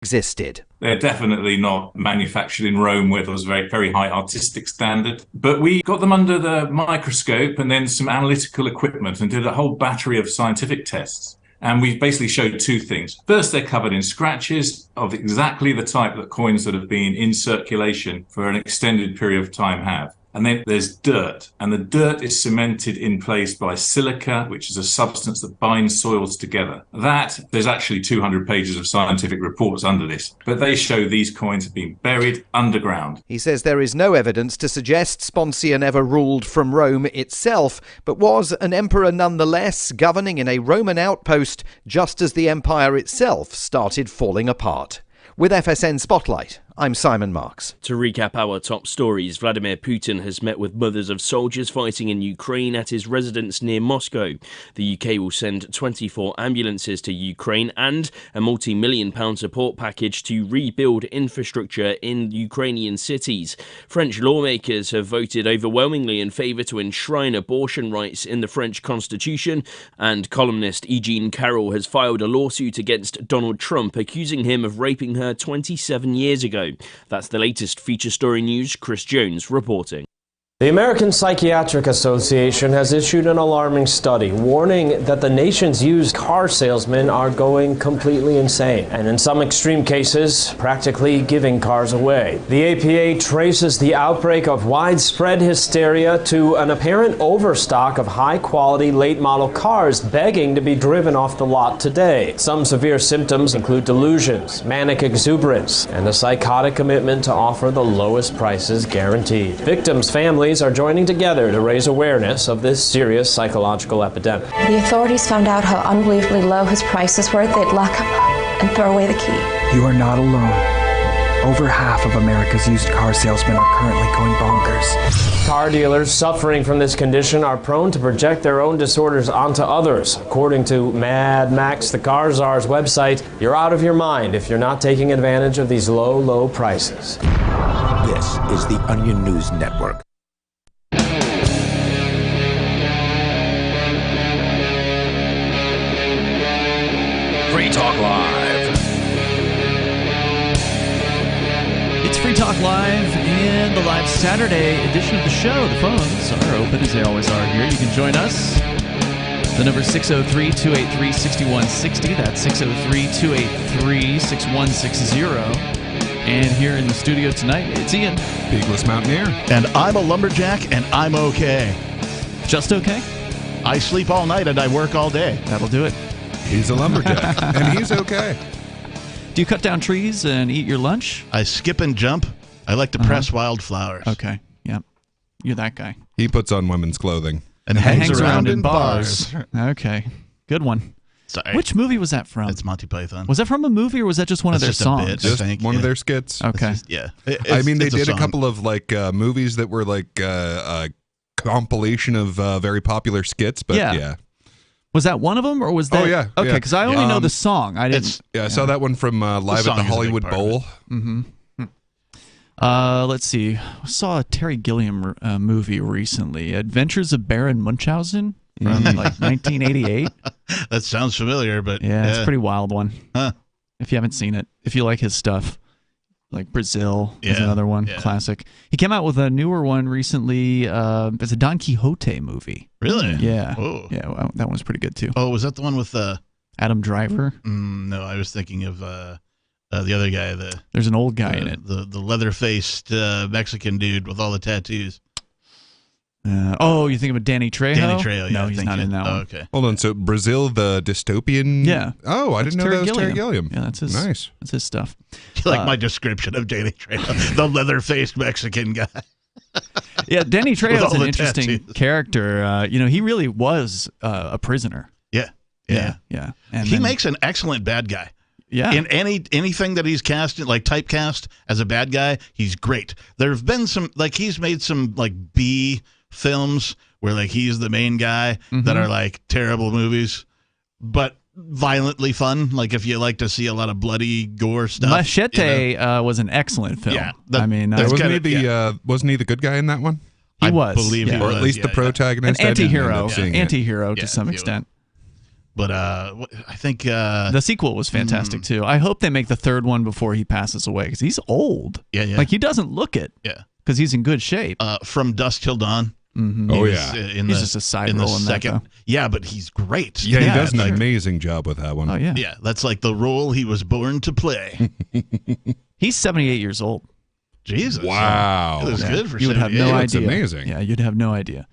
existed. They're definitely not manufactured in Rome, where there was a very, very high artistic standard. But we got them under the microscope and then some analytical equipment and did a whole battery of scientific tests. And we basically showed two things. First, they're covered in scratches of exactly the type that coins that have been in circulation for an extended period of time have. And then there's dirt, and the dirt is cemented in place by silica, which is a substance that binds soils together. There's actually 200 pages of scientific reports under this, but they show these coins have been buried underground. He says there is no evidence to suggest Sponsia never ruled from Rome itself, but was an emperor nonetheless, governing in a Roman outpost just as the empire itself started falling apart. With FSN Spotlight, I'm Simon Marks. To recap our top stories, Vladimir Putin has met with mothers of soldiers fighting in Ukraine at his residence near Moscow. The UK will send 24 ambulances to Ukraine and a multi-million pound support package to rebuild infrastructure in Ukrainian cities. French lawmakers have voted overwhelmingly in favour to enshrine abortion rights in the French constitution, and columnist Eugene Carroll has filed a lawsuit against Donald Trump, accusing him of raping her 27 years ago. That's the latest feature story news. Chris Jones reporting. The American Psychiatric Association has issued an alarming study warning that the nation's used car salesmen are going completely insane, and in some extreme cases, practically giving cars away. The APA traces the outbreak of widespread hysteria to an apparent overstock of high-quality late-model cars begging to be driven off the lot today. Some severe symptoms include delusions, manic exuberance, and a psychotic commitment to offer the lowest prices guaranteed. Victims' families are joining together to raise awareness of this serious psychological epidemic. The authorities found out how unbelievably low his prices were. They'd lock him up and throw away the key. You are not alone. Over half of America's used car salesmen are currently going bonkers. Car dealers suffering from this condition are prone to project their own disorders onto others. According to Mad Max, the Car Czar's website, you're out of your mind if you're not taking advantage of these low, low prices. This is the Onion News Network. Free Talk Live. It's Free Talk Live and the live Saturday edition of the show. The phones are open as they always are here. You can join us. The number is 603-283-6160. That's 603-283-6160. And here in the studio tonight, it's Ian. Peakless Mountaineer. And I'm a lumberjack, and I'm okay. Just okay? I sleep all night and I work all day. That'll do it. He's a lumberjack, and he's okay. Do you cut down trees and eat your lunch? I skip and jump. I like to press wildflowers. Okay, yep. You're that guy. He puts on women's clothing. And hangs around in bars. Okay, good one. Sorry. Which movie was that from? It's Monty Python. Was that from a movie, or was that just one of their songs? Just one of their skits. Okay. Yeah. I mean, they did a couple of movies that were like a compilation of very popular skits, but yeah. Was that one of them, or was that? Oh, yeah. Okay, because I only know the song. I didn't. I saw that one from Live at the Hollywood Bowl. Mm-hmm. Let's see. I saw a Terry Gilliam movie recently, Adventures of Baron Munchausen from like 1988. That sounds familiar, but yeah, it's a pretty wild one. Huh. If you haven't seen it, if you like his stuff. Like Brazil is another one, classic. He came out with a newer one recently. It's a Don Quixote movie. Really? Yeah. Oh. Yeah, well, that one's pretty good too. Oh, was that the one with Adam Driver? No, I was thinking of the other guy. There's an old guy in it. The leather-faced Mexican dude with all the tattoos. You think of Danny Trejo? Danny Trejo, yeah. No, he's not in that one. Okay. Hold on, so Brazil, the dystopian? Yeah. Oh, I didn't know that was Terry Gilliam. Yeah, that's his. Nice. That's his stuff. You like my description of Danny Trejo, the leather-faced Mexican guy. Yeah, Danny Trejo is an interesting character. He really was a prisoner. Yeah. And he makes an excellent bad guy. Yeah. In anything that he's cast, like typecast as a bad guy, he's great. There have been some, he's made some B films where he's the main guy that are terrible movies, but violently fun. Like if you like to see a lot of bloody gore stuff. Machete was an excellent film. Yeah, wasn't he the good guy in that one? He was, believe he or was, at least the protagonist. An anti-hero to some extent. But I think the sequel was fantastic too. I hope they make the third one before he passes away because he's old. Yeah. Like he doesn't look it. Yeah, because he's in good shape. From Dusk Till Dawn. Mm-hmm. Oh yeah, he's just a side role in second. that, yeah, but he's great. Yeah, he does an amazing job with that one. Oh yeah, yeah. That's like the role he was born to play. He's 78 years old. Jesus! Wow, it was good for you would have no That's idea. amazing. Yeah, you'd have no idea.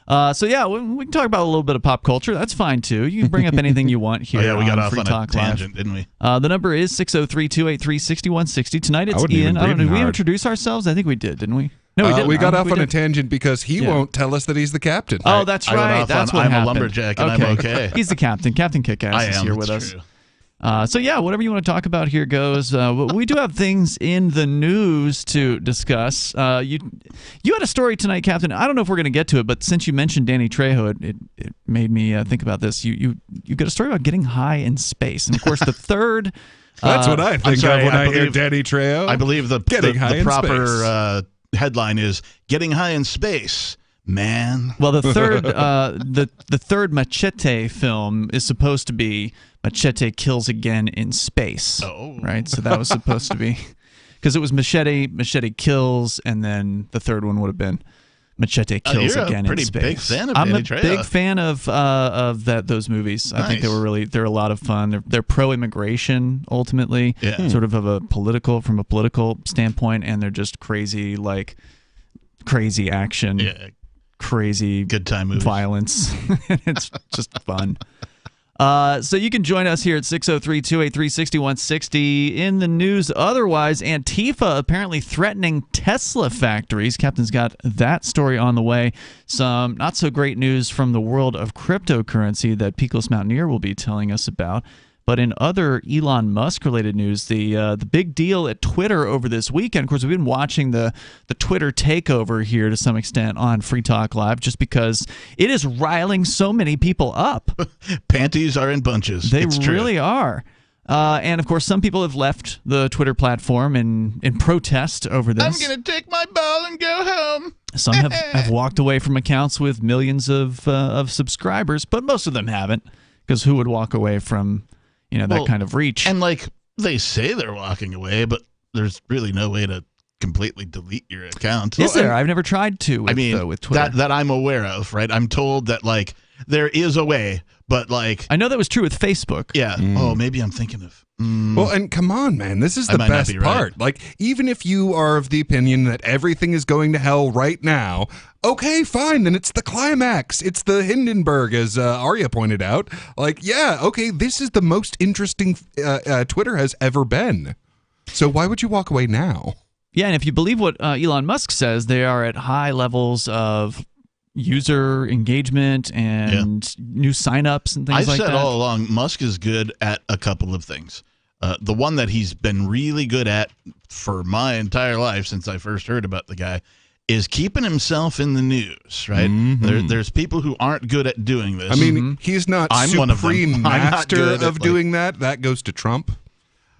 So yeah, we can talk about a little bit of pop culture. That's fine too. You can bring up anything you want here. Oh, yeah, we got on off Free on Talk a tangent, Live. didn't we? The number is 603-283-6160. Tonight it's Ian. I don't know. Did we introduce ourselves? I think we did, didn't we? No, we didn't. We got off on a tangent because he won't tell us that he's the captain. Oh, that's right. That's what I'm happened. a lumberjack and I'm okay. He's the captain. Captain Kickass is here with us. So yeah, whatever you want to talk about here goes. We do have things in the news to discuss. You had a story tonight, Captain. I don't know if we're going to get to it, but since you mentioned Danny Trejo, it made me think about this. You got a story about getting high in space, and of course the third. That's what I think of when I hear Danny Trejo. I believe the proper headline is "Getting High in Space." Man. Well, the third the third Machete film is supposed to be Machete Kills Again in Space. Oh. Right? So that was supposed to be because it was Machete Kills, and then the third one would have been Machete Kills Again in Space. You're a pretty big fan of I'm Danny a Trejo. big fan of those movies. Nice. I think they're a lot of fun. They're pro-immigration ultimately, sort of a political standpoint, and they're just crazy action. Yeah. Crazy good time movies. Violence. It's just fun. So you can join us here at 603-283-6160. In the news otherwise, Antifa apparently threatening Tesla factories. Captain's got that story on the way. Some not so great news from the world of cryptocurrency that Peakless Mountaineer will be telling us about. But in other Elon Musk-related news, the big deal at Twitter over this weekend, of course, we've been watching the Twitter takeover here to some extent on Free Talk Live just because it is riling so many people up. Panties are in bunches. They really are. And, of course, some people have left the Twitter platform in protest over this. I'm going to take my ball and go home. Some have walked away from accounts with millions of subscribers, but most of them haven't, because who would walk away from that kind of reach? And they say they're walking away, but there's really no way to completely delete your account. Is there? I've never tried to with Twitter. That I'm aware of, right? I'm told that there is a way, but I know that was true with Facebook. Yeah. Oh, maybe I'm thinking of. Well, and come on, man. This is the best part. Even if you are of the opinion that everything is going to hell right now, okay, fine. Then it's the climax. It's the Hindenburg, as Arya pointed out. Okay, this is the most interesting Twitter has ever been. So why would you walk away now? Yeah, and if you believe what Elon Musk says, they are at high levels of user engagement and new signups and things like that. I've said all along, Musk is good at a couple of things. The one that he's been really good at for my entire life since I first heard about the guy is keeping himself in the news, right? Mm-hmm. There's people who aren't good at doing this. I mean, he's not supreme master of doing that. That goes to Trump.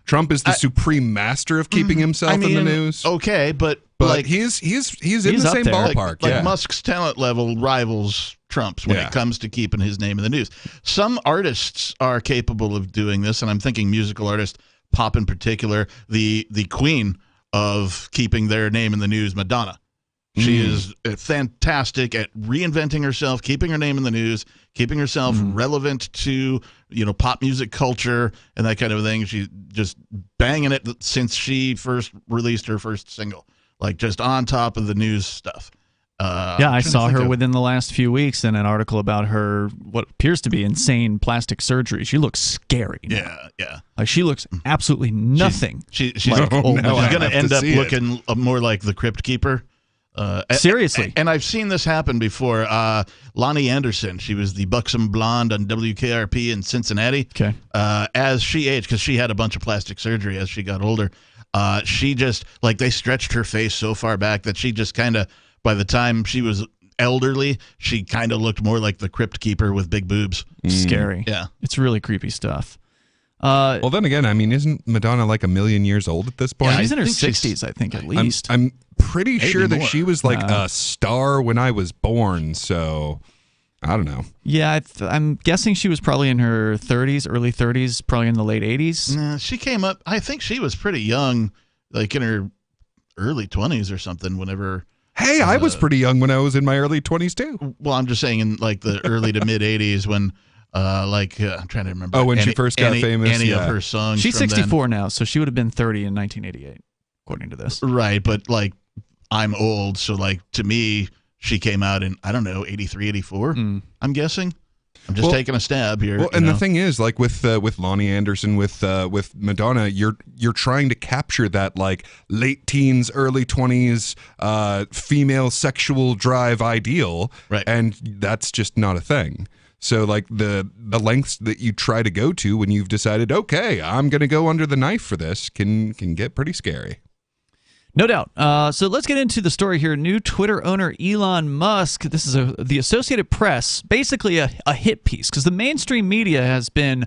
Trump is the supreme master of keeping himself in the news. Okay, but he's in the same ballpark. Musk's talent level rivals Trump's when it comes to keeping his name in the news. Some artists are capable of doing this, and I'm thinking musical artist, pop in particular, the queen of keeping their name in the news, Madonna. She is fantastic at reinventing herself, keeping her name in the news, keeping herself relevant to pop music culture and that kind of thing. She's just banging it since she first released her first single, just on top of the news stuff. I saw her within the last few weeks in an article about her what appears to be insane plastic surgery. She looks scary. Yeah. She looks absolutely nothing. She's going to end up looking more like the Crypt Keeper. Seriously. And I've seen this happen before. Lonnie Anderson, she was the buxom blonde on WKRP in Cincinnati. Okay. As she aged, because she had a bunch of plastic surgery as she got older, she just, they stretched her face so far back that she just kind of, by the time she was elderly, she kind of looked more like the Crypt Keeper with big boobs. Scary. Yeah. It's really creepy stuff. Well, then again, I mean, isn't Madonna like 1 million years old at this point? Yeah, she's in her 60s, I think, at least. I'm pretty sure that she was a star when I was born, so I don't know. Yeah, I'm guessing she was probably in her 30s, early 30s, probably in the late 80s. Nah, she came up, I think she was pretty young, like in her early 20s or something whenever... Hey, I was pretty young when I was in my early 20s too. Well, I'm just saying in like the early to mid 80s when I'm trying to remember. Oh, when she first got famous? Any yeah. of her songs. She's from 64 then. now, so she would have been 30 in 1988, according to this. Right, but like I'm old, so like to me, she came out in, I don't know, 83, 84, I'm guessing. I'm just taking a stab here. Well, and the thing is, like with Lonnie Anderson, with Madonna, you're trying to capture that like late teens, early 20s female sexual drive ideal, right? And that's just not a thing. So like the lengths that you try to go to when you've decided, okay, I'm going to go under the knife for this, can get pretty scary. No doubt. So let's get into the story here. New Twitter owner Elon Musk, this is the Associated Press, basically a hit piece, because the mainstream media has been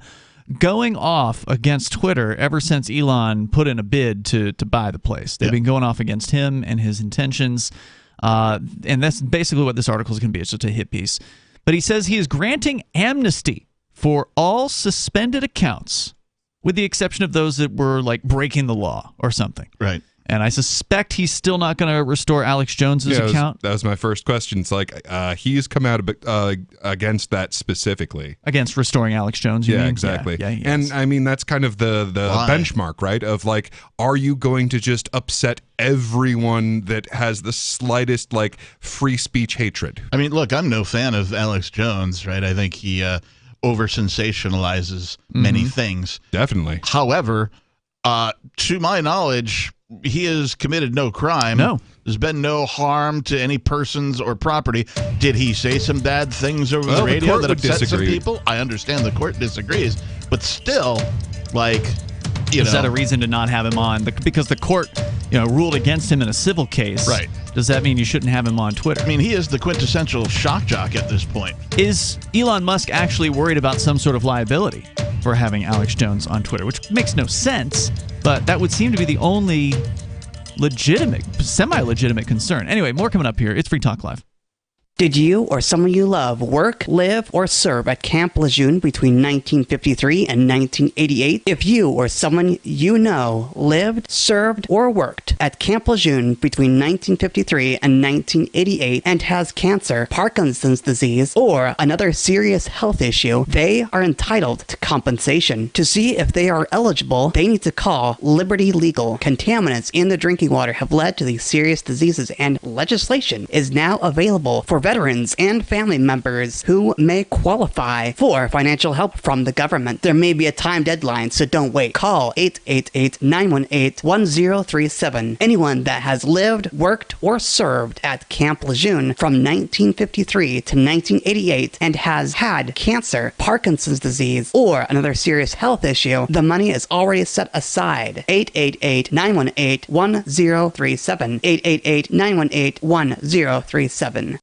going off against Twitter ever since Elon put in a bid to buy the place. They've been going off against him and his intentions, and that's basically what this article is going to be. It's just a hit piece. But he says he is granting amnesty for all suspended accounts, with the exception of those that were like breaking the law or something. Right. And I suspect he's still not going to restore Alex Jones's account. That was my first question. It's like he's come out against that specifically. Against restoring Alex Jones, you mean? Exactly. Yeah, and I mean, that's kind of the benchmark, right? Of like, are you going to just upset everyone that has the slightest like free speech hatred? I mean, look, I'm no fan of Alex Jones, right? I think he over sensationalizes many things. Definitely. However, to my knowledge, he has committed no crime. No. There's been no harm to any persons or property. Did he say some bad things over the radio that upset some people? I understand the court disagrees, but still, like, is that a reason to not have him on? Because the court, ruled against him in a civil case. Right. Does that mean you shouldn't have him on Twitter? I mean, he is the quintessential shock jock at this point. Is Elon Musk actually worried about some sort of liability for having Alex Jones on Twitter, which makes no sense, but that would seem to be the only legitimate, semi-legitimate concern. Anyway, more coming up here. It's Free Talk Live. Did you or someone you love work, live, or serve at Camp Lejeune between 1953 and 1988? If you or someone you know lived, served, or worked at Camp Lejeune between 1953 and 1988 and has cancer, Parkinson's disease, or another serious health issue, they are entitled to compensation. To see if they are eligible, they need to call Liberty Legal. Contaminants in the drinking water have led to these serious diseases, and legislation is now available for veterans and family members who may qualify for financial help from the government. There may be a time deadline, so don't wait. Call 888-918-1037. Anyone that has lived, worked, or served at Camp Lejeune from 1953 to 1988 and has had cancer, Parkinson's disease, or another serious health issue, the money is already set aside. 888-918-1037. 888-918-1037.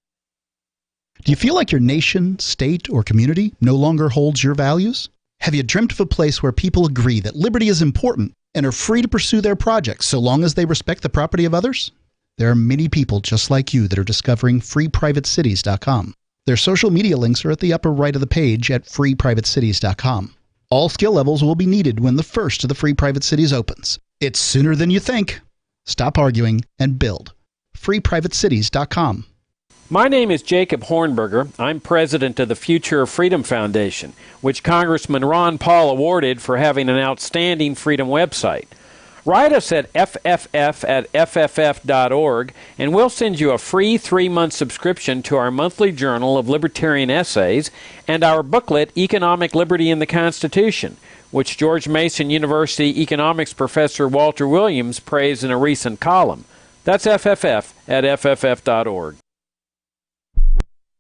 Do you feel like your nation, state, or community no longer holds your values? Have you dreamt of a place where people agree that liberty is important and are free to pursue their projects so long as they respect the property of others? There are many people just like you that are discovering freeprivatecities.com. Their social media links are at the upper right of the page at freeprivatecities.com. All skill levels will be needed when the first of the Free Private Cities opens. It's sooner than you think. Stop arguing and build. freeprivatecities.com. My name is Jacob Hornberger. I'm president of the Future of Freedom Foundation, which Congressman Ron Paul awarded for having an outstanding freedom website. Write us at fff@fff.org, and we'll send you a free 3-month subscription to our monthly journal of libertarian essays and our booklet, Economic Liberty in the Constitution, which George Mason University economics professor Walter Williams praised in a recent column. That's fff@fff.org.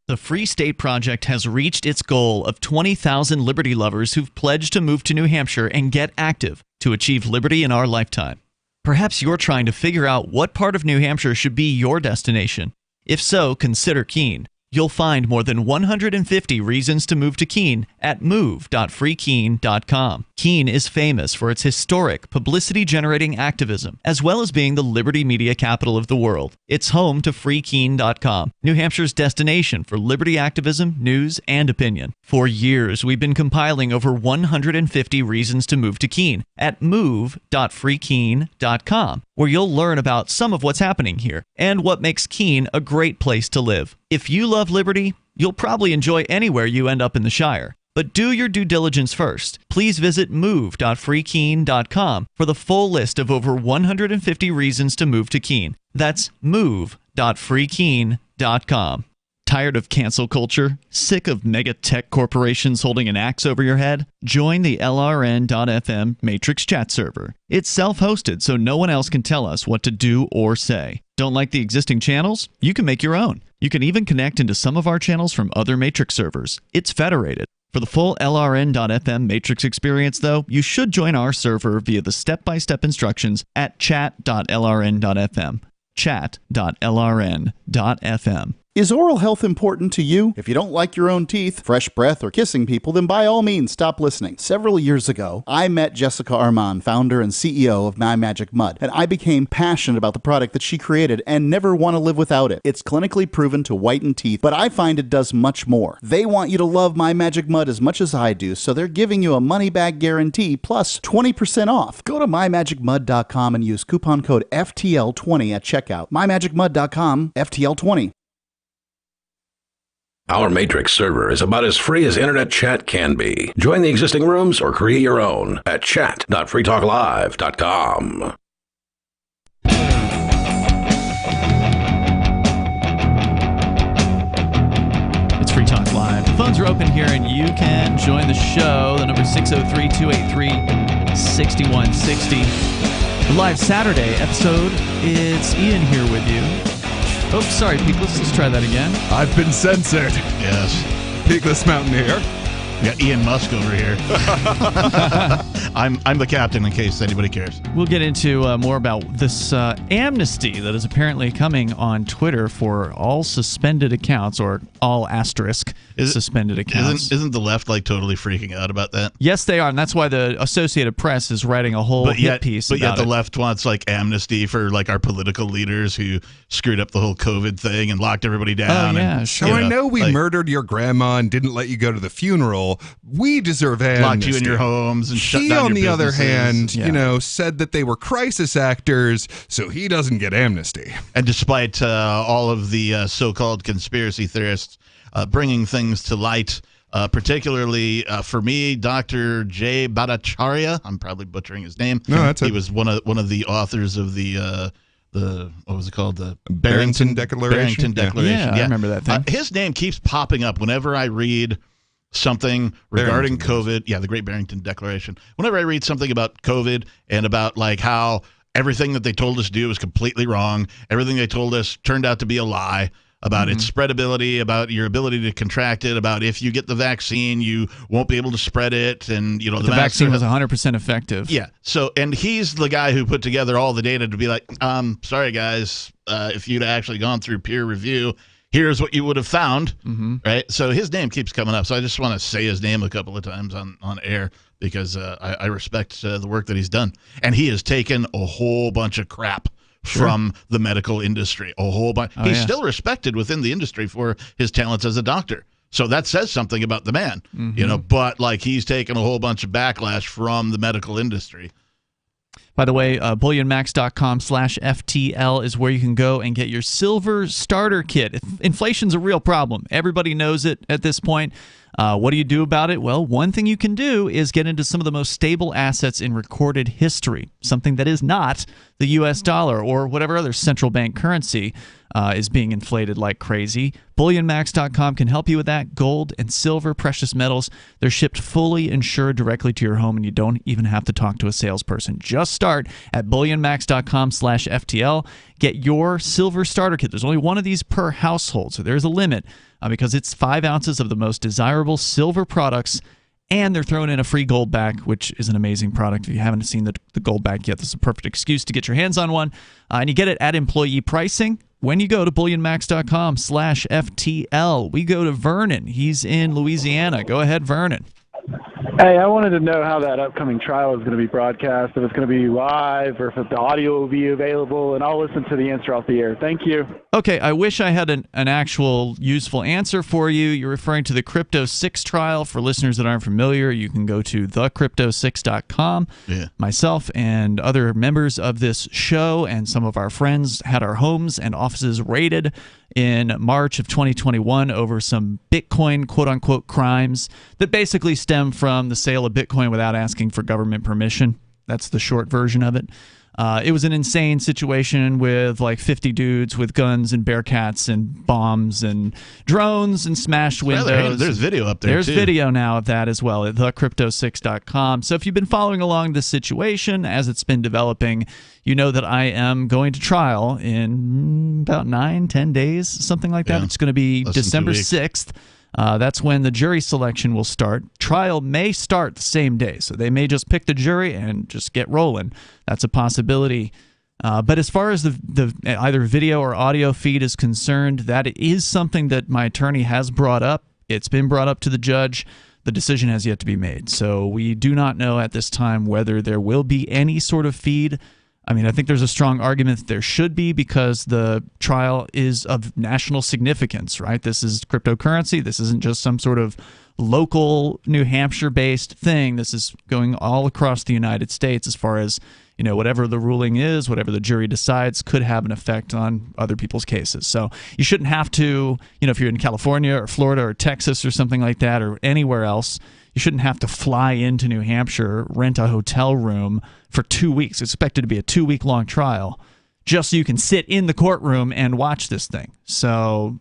The Free State Project has reached its goal of 20,000 liberty lovers who've pledged to move to New Hampshire and get active to achieve liberty in our lifetime. Perhaps you're trying to figure out what part of New Hampshire should be your destination. If so, consider Keene. You'll find more than 150 reasons to move to Keene at move.freekeene.com. Keene is famous for its historic, publicity-generating activism, as well as being the liberty media capital of the world. It's home to freekeene.com, New Hampshire's destination for liberty activism, news, and opinion. For years, we've been compiling over 150 reasons to move to Keene at move.freekeene.com, where you'll learn about some of what's happening here and what makes Keene a great place to live. If you love liberty, you'll probably enjoy anywhere you end up in the Shire. But do your due diligence first. Please visit move.freekeene.com for the full list of over 150 reasons to move to Keene. That's move.freekeene.com. Tired of cancel culture? Sick of mega tech corporations holding an axe over your head? Join the LRN.FM Matrix chat server. It's self-hosted, so no one else can tell us what to do or say. Don't like the existing channels? You can make your own. You can even connect into some of our channels from other Matrix servers. It's federated. For the full LRN.FM Matrix experience, though, you should join our server via the step-by-step instructions at chat.lrn.fm. Chat.lrn.fm. Is oral health important to you? If you don't like your own teeth, fresh breath, or kissing people, then by all means stop listening. Several years ago, I met Jessica Armand, founder and CEO of My Magic Mud, and I became passionate about the product that she created and never want to live without it. It's clinically proven to whiten teeth, but I find it does much more. They want you to love My Magic Mud as much as I do, so they're giving you a money-back guarantee plus 20% off. Go to mymagicmud.com and use coupon code FTL20 at checkout. mymagicmud.com, FTL20. Our Matrix server is about as free as internet chat can be. Join the existing rooms or create your own at chat.freetalklive.com. It's Free Talk Live. The phones are open here, and you can join the show. The number is 603-283-6160. The live Saturday episode. It's Ian here with you. Oh, sorry, Peakless. Let's try that again. I've been censored. Yes. Peakless Mountaineer. We got Ian Musk over here. I'm the captain in case anybody cares. We'll get into more about this amnesty that is apparently coming on Twitter for all suspended accounts, or all asterisk suspended accounts. Isn't the left like totally freaking out about that? Yes, they are, and that's why the Associated Press is writing a whole hit piece about it. But yet the left wants like amnesty for like our political leaders who screwed up the whole COVID thing and locked everybody down. Oh, yeah, and, sure. So I know we murdered your grandma and didn't let you go to the funeral. We deserve amnesty. Locked you in your homes and shut down your on the businesses. other hand, said that they were crisis actors, so he doesn't get amnesty. And despite all of the so-called conspiracy theorists bringing things to light, particularly for me, Dr. Jay Bhattacharya, I'm probably butchering his name. No, that's he was one of the authors of the what was it called? The Barrington Declaration. Barrington Declaration. Yeah, I remember that thing. His name keeps popping up whenever I read something regarding COVID. Yeah, the Great Barrington Declaration. Whenever I read something about COVID and about like how everything that they told us to do was completely wrong, everything they told us turned out to be a lie, about its spreadability, about your ability to contract it, about if you get the vaccine, you won't be able to spread it, and the vaccine was 100% effective. Yeah. So, and he's the guy who put together all the data to be like, sorry guys, if you'd actually gone through peer review, here's what you would have found, right? So his name keeps coming up. So I just want to say his name a couple of times on air because I respect the work that he's done. And he has taken a whole bunch of crap from the medical industry, a whole bunch. He's still respected within the industry for his talents as a doctor. So that says something about the man, but like he's taken a whole bunch of backlash from the medical industry. By the way, bullionmax.com/FTL is where you can go and get your silver starter kit. Inflation's a real problem. Everybody knows it at this point. What do you do about it? Well, one thing you can do is get into some of the most stable assets in recorded history, something that is not the U.S. dollar or whatever other central bank currency is being inflated like crazy. BullionMax.com can help you with that. Gold and silver, precious metals, they're shipped fully insured directly to your home, and you don't even have to talk to a salesperson. Just start at BullionMax.com/FTL. Get your silver starter kit. There's only one of these per household, so there's a limit because it's 5 ounces of the most desirable silver products, and they're throwing in a free gold back, which is an amazing product. If you haven't seen the gold back yet, this is a perfect excuse to get your hands on one. And you get it at employee pricing. when you go to bullionmax.com/FTL. We go to Vernon. He's in Louisiana. Go ahead, Vernon. Hey, I wanted to know how that upcoming trial is going to be broadcast, if it's going to be live or if the audio will be available, and I'll listen to the answer off the air. Thank you. Okay, I wish I had an actual useful answer for you. You're referring to the Crypto 6 trial. For listeners that aren't familiar, you can go to thecrypto6.com. Yeah. Myself and other members of this show and some of our friends had our homes and offices raided in March of 2021 over some Bitcoin quote-unquote crimes that basically stem from the sale of Bitcoin without asking for government permission. That's the short version of it. It was an insane situation with like 50 dudes with guns and Bearcats and bombs and drones and smashed windows. There's video up there, There's too. video now of that as well at thecrypto6.com. So if you've been following along this situation as it's been developing, you know that I am going to trial in about 9-10 days, something like that. Yeah. It's going to be Less than 2 December weeks. 6th. That's when the jury selection will start. Trial may start the same day, so they may just pick the jury and just get rolling. That's a possibility. But as far as the either video or audio feed is concerned, that is something that my attorney has brought up. It's been brought up to the judge. The decision has yet to be made. So we do not know at this time whether there will be any sort of feed. I mean, I think there's a strong argument that there should be because the trial is of national significance, right? This is cryptocurrency. This isn't just some sort of local New Hampshire-based thing. This is going all across the United States as far as, you know, whatever the ruling is, whatever the jury decides could have an effect on other people's cases. So you shouldn't have to, you know, if you're in California or Florida or Texas or something like that or anywhere else, you shouldn't have to fly into New Hampshire, rent a hotel room for 2 weeks. It's expected to be a 2-week-long trial just so you can sit in the courtroom and watch this thing. So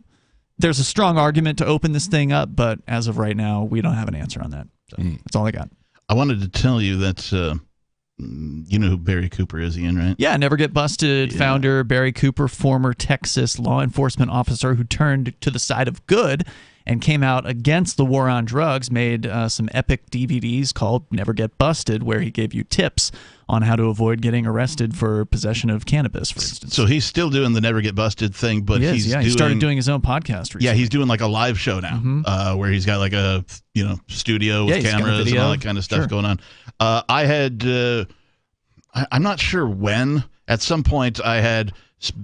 there's a strong argument to open this thing up, but as of right now, we don't have an answer on that. So that's all I got. I wanted to tell you that you know who Barry Cooper is, Ian, right? Yeah, Never Get Busted founder Barry Cooper, former Texas law enforcement officer who turned to the side of good and came out against the war on drugs, made some epic DVDs called Never Get Busted, where he gave you tips on how to avoid getting arrested for possession of cannabis, for instance. So he's still doing the Never Get Busted thing, but he started doing his own podcast recently. Yeah, he's doing like a live show now, where he's got like a studio with cameras and all that kind of stuff going on. I had, I'm not sure when. At some point, I had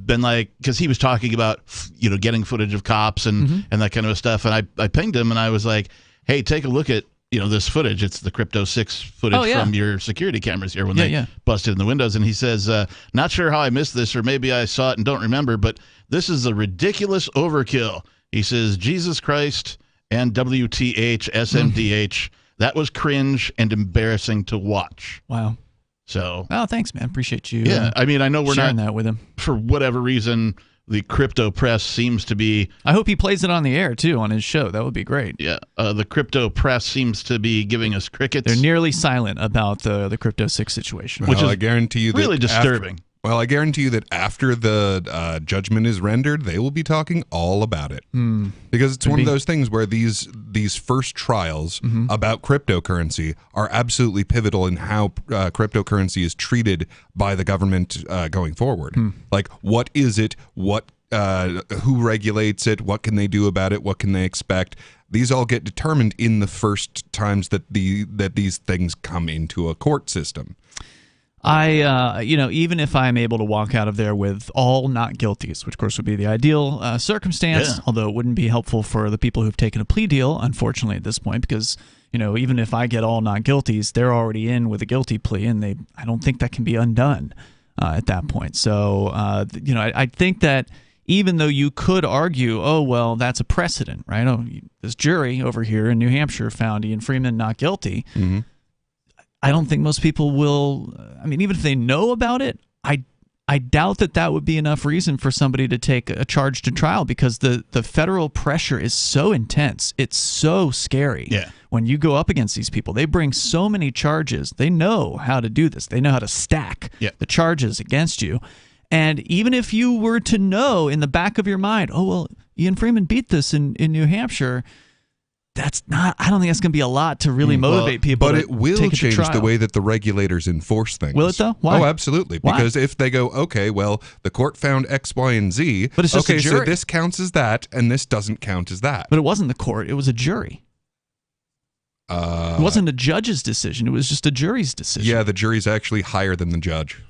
been like, because he was talking about getting footage of cops and that kind of stuff, and I pinged him and I was like, hey, take a look at this footage. It's the Crypto 6 footage from your security cameras here when they busted in the windows. And he says, not sure how I missed this, or maybe I saw it and don't remember, but this is a ridiculous overkill. He says, Jesus Christ and WTH, SMDH, that was cringe and embarrassing to watch. Wow. So, thanks, man. Appreciate you. Yeah, I mean, I know we're sharing not that with him. For whatever reason, the crypto press seems to be. I hope he plays it on the air too on his show. That would be great. Yeah, the crypto press seems to be giving us crickets. They're nearly silent about the Crypto 6 situation, which is I guarantee you that really disturbing. I guarantee you that after the judgment is rendered, they will be talking all about it. Because it's one of those things where these first trials about cryptocurrency are absolutely pivotal in how cryptocurrency is treated by the government going forward. Like, what is it? Who regulates it? What can they do about it? What can they expect? These all get determined in the first times that these things come into a court system. Even if I'm able to walk out of there with all not guilties, which of course would be the ideal circumstance, although it wouldn't be helpful for the people who've taken a plea deal, unfortunately, at this point, because, even if I get all not guilties, they're already in with a guilty plea, and I don't think that can be undone at that point. So, I think that even though you could argue, oh, well, that's a precedent, right? Oh, this jury over here in New Hampshire found Ian Freeman not guilty. I don't think most people will. I mean, even if they know about it, I doubt that would be enough reason for somebody to take a charge to trial, because the federal pressure is so intense. It's so scary. Yeah. When you go up against these people, they bring so many charges. They know how to do this. They know how to stack the charges against you. And even if you were to know in the back of your mind, oh, well, Ian Freeman beat this in New Hampshire, I don't think that's going to be a lot to really motivate people. But to it will take it to change trial. the way that the regulators enforce things. Will it though? Why? Oh, absolutely. Why? Because if they go, okay, well, the court found X, Y, and Z. But it's just a okay, jury. so this counts as that, and this doesn't count as that. But it wasn't the court. It was a jury. It wasn't a judge's decision. It was just a jury's decision. Yeah, the jury's actually higher than the judge.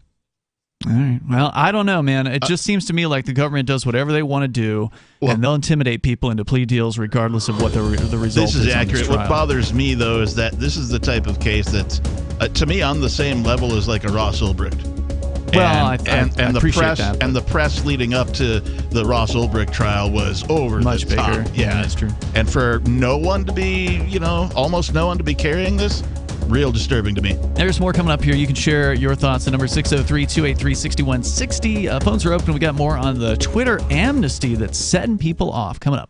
All right. Well, I don't know, man. It just seems to me like the government does whatever they want to do, and they'll intimidate people into plea deals regardless of what the result is. This is accurate. On this What bothers me, though, is that this is the type of case that's, to me, on the same level as like a Ross Ulbricht. Well, and I the appreciate press that, and the press leading up to the Ross Ulbricht trial was over much the top. bigger. Yeah, that's true. And for no one to be, almost no one to be carrying this, real disturbing to me. There's more coming up here. You can share your thoughts. The number 603-283-6160. Phones are open. We got more on the Twitter amnesty that's setting people off. Coming up.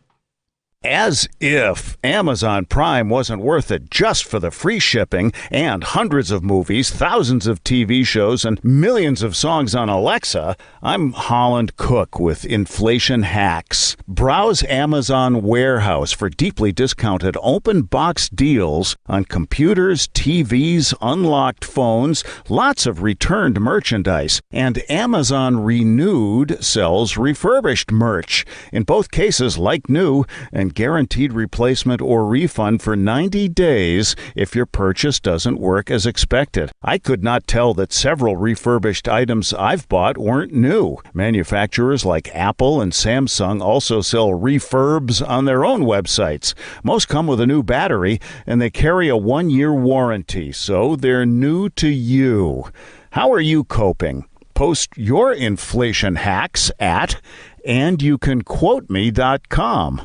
As if Amazon Prime wasn't worth it just for the free shipping and hundreds of movies, thousands of TV shows, and millions of songs on Alexa, I'm Holland Cook with Inflation Hacks. Browse Amazon Warehouse for deeply discounted open box deals on computers, TVs, unlocked phones, lots of returned merchandise, and Amazon Renewed sells refurbished merch. In both cases, like new, and guaranteed replacement or refund for 90 days if your purchase doesn't work as expected. I could not tell that several refurbished items I've bought weren't new. Manufacturers like Apple and Samsung also sell refurbs on their own websites. Most come with a new battery, and they carry a 1-year warranty, so they're new to you. How are you coping? Post your inflation hacks at andyoucanquoteme.com.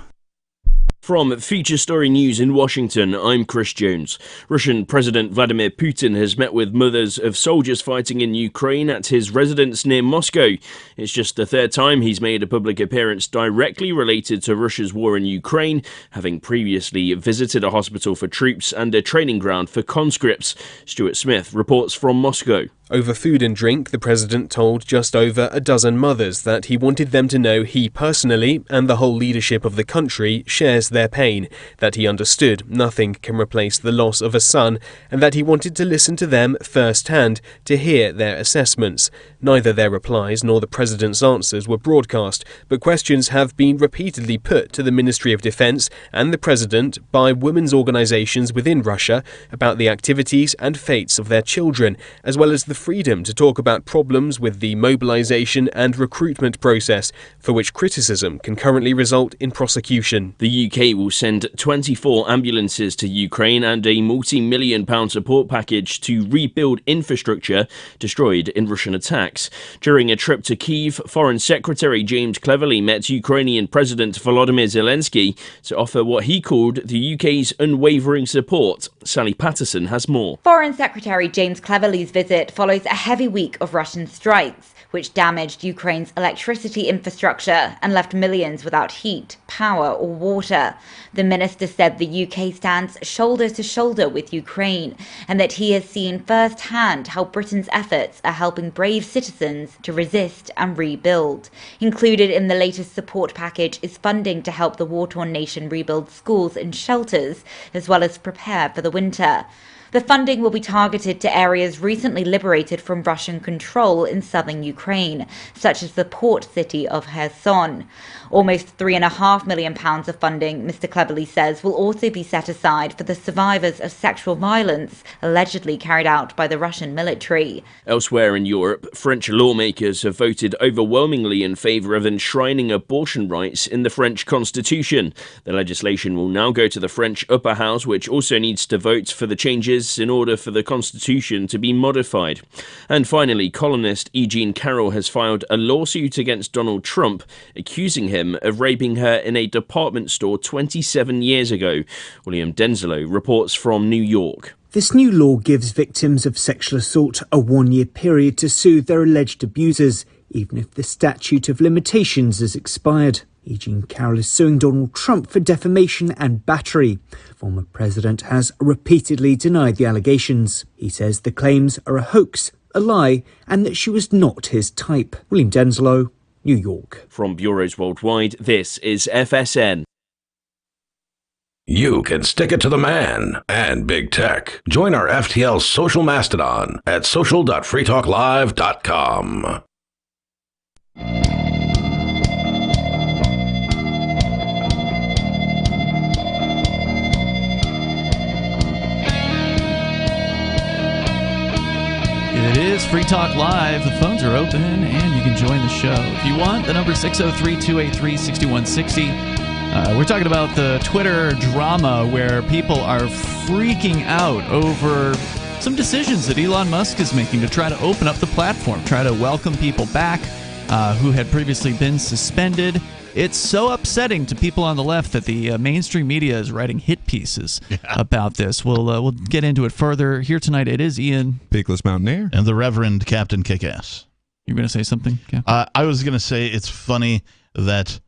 From Feature Story News in Washington, I'm Chris Jones. Russian President Vladimir Putin has met with mothers of soldiers fighting in Ukraine at his residence near Moscow. It's just the third time he's made a public appearance directly related to Russia's war in Ukraine, having previously visited a hospital for troops and a training ground for conscripts. Stuart Smith reports from Moscow. Over food and drink, the president told just over a dozen mothers that he wanted them to know he personally, and the whole leadership of the country, shares their pain, that he understood nothing can replace the loss of a son, and that he wanted to listen to them firsthand to hear their assessments. Neither their replies nor the president's answers were broadcast, but questions have been repeatedly put to the Ministry of Defense and the president by women's organizations within Russia about the activities and fates of their children, as well as the freedom to talk about problems with the mobilization and recruitment process, for which criticism can currently result in prosecution. The UK will send 24 ambulances to Ukraine and a multi-million-pound support package to rebuild infrastructure destroyed in Russian attacks. During a trip to Kyiv, Foreign Secretary James Cleverly met Ukrainian President Volodymyr Zelensky to offer what he called the UK's unwavering support. Sally Patterson has more. Foreign Secretary James Cleverly's visit follows a heavy week of Russian strikes, which damaged Ukraine's electricity infrastructure and left millions without heat, power or water. The minister said the UK stands shoulder to shoulder with Ukraine, and that he has seen firsthand how Britain's efforts are helping brave citizens to resist and rebuild. Included in the latest support package is funding to help the war-torn nation rebuild schools and shelters, as well as prepare for the winter. The funding will be targeted to areas recently liberated from Russian control in southern Ukraine, such as the port city of Kherson. Almost £3.5 million of funding, Mr. Cleverly says, will also be set aside for the survivors of sexual violence allegedly carried out by the Russian military. Elsewhere in Europe, French lawmakers have voted overwhelmingly in favour of enshrining abortion rights in the French constitution. The legislation will now go to the French upper house, which also needs to vote for the changes in order for the constitution to be modified. And finally, columnist E. Jean Carroll has filed a lawsuit against Donald Trump, accusing him of raping her in a department store 27 years ago. William Denzelo reports from New York. This new law gives victims of sexual assault a 1-year period to sue their alleged abusers, even if the statute of limitations has expired. E. Jean Carroll is suing Donald Trump for defamation and battery. The former president has repeatedly denied the allegations. He says the claims are a hoax, a lie, and that she was not his type. William Denzelo, New York. From bureaus worldwide, this is FSN. You can stick it to the man and big tech. Join our FTL social mastodon at social.freetalklive.com. It is Free Talk Live. The phones are open, and you can join the show. If you want, the number 603-283-6160. We're talking about the Twitter drama where people are freaking out over some decisions that Elon Musk is making to try to open up the platform, try to welcome people back who had previously been suspended. It's so upsetting to people on the left that the mainstream media is writing hit pieces about this. We'll get into it further. Here tonight, it is Ian, Peakless Mountaineer, and the Reverend Captain Kickass. You were going to say something, Cap? I was going to say it's funny that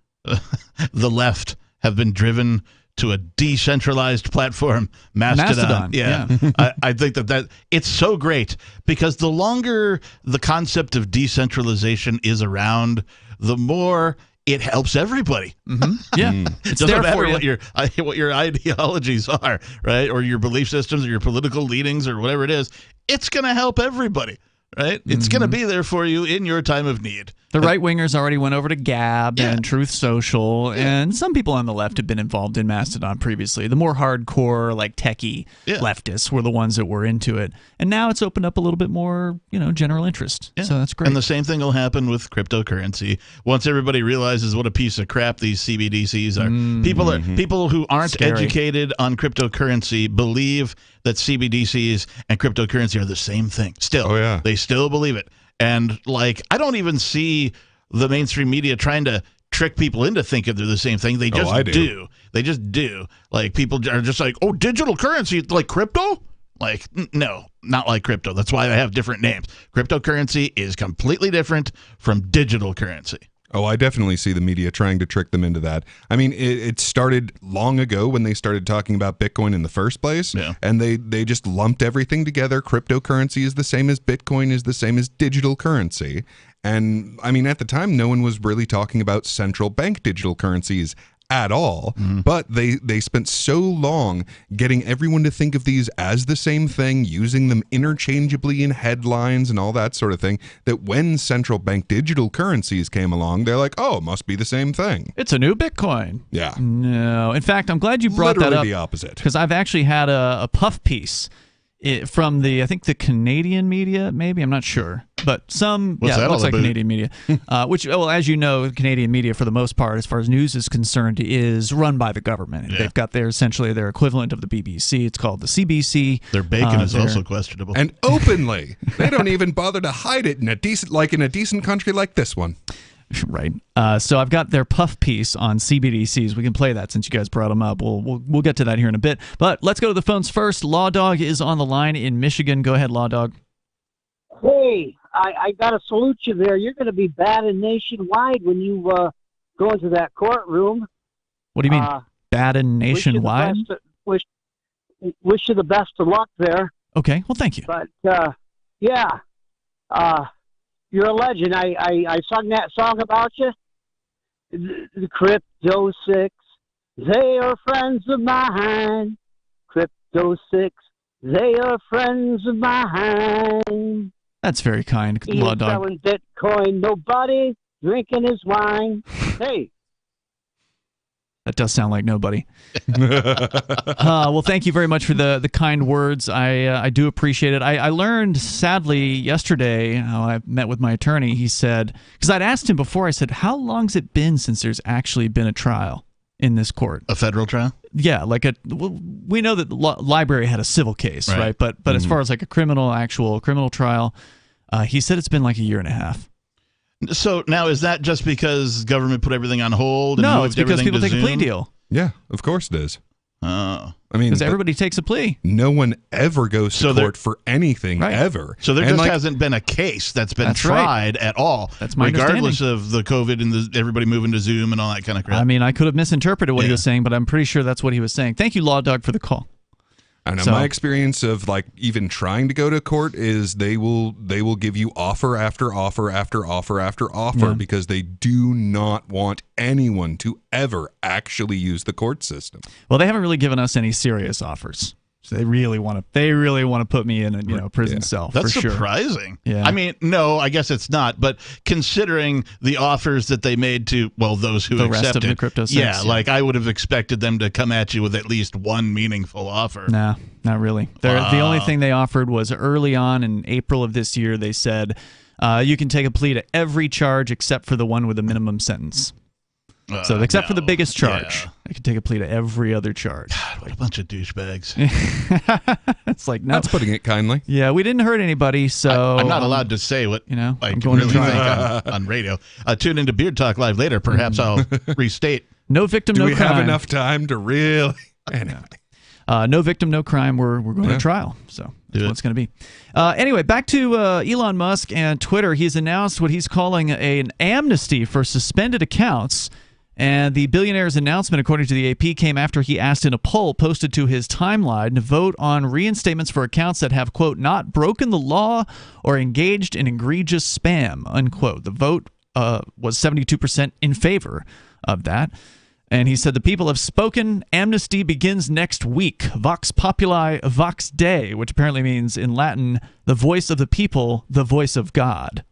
the left have been driven to a decentralized platform, Mastodon. Yeah. I think that it's so great because the longer the concept of decentralization is around, the more it helps everybody. Mm-hmm. Yeah, it doesn't matter what your ideologies are, right, or your belief systems, or your political leanings, or whatever it is. It's going to help everybody, right? It's going to be there for you in your time of need. The right-wingers already went over to Gab and Truth Social, and some people on the left have been involved in Mastodon previously. The more hardcore, like techie leftists were the ones that were into it. And now it's opened up a little bit more, general interest. So that's great. And the same thing will happen with cryptocurrency. Once everybody realizes what a piece of crap these CBDCs are. People who aren't educated on cryptocurrency believe that CBDCs and cryptocurrency are the same thing. Still, they still believe it. And, I don't even see the mainstream media trying to trick people into thinking they're the same thing. They just do. They just do. People are just like, oh, digital currency, like crypto? No, not like crypto. That's why they have different names. Cryptocurrency is completely different from digital currency. Oh, I definitely see the media trying to trick them into that. I mean, it started long ago when they started talking about Bitcoin in the first place, and they just lumped everything together. Cryptocurrency is the same as Bitcoin, is the same as digital currency. And, I mean, at the time, no one was really talking about central bank digital currencies at all, but they spent so long getting everyone to think of these as the same thing, using them interchangeably in headlines and all that sort of thing, that when central bank digital currencies came along, they're like, oh, it must be the same thing. It's a new Bitcoin. Yeah. No. In fact, I'm glad you brought that up. The opposite. Because I've actually had a puff piece from I think the Canadian media, maybe, I'm not sure. But it looks like Canadian media. Which, as you know, Canadian media, for the most part, as far as news is concerned, is run by the government. They've got essentially their equivalent of the BBC. It's called the CBC. Their bacon is also questionable. And openly. They don't even bother to hide it in a decent country like this one. Right. So I've got their puff piece on CBDCs. We can play that since you guys brought them up. We'll get to that here in a bit. But let's go to the phones first. Law Dog is on the line in Michigan. Go ahead, Law Dog. Hey, I got to salute you there. You're going to be batted nationwide when you go into that courtroom. What do you mean, batted nationwide? Wish you the best of luck there. Okay, well, thank you. But, you're a legend. I sung that song about you. The Crypto Six, they are friends of mine. Crypto Six, they are friends of mine. That's very kind, Law Dog. Selling Bitcoin, nobody drinking his wine. Hey. That does sound like nobody. Well, thank you very much for the kind words. I do appreciate it. I learned, sadly, yesterday, I met with my attorney. He said, because I'd asked him before, I said, how long's it been since there's actually been a trial in this court? A federal trial? Yeah, we know that the library had a civil case, right? But as far as like actual criminal trial, he said it's been like a year and a half. So now, is that just because government put everything on hold? And no, it's because people take a plea deal. Yeah, of course it is. Oh. I mean, because everybody takes a plea. No one ever goes to court for anything, ever. So there hasn't been a case that's been tried at all. That's my regardless of the COVID and everybody moving to Zoom and all that kind of crap. I mean, I could have misinterpreted what he was saying, but I'm pretty sure that's what he was saying. Thank you, Law Dog, for the call. I know my experience of like even trying to go to court is they will give you offer after offer after offer after offer because they do not want anyone to ever actually use the court system. Well, they haven't really given us any serious offers. So they really want to put me in a prison cell. That's for sure. surprising. Yeah. I mean, no, I guess it's not. But considering the offers that they made to those who the rest accepted, of the Crypto 6, yeah, like I would have expected them to come at you with at least one meaningful offer. Nah, not really. The only thing they offered was early on in April of this year. They said you can take a plea to every charge except for the one with a minimum sentence. So except for the biggest charge, I could take a plea to every other charge. God, what a bunch of douchebags. It's like, no. That's putting it kindly. Yeah, we didn't hurt anybody, so I'm not allowed to say what I'm going to really trial. think on radio. Tune into Beard Talk Live later. Perhaps I'll restate. No victim, Do no we crime. have enough time to really? Anyway. No victim, no crime. We're going to trial. So that's what it's going to be. Anyway, back to Elon Musk and Twitter. He's announced what he's calling an amnesty for suspended accounts. And the billionaire's announcement, according to the AP, came after he asked in a poll posted to his timeline to vote on reinstatements for accounts that have, quote, not broken the law or engaged in egregious spam, unquote. The vote was 72% in favor of that. And he said, the people have spoken. Amnesty begins next week. Vox populi, vox Dei, which apparently means in Latin, the voice of the people, the voice of God.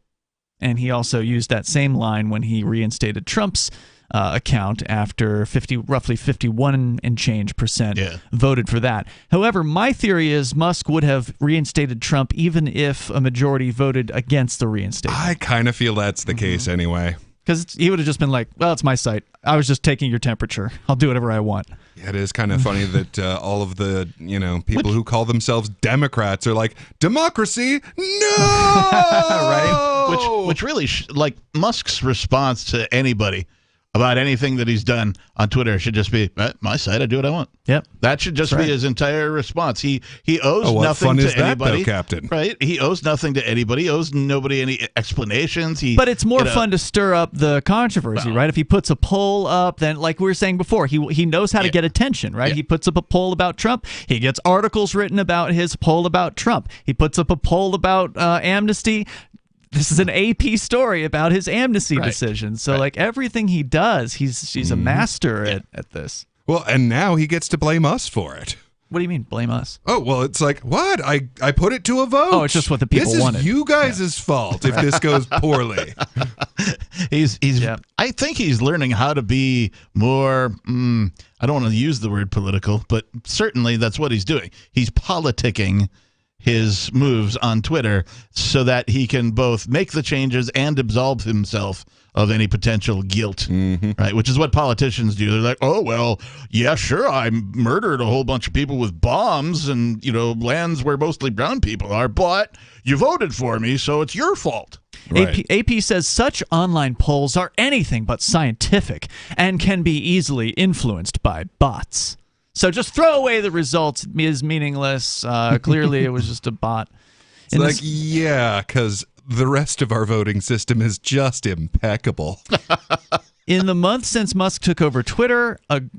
And he also used that same line when he reinstated Trump's account after roughly 51 and change percent voted for that. However, my theory is Musk would have reinstated Trump even if a majority voted against the reinstatement. I kind of feel that's the case anyway. Because he would have just been like, well, it's my site. I was just taking your temperature. I'll do whatever I want. Yeah, it is kind of funny that all of the people who call themselves Democrats are like, democracy? No! Right? Which really, like Musk's response to anybody about anything that he's done on Twitter should just be, my site, I do what I want. Yep. That should just be his entire response. He owes what nothing fun to is that, anybody. though, Captain? Right? He owes nothing to anybody. He owes nobody any explanations. But it's more fun to stir up the controversy, right? If he puts a poll up, then like we were saying before, he knows how to get attention, right? He puts up a poll about Trump. He gets articles written about his poll about Trump. He puts up a poll about amnesty. This is an AP story about his amnesty decision. So, like, everything he does, he's a master at this. Well, and now he gets to blame us for it. What do you mean, blame us? Oh, well, it's like, what? I put it to a vote. Oh, it's just what the people wanted. This is you guys' fault if this goes poorly. I think he's learning how to be more, I don't want to use the word political, but certainly that's what he's doing. He's politicking his moves on Twitter so that he can both make the changes and absolve himself of any potential guilt, right? Which is what politicians do. They're like, oh, well, yeah, sure, I murdered a whole bunch of people with bombs and, lands where mostly brown people are, but you voted for me, so it's your fault. Right. AP says such online polls are anything but scientific and can be easily influenced by bots. So just throw away the results is meaningless. Clearly, it was just a bot. It's because the rest of our voting system is just impeccable. In the month since Musk took over Twitter,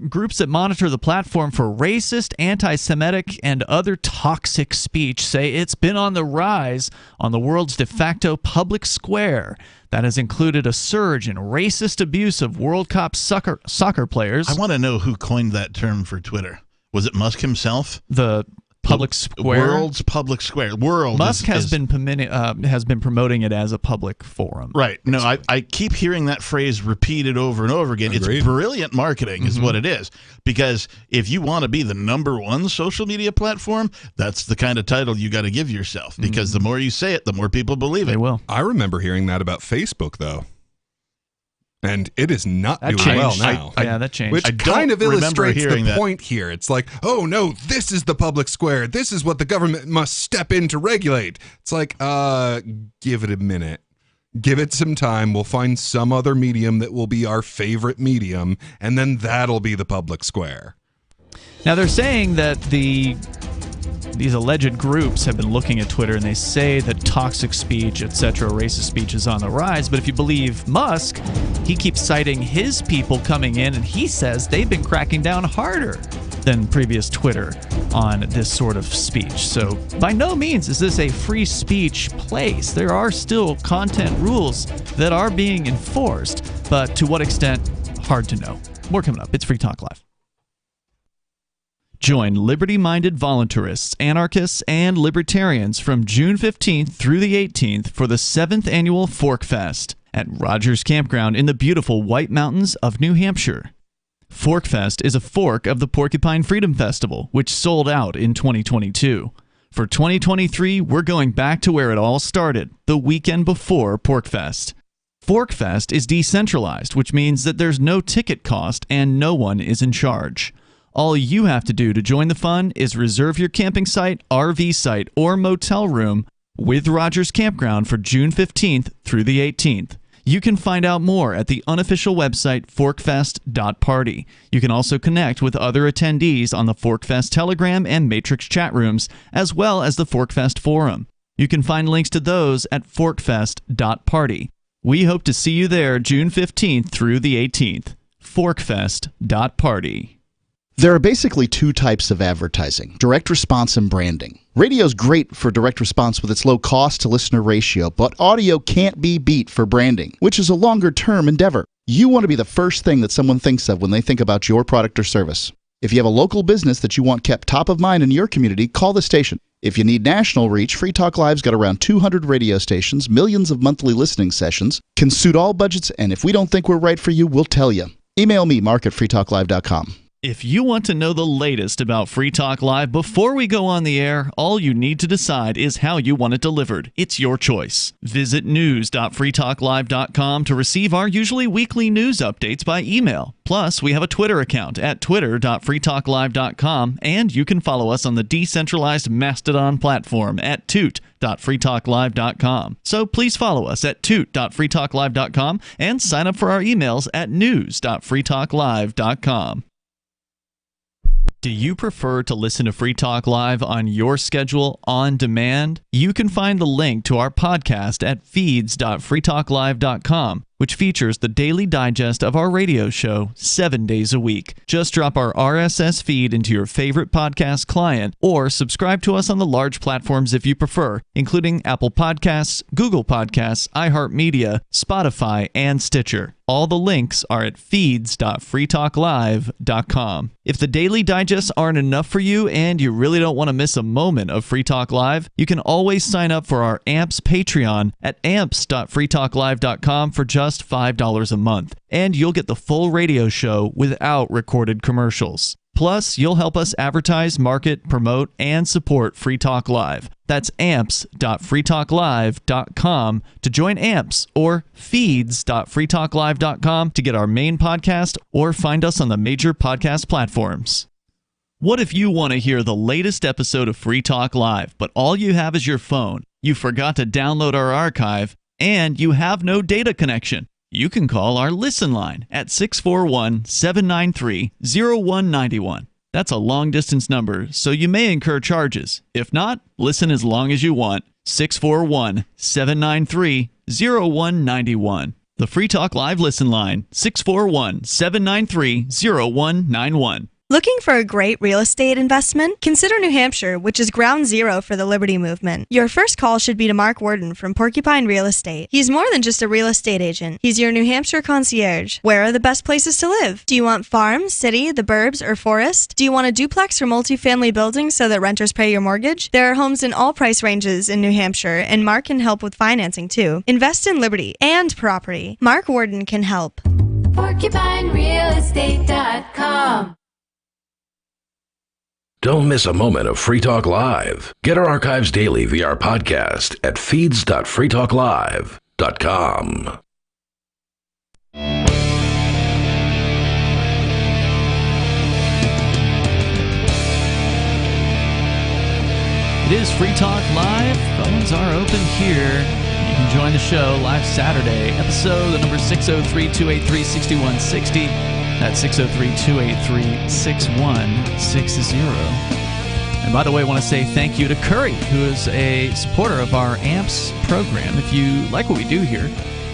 groups that monitor the platform for racist, anti-Semitic, and other toxic speech say it's been on the rise on the world's de facto public square. That has included a surge in racist abuse of World Cup soccer players. I want to know who coined that term for Twitter. Was it Musk himself? The public square, world's public square. Musk has been promoting it as a public forum. Right. No, I keep hearing that phrase repeated over and over again. Agreed. It's brilliant marketing, is what it is. Because if you want to be the #1 social media platform, that's the kind of title you got to give yourself. Because the more you say it, the more people believe it. They will. I remember hearing that about Facebook, though. And it is not doing well now. That changed. Which kind of illustrates the point here. It's like, oh, no, this is the public square. This is what the government must step in to regulate. It's like, give it a minute. Give it some time. We'll find some other medium that will be our favorite medium, and then that'll be the public square. Now, they're saying that these alleged groups have been looking at Twitter, and they say that toxic speech, etc., racist speech is on the rise. But if you believe Musk, he keeps citing his people coming in, and he says they've been cracking down harder than previous Twitter on this sort of speech. So by no means is this a free speech place. There are still content rules that are being enforced, but to what extent, hard to know. More coming up. It's Free Talk Live. Join liberty-minded voluntarists, anarchists, and libertarians from June 15th through the 18th for the 7th annual Fork Fest at Rogers Campground in the beautiful White Mountains of New Hampshire. Fork Fest is a fork of the Porcupine Freedom Festival, which sold out in 2022. For 2023, we're going back to where it all started, the weekend before PorcFest. ForkFest is decentralized, which means that there's no ticket cost and no one is in charge. All you have to do to join the fun is reserve your camping site, RV site, or motel room with Rogers Campground for June 15th through the 18th. You can find out more at the unofficial website forkfest.party. You can also connect with other attendees on the ForkFest Telegram and Matrix chat rooms, as well as the ForkFest forum. You can find links to those at forkfest.party. We hope to see you there June 15th through the 18th. forkfest.party. There are basically two types of advertising, direct response and branding. Radio's great for direct response with its low cost to listener ratio, but audio can't be beat for branding, which is a longer-term endeavor. You want to be the first thing that someone thinks of when they think about your product or service. If you have a local business that you want kept top of mind in your community, call the station. If you need national reach, Free Talk Live's got around 200 radio stations, millions of monthly listening sessions, can suit all budgets, and if we don't think we're right for you, we'll tell you. Email me, mark@freetalklive.com. If you want to know the latest about Free Talk Live before we go on the air, all you need to decide is how you want it delivered. It's your choice. Visit news.freetalklive.com to receive our usually weekly news updates by email. Plus, we have a Twitter account at twitter.freetalklive.com, and you can follow us on the decentralized Mastodon platform at toot.freetalklive.com. So please follow us at toot.freetalklive.com and sign up for our emails at news.freetalklive.com. Do you prefer to listen to Free Talk Live on your schedule on demand? You can find the link to our podcast at feeds.freetalklive.com, which features the daily digest of our radio show 7 days a week. Just drop our RSS feed into your favorite podcast client or subscribe to us on the large platforms if you prefer, including Apple Podcasts, Google Podcasts, iHeartMedia, Spotify, and Stitcher. All the links are at feeds.freetalklive.com. If the daily digests aren't enough for you and you really don't want to miss a moment of Free Talk Live, you can always sign up for our AMPS Patreon at amps.freetalklive.com for just $5 a month, and you'll get the full radio show without recorded commercials. Plus, you'll help us advertise, market, promote, and support Free Talk Live. That's amps.freetalklive.com to join AMPS, or feeds.freetalklive.com to get our main podcast, or find us on the major podcast platforms. What if you want to hear the latest episode of Free Talk Live, but all you have is your phone, you forgot to download our archive, and you have no data connection? You can call our Listen line at 641-793-0191. That's a long-distance number, so you may incur charges. If not, listen as long as you want. 641-793-0191. The Free Talk Live Listen line, 641-793-0191. Looking for a great real estate investment? Consider New Hampshire, which is ground zero for the Liberty Movement. Your first call should be to Mark Worden from Porcupine Real Estate. He's more than just a real estate agent. He's your New Hampshire concierge. Where are the best places to live? Do you want farm, city, the burbs, or forest? Do you want a duplex or multifamily building so that renters pay your mortgage? There are homes in all price ranges in New Hampshire, and Mark can help with financing too. Invest in liberty and property. Mark Worden can help. PorcupineRealEstate.com. Don't miss a moment of Free Talk Live. Get our archives daily via our podcast at feeds.freetalklive.com. It is Free Talk Live. Phones are open here. You can join the show live Saturday. Episode number 603-283-6160. That's 603-283-6160. And by the way, I want to say thank you to Curry, who is a supporter of our AMPS program. If you like what we do here,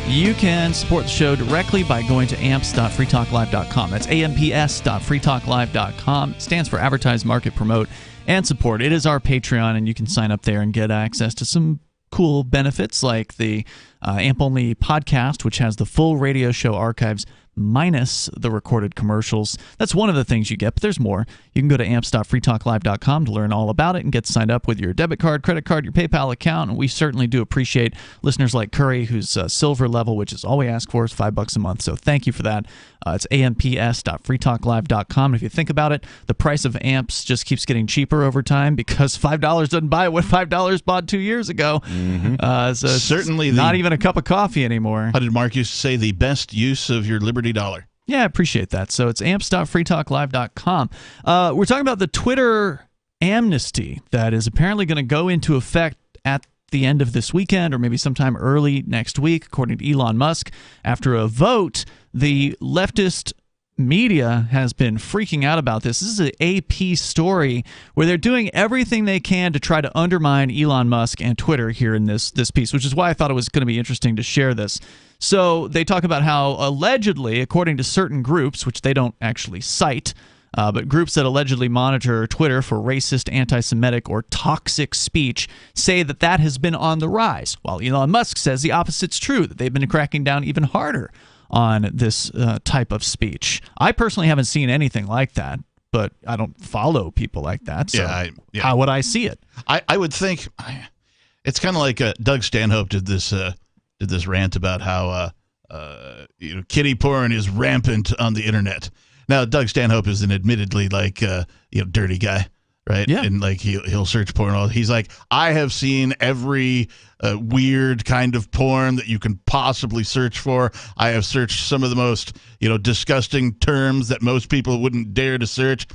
You can support the show directly by going to amps.freetalklive.com. That's amps.freetalklive.com. It stands for Advertise, Market, Promote, and Support. It is our Patreon, and you can sign up there and get access to some cool benefits like the AMP-only podcast, which has the full radio show archives minus the recorded commercials. That's one of the things you get, but there's more. You can go to amps.freetalklive.com to learn all about it and get signed up with your debit card, credit card, your PayPal account. And we certainly do appreciate listeners like Curry, who's silver level, which is all we ask for is $5 a month. So thank you for that. It's amps.freetalklive.com. If you think about it, the price of amps just keeps getting cheaper over time because $5 doesn't buy what $5 bought 2 years ago. So certainly not even a cup of coffee anymore. How did Mark used to say, the best use of your Liberty dollar? Yeah, I appreciate that. So it's amps.freetalklive.com. We're talking about the Twitter amnesty that is apparently going to go into effect at the end of this weekend or maybe sometime early next week, according to Elon Musk. After a vote, the leftist media has been freaking out about this. This is an AP story where they're doing everything they can to try to undermine Elon Musk and Twitter here in this piece, which is why I thought it was going to be interesting to share this. So they talk about how allegedly, according to certain groups, which they don't actually cite, but groups that allegedly monitor Twitter for racist, anti-Semitic, or toxic speech say that that has been on the rise, while Elon Musk says the opposite's true, that they've been cracking down even harder on this type of speech. I personally haven't seen anything like that, but I don't follow people like that, so how would I see it? I would think it's kind of like Doug Stanhope did this rant about how kiddie porn is rampant on the internet. Now, Doug Stanhope is an admittedly dirty guy, right? Yeah. And he'll search porn. He's like, I have seen every weird kind of porn that you can possibly search for. I have searched some of the most disgusting terms that most people wouldn't dare to search,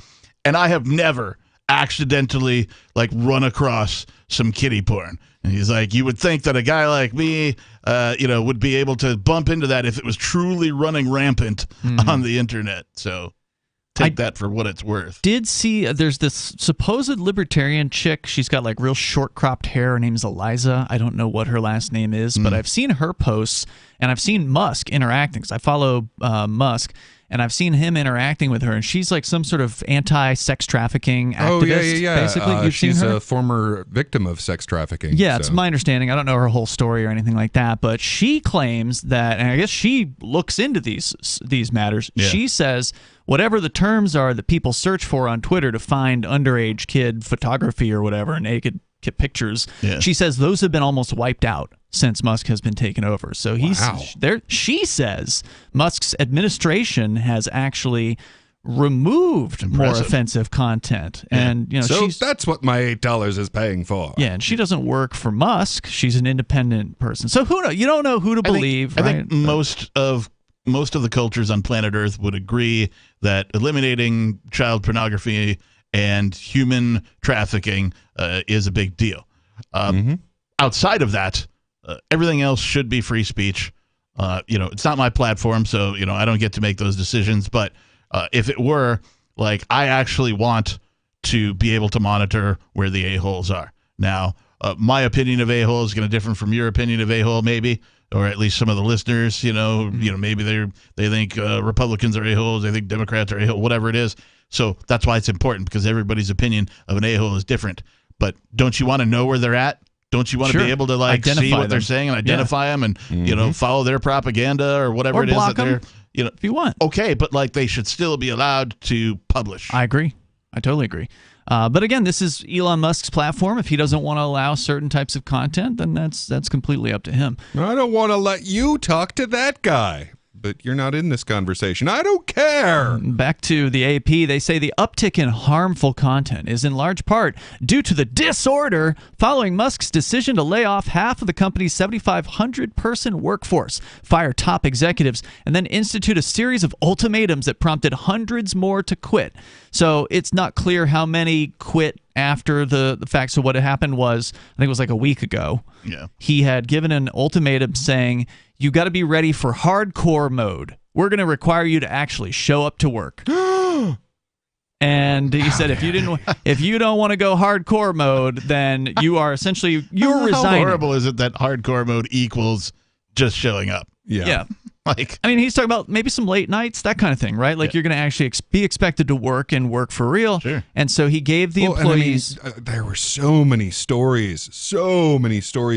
and I have never accidentally run across some kiddie porn. And he's like, you would think that a guy like me, would be able to bump into that if it was truly running rampant on the internet. So take that for what it's worth. Did see there's this supposed libertarian chick. She's got real short cropped hair. Her name's Eliza. I don't know what her last name is, but I've seen her posts and I've seen Musk interacting because I follow Musk. And I've seen him interacting with her, and she's like some sort of anti-sex trafficking activist. Yeah. Basically, you've she's seen her? a former victim of sex trafficking. Yeah, it's my understanding. I don't know her whole story or anything like that, but she claims that, and I guess she looks into these matters. Yeah. She says whatever the terms are that people search for on Twitter to find underage kid photography or whatever, naked pictures. Yeah. She says those have been almost wiped out since Musk has been taken over. So she says Musk's administration has actually removed more offensive content. Yeah. And so that's what my $8 is paying for. Yeah, and she doesn't work for Musk. She's an independent person. So you don't know who to believe, right? I think most of the cultures on planet Earth would agree that eliminating child pornography and human trafficking is a big deal. Outside of that, everything else should be free speech. It's not my platform, so I don't get to make those decisions. But if it were, I actually want to be able to monitor where the a-holes are. Now, my opinion of a-hole is going to differ from your opinion of a-hole, maybe, or at least some of the listeners. Maybe they think Republicans are a-holes, they think Democrats are a-hole, whatever it is. So that's why it's important, because everybody's opinion of an a-hole is different. But don't you want to know where they're at? Don't you want to be able to see what they're saying and identify them and follow their propaganda or whatever or it is block that they're them, if you want. Okay, but they should still be allowed to publish. I agree. I totally agree. But again, this is Elon Musk's platform. If he doesn't want to allow certain types of content, then that's completely up to him. I don't want to let you talk to that guy. But you're not in this conversation. I don't care. Back to the AP, they say the uptick in harmful content is in large part due to the disorder following Musk's decision to lay off half of the company's 7,500-person workforce, fire top executives, and then institute a series of ultimatums that prompted hundreds more to quit. So it's not clear how many quit after the fact. So what had happened was, I think it was a week ago, he had given an ultimatum saying, you got to be ready for hardcore mode. We're going to require you to actually show up to work. And he said, if you don't want to go hardcore mode, then you are essentially, you're resigning. How horrible is it that hardcore mode equals just showing up? Yeah. Like, I mean, he's talking about maybe some late nights, that kind of thing, right? Like you're going to actually be expected to work and work for real. Sure. And so he gave the employees. And I mean, there were so many stories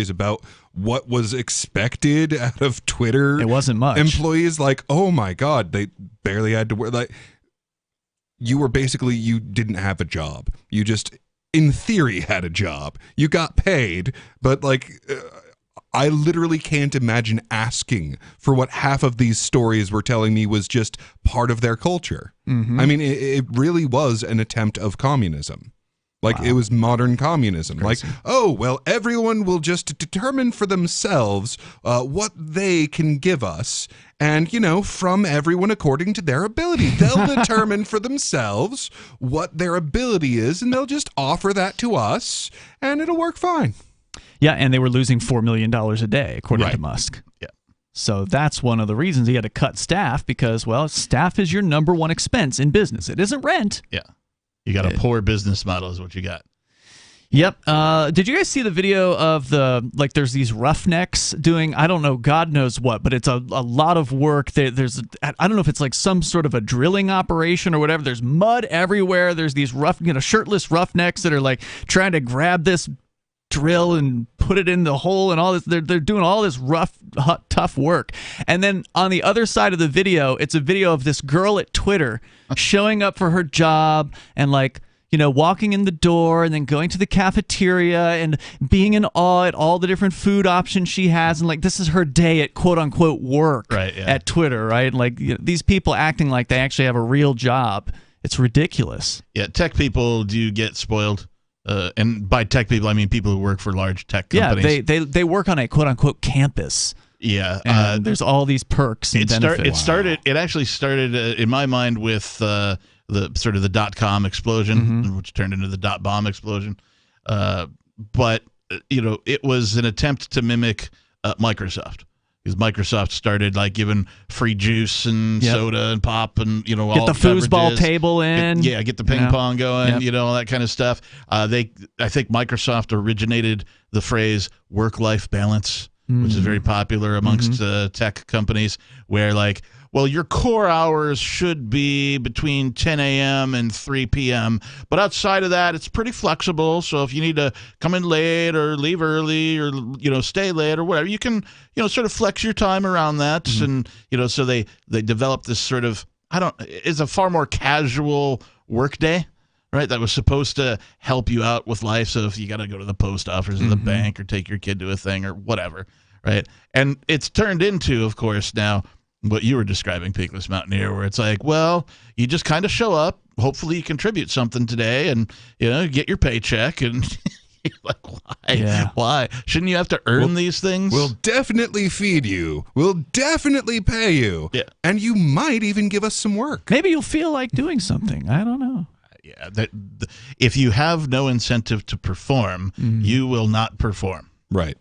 about what was expected out of Twitter. It wasn't much. Employees, like, oh my God, they barely had to work. Like, you didn't have a job. You just, in theory, had a job. You got paid, but like. I literally can't imagine asking for what half of these stories were telling me was just part of their culture. Mm-hmm. I mean, it really was an attempt of communism. Like, It was modern communism. Crazy. Like, oh, well, everyone will just determine for themselves what they can give us. And, from everyone according to their ability. They'll determine for themselves what their ability is, and they'll just offer that to us, and it'll work fine. Yeah, and they were losing $4 million a day, according to Musk. Yeah. So that's one of the reasons he had to cut staff because, well, staff is your number one expense in business. It isn't rent. Yeah. You got a poor business model is what you got. Yep. Did you guys see the video of there's these roughnecks doing, I don't know, God knows what, but it's a lot of work. I don't know if it's like some sort of a drilling operation or whatever. There's mud everywhere. There's these shirtless roughnecks that are like trying to grab this drill and put it in the hole and all this. They're doing all this rough, tough work. And then on the other side of the video, it's a video of this girl at Twitter showing up for her job and walking in the door and then going to the cafeteria and being in awe at all the different food options she has. And this is her day at quote unquote work at Twitter, right? These people acting like they actually have a real job. It's ridiculous. Yeah. Tech people do get spoiled. And by tech people, I mean people who work for large tech companies. Yeah, they work on a quote-unquote campus. Yeah. And there's all these perks and benefits. It actually started, in my mind, with the sort of the .com explosion, which turned into the .bomb explosion. But, it was an attempt to mimic Microsoft. Because Microsoft started giving free juice and soda and pop and all get the foosball table in. Get the ping pong going. All that kind of stuff. I think Microsoft originated the phrase work-life balance, which is very popular amongst tech companies. Where your core hours should be between 10 a.m. and 3 p.m. But outside of that, it's pretty flexible. So if you need to come in late or leave early or, stay late or whatever, you can, sort of flex your time around that. And, so they developed this sort of, it's a far more casual work day, right? That was supposed to help you out with life. So if you got to go to the post office or the bank or take your kid to a thing or whatever, right? And it's turned into, of course, now, what you were describing, Peakless Mountaineer, where it's you just kind of show up. Hopefully you contribute something today and, get your paycheck. And you're like, why? Yeah. Why? Shouldn't you have to earn these things? We'll definitely feed you. We'll definitely pay you. Yeah. And you might even give us some work. Maybe you'll feel like doing something. I don't know. Yeah. If you have no incentive to perform, you will not perform. Right.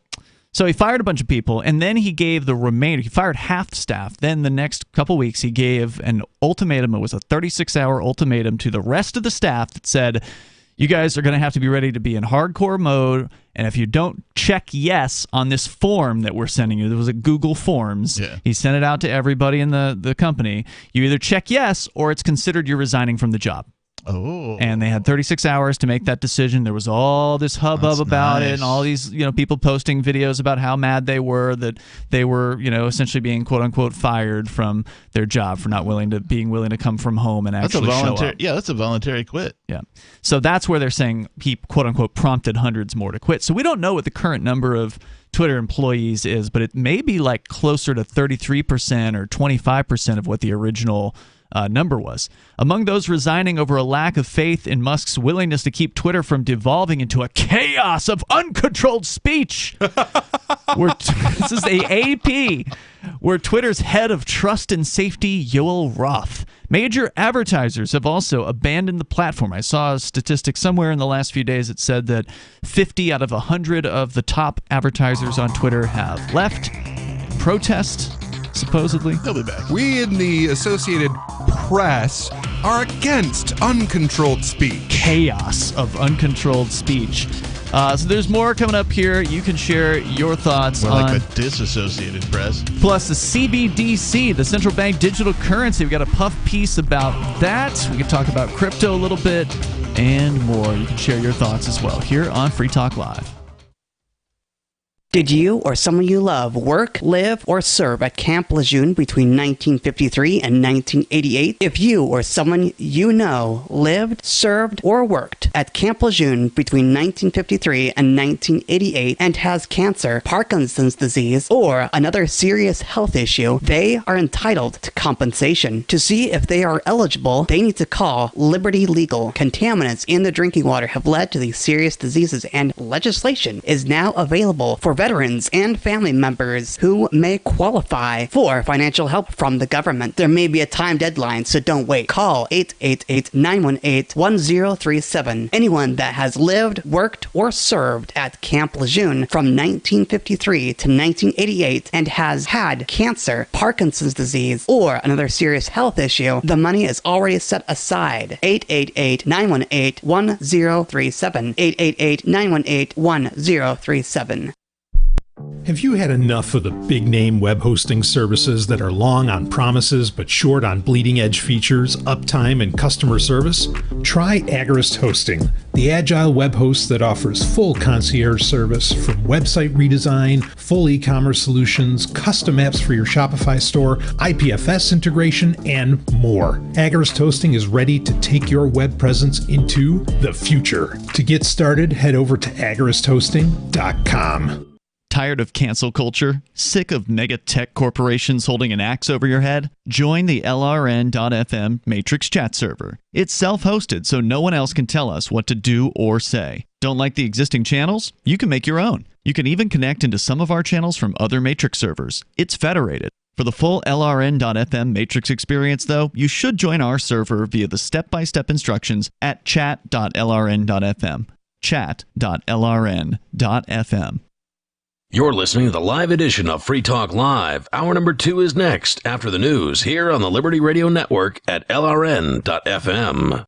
So he fired a bunch of people, and then he gave the remainder. He fired half the staff. Then the next couple weeks, he gave an ultimatum. It was a 36-hour ultimatum to the rest of the staff that said, you guys are going to have to be ready to be in hardcore mode, and if you don't check yes on this form that we're sending you, there was a Google Forms. Yeah. He sent it out to everybody in the company. You either check yes, or it's considered you're resigning from the job. Oh. And they had 36 hours to make that decision. There was all this hubbub about it, and all these people posting videos about how mad they were that they were essentially being quote unquote fired from their job for not being willing to come from home and actually show up. Yeah, that's a voluntary quit. Yeah. So that's where they're saying he quote unquote prompted hundreds more to quit. So we don't know what the current number of Twitter employees is, but it may be closer to 33% or 25% of what the original number was. Among those resigning over a lack of faith in Musk's willingness to keep Twitter from devolving into a chaos of uncontrolled speech. This is the AP, where Twitter's head of trust and safety, Yoel Roth. Major advertisers have also abandoned the platform. I saw a statistic somewhere in the last few days that said that 50 out of 100 of the top advertisers on Twitter have left in protest. Supposedly. They'll be back. We in the Associated Press are against uncontrolled speech. Chaos of uncontrolled speech. So there's more coming up here. You can share your thoughts More on... like the disassociated press. Plus the CBDC, the central bank digital currency. We've got a puff piece about that. We can talk about crypto a little bit and more. You can share your thoughts as well here on Free Talk Live. Did you or someone you love work, live, or serve at Camp Lejeune between 1953 and 1988? If you or someone you know lived, served, or worked at Camp Lejeune between 1953 and 1988 and has cancer, Parkinson's disease, or another serious health issue, they are entitled to compensation. To see if they are eligible, they need to call Liberty Legal. Contaminants in the drinking water have led to these serious diseases, and legislation is now available for veterans and family members who may qualify for financial help from the government. There may be a time deadline, so don't wait. Call 888-918-1037. Anyone that has lived, worked, or served at Camp Lejeune from 1953 to 1988 and has had cancer, Parkinson's disease, or another serious health issue, the money is already set aside. 888-918-1037. 888-918-1037. Have you had enough of the big-name web hosting services that are long on promises but short on bleeding-edge features, uptime, and customer service? Try Agorist Hosting, the agile web host that offers full concierge service from website redesign, full e-commerce solutions, custom apps for your Shopify store, IPFS integration, and more. Agorist Hosting is ready to take your web presence into the future. To get started, head over to agoristhosting.com. Tired of cancel culture? Sick of mega tech corporations holding an axe over your head? Join the LRN.FM Matrix chat server. It's self-hosted, so no one else can tell us what to do or say. Don't like the existing channels? You can make your own. You can even connect into some of our channels from other Matrix servers. It's federated. For the full LRN.FM Matrix experience, though, you should join our server via the step-by-step instructions at chat.lrn.fm. Chat.lrn.fm. You're listening to the live edition of Free Talk Live. Hour number 2 is next after the news here on the Liberty Radio Network at LRN.FM.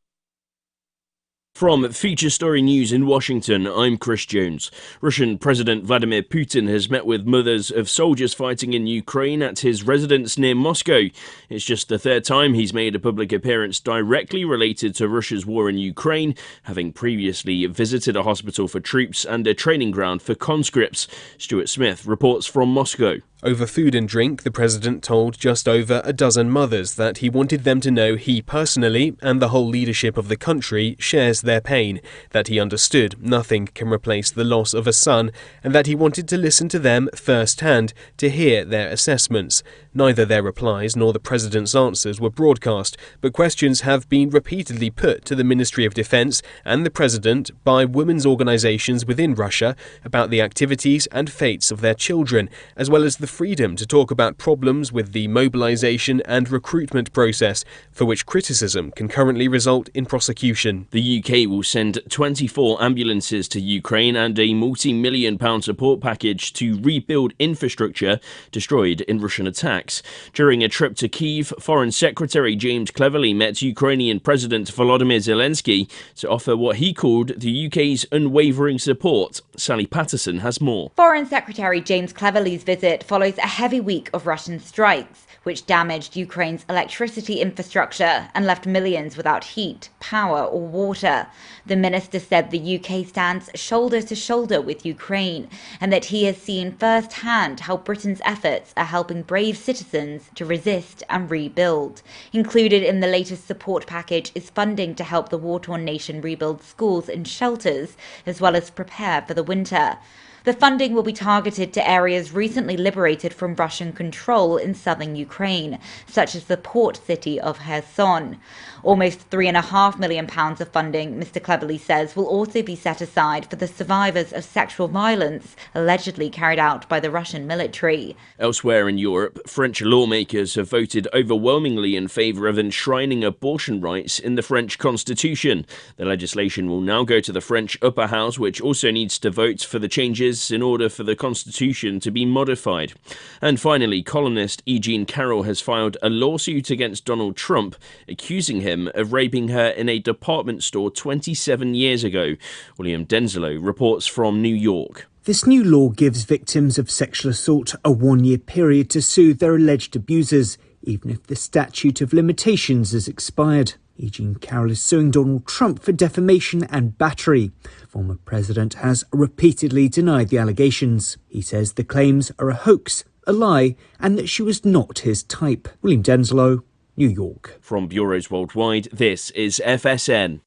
From Feature Story News in Washington, I'm Chris Jones. Russian President Vladimir Putin has met with mothers of soldiers fighting in Ukraine at his residence near Moscow. It's just the third time he's made a public appearance directly related to Russia's war in Ukraine, having previously visited a hospital for troops and a training ground for conscripts. Stuart Smith reports from Moscow. Over food and drink, the president told just over a dozen mothers that he wanted them to know he personally, and the whole leadership of the country, shares their pain, that he understood nothing can replace the loss of a son, and that he wanted to listen to them firsthand to hear their assessments. Neither their replies nor the president's answers were broadcast, but questions have been repeatedly put to the Ministry of Defense and the president by women's organizations within Russia about the activities and fates of their children, as well as the freedom to talk about problems with the mobilization and recruitment process, for which criticism can currently result in prosecution. The UK will send 24 ambulances to Ukraine and a multi-million-pound support package to rebuild infrastructure destroyed in Russian attacks. During a trip to Kyiv, Foreign Secretary James Cleverly met Ukrainian President Volodymyr Zelensky to offer what he called the UK's unwavering support. Sally Patterson has more. Foreign Secretary James Cleverly's visit follows a heavy week of Russian strikes, which damaged Ukraine's electricity infrastructure and left millions without heat, power or water. The minister said the UK stands shoulder to shoulder with Ukraine, and that he has seen firsthand how Britain's efforts are helping brave citizens to resist and rebuild. Included in the latest support package is funding to help the war-torn nation rebuild schools and shelters, as well as prepare for the winter. The funding will be targeted to areas recently liberated from Russian control in southern Ukraine, such as the port city of Kherson. Almost £3.5 million of funding, Mr. Cleverly says, will also be set aside for the survivors of sexual violence allegedly carried out by the Russian military. Elsewhere in Europe, French lawmakers have voted overwhelmingly in favour of enshrining abortion rights in the French constitution. The legislation will now go to the French upper house, which also needs to vote for the changes changes in order for the Constitution to be modified. And finally, columnist E. Jean Carroll has filed a lawsuit against Donald Trump, accusing him of raping her in a department store 27 years ago. William Denzelo reports from New York. This new law gives victims of sexual assault a one-year period to sue their alleged abusers, even if the statute of limitations has expired. E. Jean Carroll is suing Donald Trump for defamation and battery. The former president has repeatedly denied the allegations. He says the claims are a hoax, a lie, and that she was not his type. William Denzelo, New York. From bureaus worldwide, this is FSN.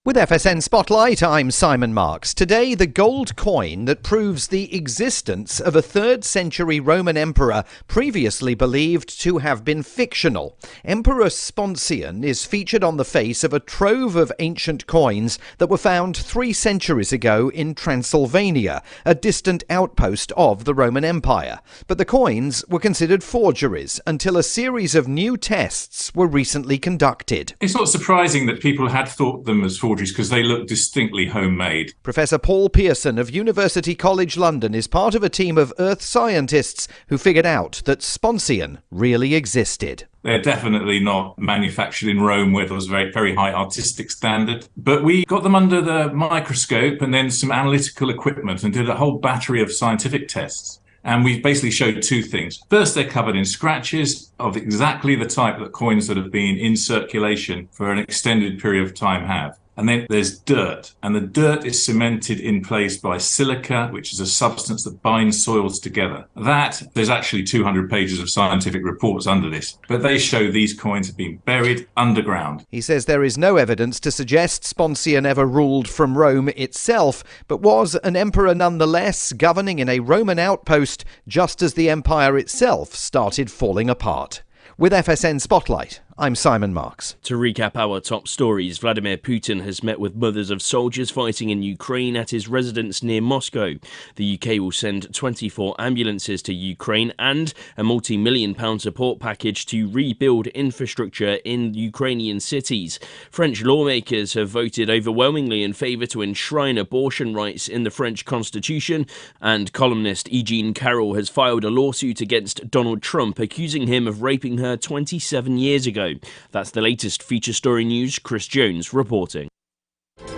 With FSN Spotlight, I'm Simon Marks. Today, the gold coin that proves the existence of a 3rd century Roman emperor previously believed to have been fictional. Emperor Sponsian is featured on the face of a trove of ancient coins that were found 3 centuries ago in Transylvania, a distant outpost of the Roman Empire. But the coins were considered forgeries until a series of new tests were recently conducted. It's not surprising that people had thought them as forgeries because they look distinctly homemade. Professor Paul Pearson of University College London is part of a team of earth scientists who figured out that Sponsian really existed. They're definitely not manufactured in Rome where there was a very, very high artistic standard. But we got them under the microscope and then some analytical equipment and did a whole battery of scientific tests. And we basically showed 2 things. First, they're covered in scratches of exactly the type that coins that have been in circulation for an extended period of time have. And then there's dirt, and the dirt is cemented in place by silica, which is a substance that binds soils together. There's actually 200 pages of scientific reports under this, but they show these coins have been buried underground. He says there is no evidence to suggest Sponsian ever ruled from Rome itself, but was an emperor nonetheless, governing in a Roman outpost just as the empire itself started falling apart. With FSN Spotlight, I'm Simon Marks. To recap our top stories, Vladimir Putin has met with mothers of soldiers fighting in Ukraine at his residence near Moscow. The UK will send 24 ambulances to Ukraine and a multi-million-pound support package to rebuild infrastructure in Ukrainian cities. French lawmakers have voted overwhelmingly in favour to enshrine abortion rights in the French constitution, and columnist E. Jean Carroll has filed a lawsuit against Donald Trump, accusing him of raping her 27 years ago. That's the latest feature story news. Chris Jones reporting.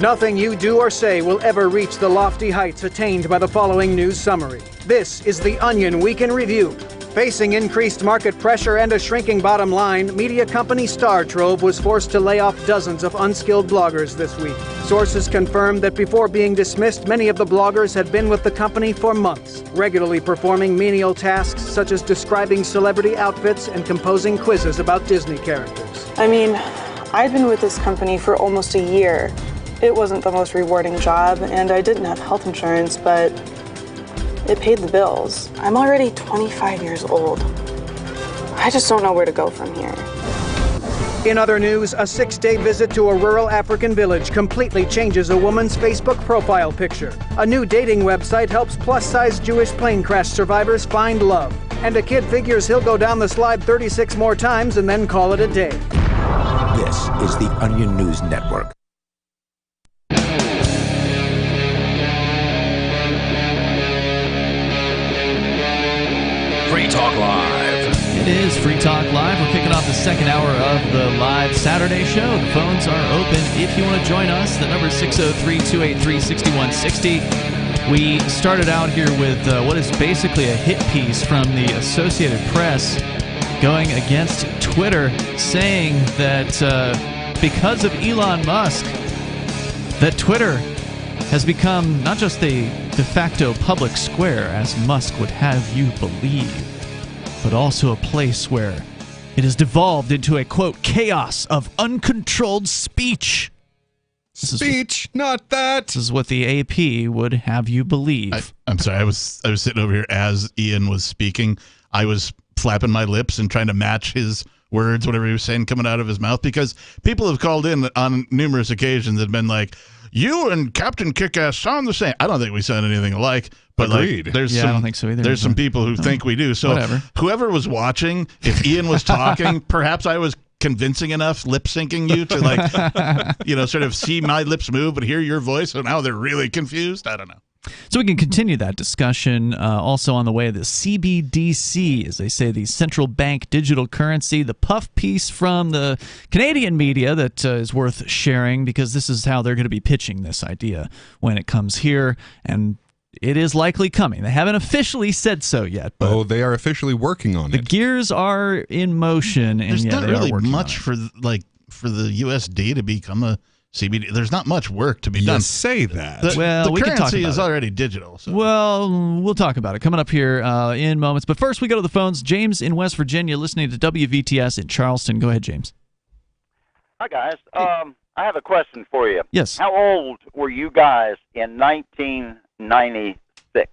Nothing you do or say will ever reach the lofty heights attained by the following news summary. This is The Onion Week in Review. Facing increased market pressure and a shrinking bottom line, media company Startrove was forced to lay off dozens of unskilled bloggers this week. Sources confirmed that before being dismissed, many of the bloggers had been with the company for months, regularly performing menial tasks such as describing celebrity outfits and composing quizzes about Disney characters. I mean, I'd been with this company for almost a year. It wasn't the most rewarding job, and I didn't have health insurance, but it paid the bills. I'm already 25 years old. I just don't know where to go from here. In other news, a 6-day visit to a rural African village completely changes a woman's Facebook profile picture. A new dating website helps plus-size Jewish plane crash survivors find love. And a kid figures he'll go down the slide 36 more times and then call it a day. This is the Onion News Network. Free Talk Live. It is Free Talk Live. We're kicking off the second hour of the live Saturday show. The phones are open if you want to join us. The number is 603-283-6160. We started out here with what is basically a hit piece from the Associated Press going against Twitter, saying that because of Elon Musk, that Twitter has become not just the de facto public square, as Musk would have you believe, but also a place where it has devolved into a, quote, chaos of uncontrolled speech. Not that. This is what the AP would have you believe. I'm sorry, I was sitting over here as Ian was speaking. I was flapping my lips and trying to match his words, whatever he was saying coming out of his mouth, because people have called in on numerous occasions and been like, you and Captain Kickass sound the same. I don't think we sound anything alike, but agreed. Like, there's I don't think so either. There's some people who think we do. So whatever. Whoever was watching, if Ian was talking, perhaps I was convincing enough, lip syncing you to, like, sort of see my lips move but hear your voice. So now they're really confused. I don't know. So we can continue that discussion. Also on the way, the CBDC, as they say, the central bank digital currency, the puff piece from the Canadian media that is worth sharing, because this is how they're going to be pitching this idea when it comes here, and it is likely coming. They haven't officially said so yet. But they are officially working on the gears are in motion, and There's yeah, not they really are working much for the USD to become a CBD. There's not much work to be done. Say that. The we can talk currency about is it. already digital. So. Well, we'll talk about it coming up here in moments. But first, we go to the phones. James in West Virginia, listening to WVTS in Charleston. Go ahead, James. Hi, guys. I have a question for you. Yes. How old were you guys in 1996?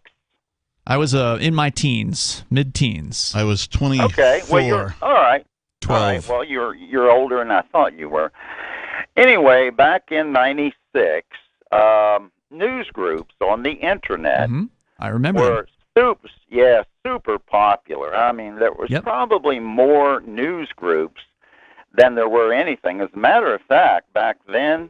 I was in my teens, mid-teens. I was 24. Okay. Well, you're all right. 12. All right. Well, you're older than I thought you were. Anyway, back in '96, news groups on the internet I remember were super popular. I mean, there was probably more news groups than there were anything. As a matter of fact, back then,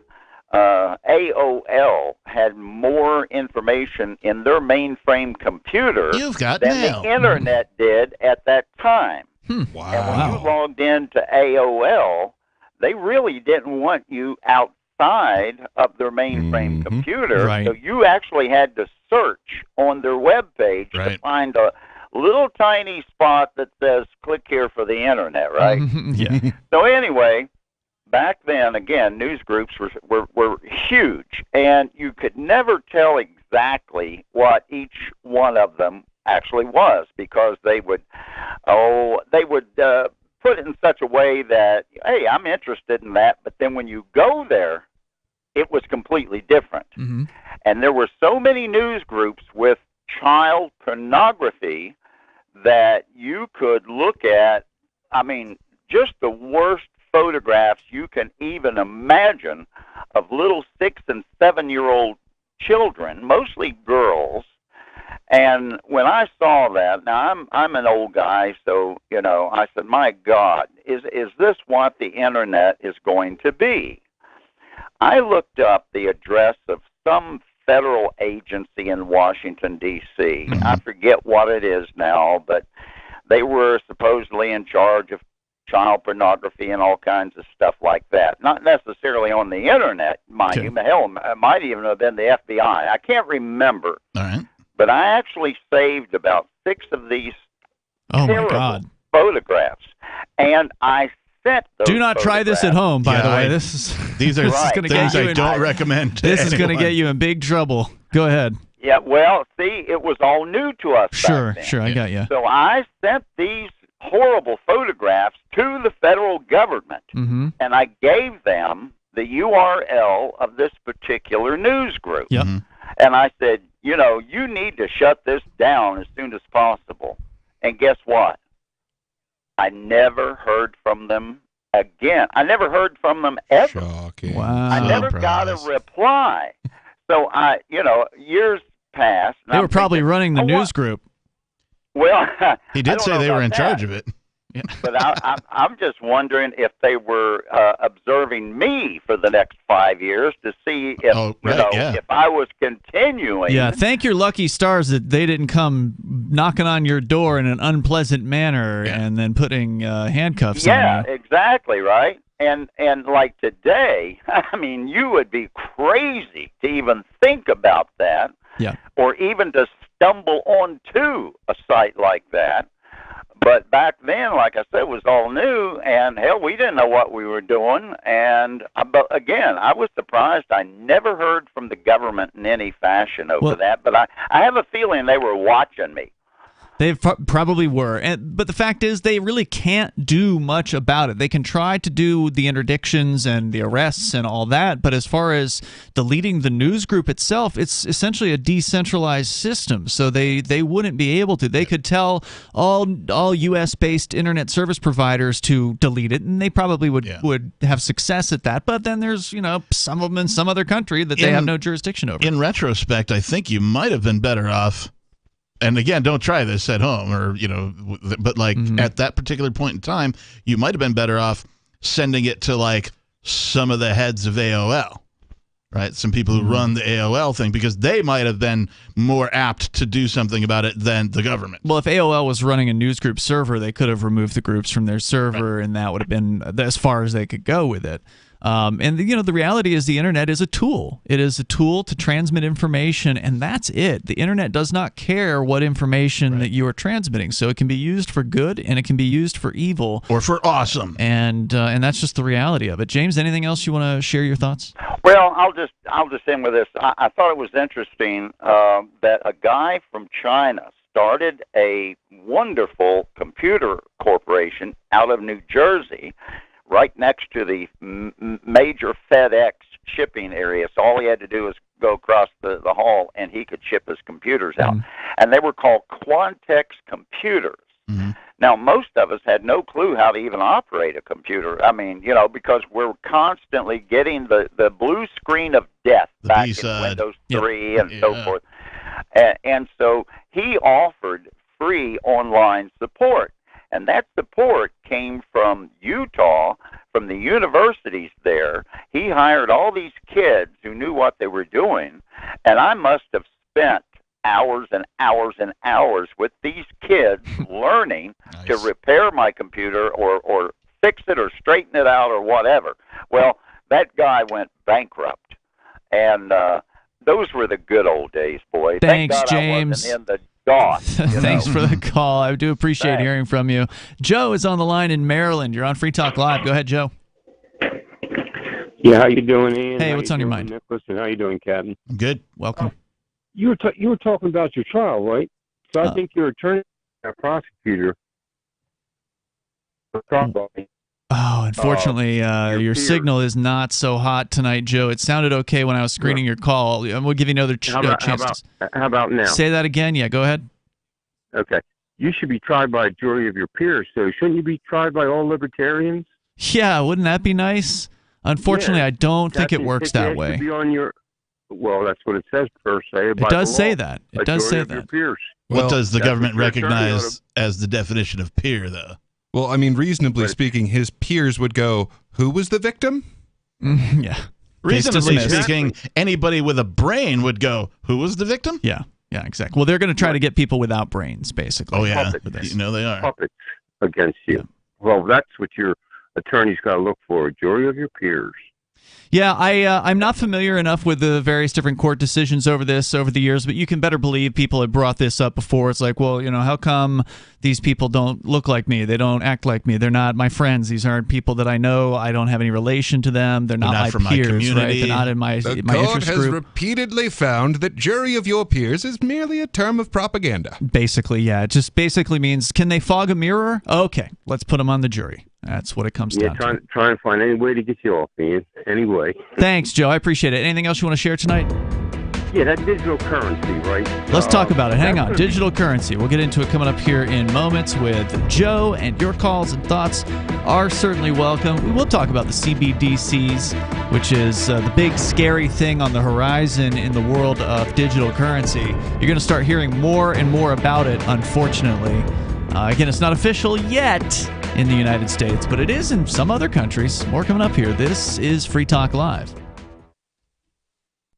AOL had more information in their mainframe computer than the internet did at that time. Wow. And when you logged into AOL, they really didn't want you outside of their mainframe computer. Right. So you actually had to search on their web page to find a little tiny spot that says, click here for the internet, right? Yeah. So anyway, back then, again, news groups were huge, and you could never tell exactly what each one of them actually was, because they would put it in such a way that, hey, I'm interested in that, but then when you go there, it was completely different. And there were so many news groups with child pornography that you could look at, I mean, just the worst photographs you can even imagine of little 6- and 7-year-old children, mostly girls. And when I saw that, now I'm an old guy, so I said, "My God, is this what the internet is going to be?" I looked up the address of some federal agency in Washington D.C. I forget what it is now, but they were supposedly in charge of child pornography and all kinds of stuff like that. Not necessarily on the internet, mind you. Hell, it might even have been the FBI. I can't remember. All right. But I actually saved about 6 of these terrible photographs, and I sent those. Do not try this at home, by the way. These are going to get you I don't recommend. This is going to get you in big trouble. Go ahead. Yeah, well, see, it was all new to us back then. Sure, I got you. So I sent these horrible photographs to the federal government, and I gave them the URL of this particular news group. Yep. And I said, you need to shut this down as soon as possible. And guess what? I never heard from them again. I never heard from them ever. Shocking. Wow. I never got a reply. So years passed. They were probably running the news group. Well, he did say they were in charge of it. But I'm just wondering if they were observing me for the next 5 years to see if if I was continuing. Yeah, thank your lucky stars that they didn't come knocking on your door in an unpleasant manner and then putting handcuffs on you. Yeah, exactly, right. And like today, I mean, you would be crazy to even think about that. Yeah. Or even to stumble onto a site like that. But back then, like I said, it was all new, and hell, we didn't know what we were doing. And but again, I was surprised. I never heard from the government in any fashion over that. But I have a feeling they were watching me. They probably were. But the fact is, they really can't do much about it. They can try to do the interdictions and the arrests and all that, but as far as deleting the news group itself, it's essentially a decentralized system, so they wouldn't be able to. They could tell all U.S.-based internet service providers to delete it, and they probably would have success at that, but then there's, some of them in some other country that they have no jurisdiction over. In retrospect, I think you might have been better off. And again, don't try this at home, or but at that particular point in time, you might have been better off sending it to some of the heads of AOL, right? Some people who run the AOL thing, because they might have been more apt to do something about it than the government. Well, if AOL was running a newsgroup server, they could have removed the groups from their server, and that would have been as far as they could go with it. And the reality is the internet is a tool. It is a tool to transmit information, and that's it. The internet does not care what information that you are transmitting. So it can be used for good, and it can be used for evil, or for awesome. And that's just the reality of it. James, anything else you want to share your thoughts? Well, I'll just end with this. I thought it was interesting that a guy from China started a wonderful computer corporation out of New Jersey, right next to the major FedEx shipping area. So all he had to do was go across the hall, and he could ship his computers out. And they were called Quantex computers. Now, most of us had no clue how to even operate a computer. I mean, because we're constantly getting the blue screen of death back in Windows 3 and so forth. And so he offered free online support. And that support came from Utah, from the universities there. He hired all these kids who knew what they were doing, and I must have spent hours and hours and hours with these kids learning to repair my computer or fix it or straighten it out or whatever. Well, that guy went bankrupt, and those were the good old days, boy. Thanks, Thank God James. I wasn't in the DOS. Thanks for the call. I do appreciate hearing from you. Joe is on the line in Maryland. You're on Free Talk Live. Go ahead, Joe. Yeah, how you doing, Ian? Hey, what's on your mind? Nicholas, and how you doing, Captain? I'm good. Welcome. You were talking about your trial, right? So I think your attorney, a prosecutor, Oh, unfortunately, your signal is not so hot tonight, Joe. It sounded okay when I was screening your call. We'll give you another chance. How about now? Say that again. Yeah, go ahead. Okay. You should be tried by a jury of your peers, so shouldn't you be tried by all libertarians? Yeah, wouldn't that be nice? Unfortunately, I don't think it works that way. Well, that's what it says per se. It does say that. It does say that. What does the government recognize as the definition of peer, though? Well, I mean, reasonably speaking, his peers would go, who was the victim? Yeah. Reasonably speaking, anybody with a brain would go, who was the victim? Yeah, exactly. Well, they're going to try to get people without brains, basically. Oh, yeah. Puppets. They are. Puppets against you. Yeah. Well, that's what your attorney's got to look for, a jury of your peers. Yeah, I'm not familiar enough with the various different court decisions over the years, but you can better believe people have brought this up before. It's like, well, how come these people don't look like me? They don't act like me. They're not my friends. These aren't people that I know. I don't have any relation to them. They're not my peers, community. Right? They're not in my interest group. The court has repeatedly found that jury of your peers is merely a term of propaganda. Basically, yeah. It just basically means, can they fog a mirror? Okay, let's put them on the jury. That's what it comes down to. Try and find any way to get you off, Ian. Anyway. Thanks, Joe. I appreciate it. Anything else you want to share tonight? Yeah, that digital currency, right? Let's talk about it. Hang on. Digital currency. We'll get into it coming up here in moments with Joe, and your calls and thoughts are certainly welcome. We will talk about the CBDCs, which is the big scary thing on the horizon in the world of digital currency. You're going to start hearing more and more about it, unfortunately. Again, it's not official yet in the United States, but it is in some other countries. More coming up here. This is Free Talk Live.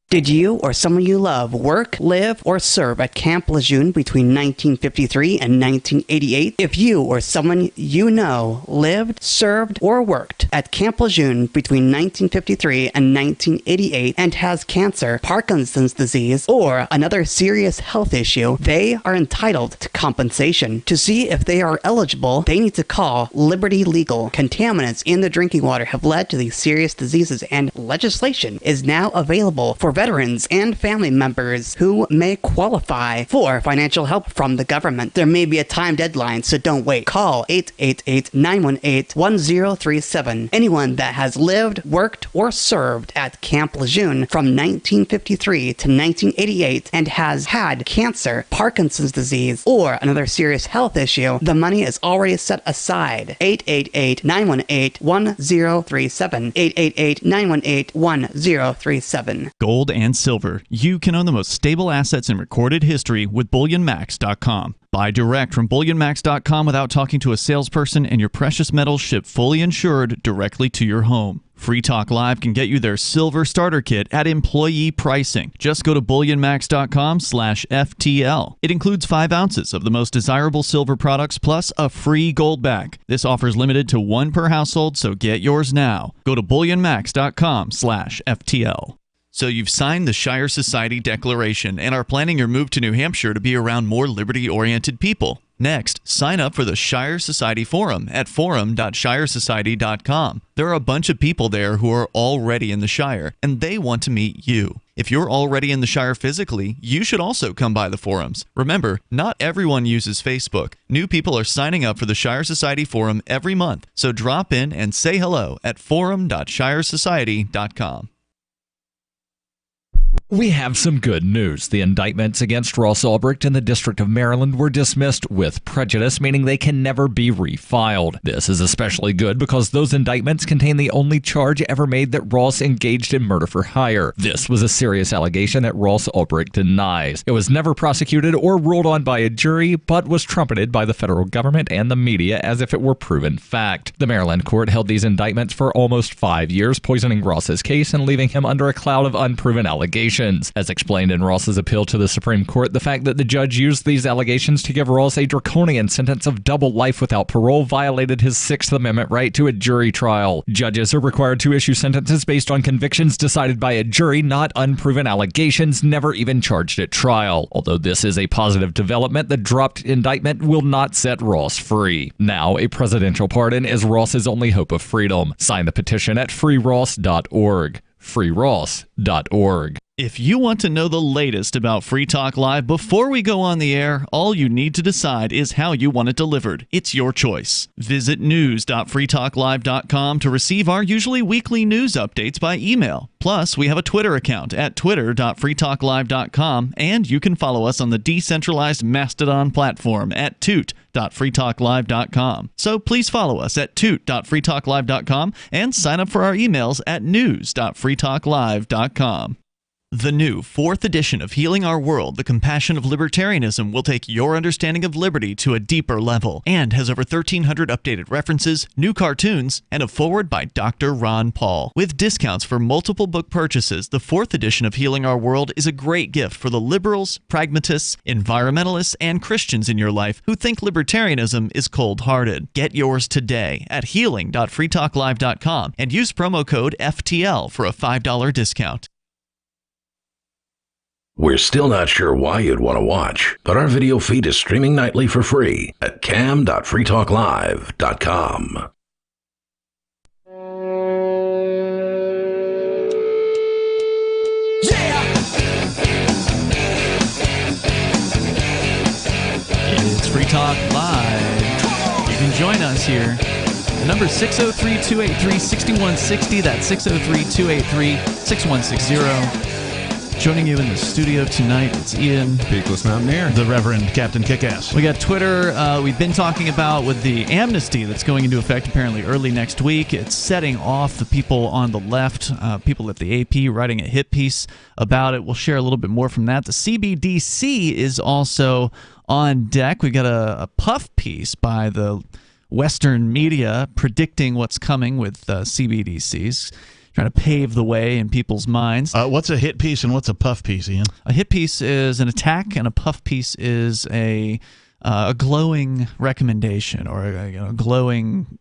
Did you or someone you love work, live, or serve at Camp Lejeune between 1953 and 1988? If you or someone you know lived, served, or worked at Camp Lejeune between 1953 and 1988 and has cancer, Parkinson's disease, or another serious health issue, they are entitled to compensation. To see if they are eligible, they need to call Liberty Legal. Contaminants in the drinking water have led to these serious diseases, and legislation is now available for veterans and family members who may qualify for financial help from the government. There may be a time deadline, so don't wait. Call 888-918-1037. Anyone that has lived, worked, or served at Camp Lejeune from 1953 to 1988 and has had cancer, Parkinson's disease, or another serious health issue, the money is already set aside. 888-918-1037. 888-918-1037. Gold gold and silver. You can own the most stable assets in recorded history with BullionMax.com. Buy direct from BullionMax.com without talking to a salesperson, and your precious metals ship fully insured directly to your home. Free Talk Live can get you their silver starter kit at employee pricing. Just go to BullionMax.com/FTL. It includes 5 ounces of the most desirable silver products plus a free gold bag. This offer is limited to 1 per household, so get yours now. Go to BullionMax.com/FTL. So you've signed the Shire Society Declaration and are planning your move to New Hampshire to be around more liberty-oriented people. Next, sign up for the Shire Society Forum at forum.shiresociety.com. There are a bunch of people there who are already in the Shire, and they want to meet you. If you're already in the Shire physically, you should also come by the forums. Remember, not everyone uses Facebook. New people are signing up for the Shire Society Forum every month, so drop in and say hello at forum.shiresociety.com. We have some good news. The indictments against Ross Ulbricht in the District of Maryland were dismissed with prejudice, meaning they can never be refiled. This is especially good because those indictments contain the only charge ever made that Ross engaged in murder for hire. This was a serious allegation that Ross Ulbricht denies. It was never prosecuted or ruled on by a jury, but was trumpeted by the federal government and the media as if it were proven fact. The Maryland court held these indictments for almost 5 years, poisoning Ross's case and leaving him under a cloud of unproven allegations. As explained in Ross's appeal to the Supreme Court, the fact that the judge used these allegations to give Ross a draconian sentence of double life without parole violated his Sixth Amendment right to a jury trial. Judges are required to issue sentences based on convictions decided by a jury, not unproven allegations never even charged at trial. Although this is a positive development, the dropped indictment will not set Ross free. Now, a presidential pardon is Ross's only hope of freedom. Sign the petition at freeross.org. freeross.org. If you want to know the latest about Free Talk Live before we go on the air, all you need to decide is how you want it delivered. It's your choice. Visit news.freetalklive.com to receive our usually weekly news updates by email. Plus, we have a Twitter account at twitter.freetalklive.com, and you can follow us on the decentralized Mastodon platform at toot.freetalklive.com. So please follow us at toot.freetalklive.com and sign up for our emails at news.freetalklive.com. The new 4th edition of Healing Our World, The Compassion of Libertarianism, will take your understanding of liberty to a deeper level and has over 1,300 updated references, new cartoons, and a foreword by Dr. Ron Paul. With discounts for multiple book purchases, the 4th edition of Healing Our World is a great gift for the liberals, pragmatists, environmentalists, and Christians in your life who think libertarianism is cold-hearted. Get yours today at healing.freetalklive.com and use promo code FTL for a $5 discount. We're still not sure why you'd want to watch, but our video feed is streaming nightly for free at cam.freetalklive.com. It's Free Talk Live. You can join us here. The number is 603-283-6160. That's 603-283-6160. Joining you in the studio tonight, it's Ian, Peakless Mountaineer, the Reverend Captain Kickass. We got Twitter. We've been talking about with the amnesty that's going into effect apparently early next week. It's setting off the people on the left, people at the AP writing a hit piece about it. We'll share a little bit more from that. The CBDC is also on deck. We got a puff piece by the Western media predicting what's coming with CBDCs. Trying to pave the way in people's minds. What's a hit piece and what's a puff piece, Ian? A hit piece is an attack, and a puff piece is a glowing recommendation or a glowing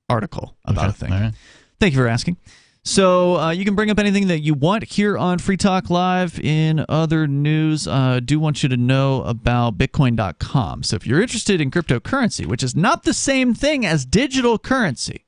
article about a thing. Right. Thank you for asking. So you can bring up anything that you want here on Free Talk Live. In other news, I do want you to know about Bitcoin.com. So if you're interested in cryptocurrency, which is not the same thing as digital currency,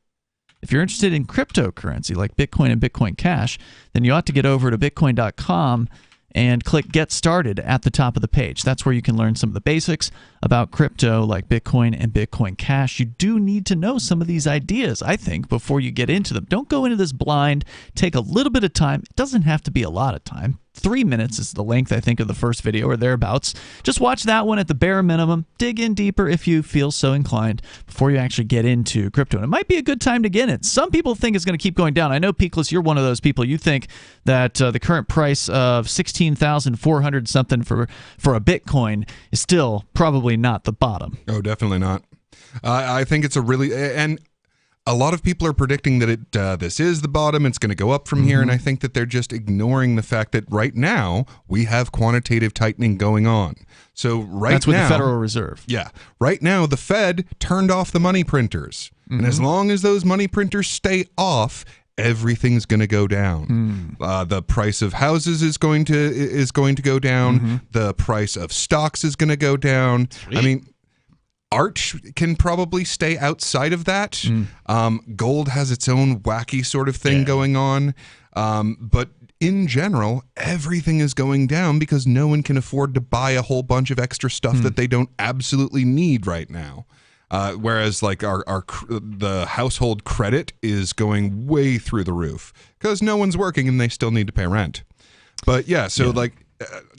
if you're interested in cryptocurrency like Bitcoin and Bitcoin Cash, then you ought to get over to Bitcoin.com and click Get Started at the top of the page. That's where you can learn some of the basics about crypto like Bitcoin and Bitcoin Cash. You do need to know some of these ideas, I think, before you get into them. Don't go into this blind. Take a little bit of time. It doesn't have to be a lot of time. 3 minutes is the length, I think, of the first video or thereabouts. Just watch that one at the bare minimum. Dig in deeper if you feel so inclined before you actually get into crypto. And it might be a good time to get in. Some people think it's going to keep going down. I know, Peakless, you're one of those people. You think that the current price of 16,400 something for a Bitcoin is still probably not the bottom. Oh, definitely not. I think it's and a lot of people are predicting that this is the bottom. It's going to go up from here, and I think that they're just ignoring the fact that right now we have quantitative tightening going on. So that's with the Federal Reserve. Yeah, right now the Fed turned off the money printers, and as long as those money printers stay off, everything's going to go down. The price of houses is going to go down. The price of stocks is going to go down. Sweet. I mean, art can probably stay outside of that. Gold has its own wacky sort of thing going on. But in general, everything is going down because no one can afford to buy a whole bunch of extra stuff that they don't absolutely need right now. Whereas like the household credit is going way through the roof because no one's working and they still need to pay rent. But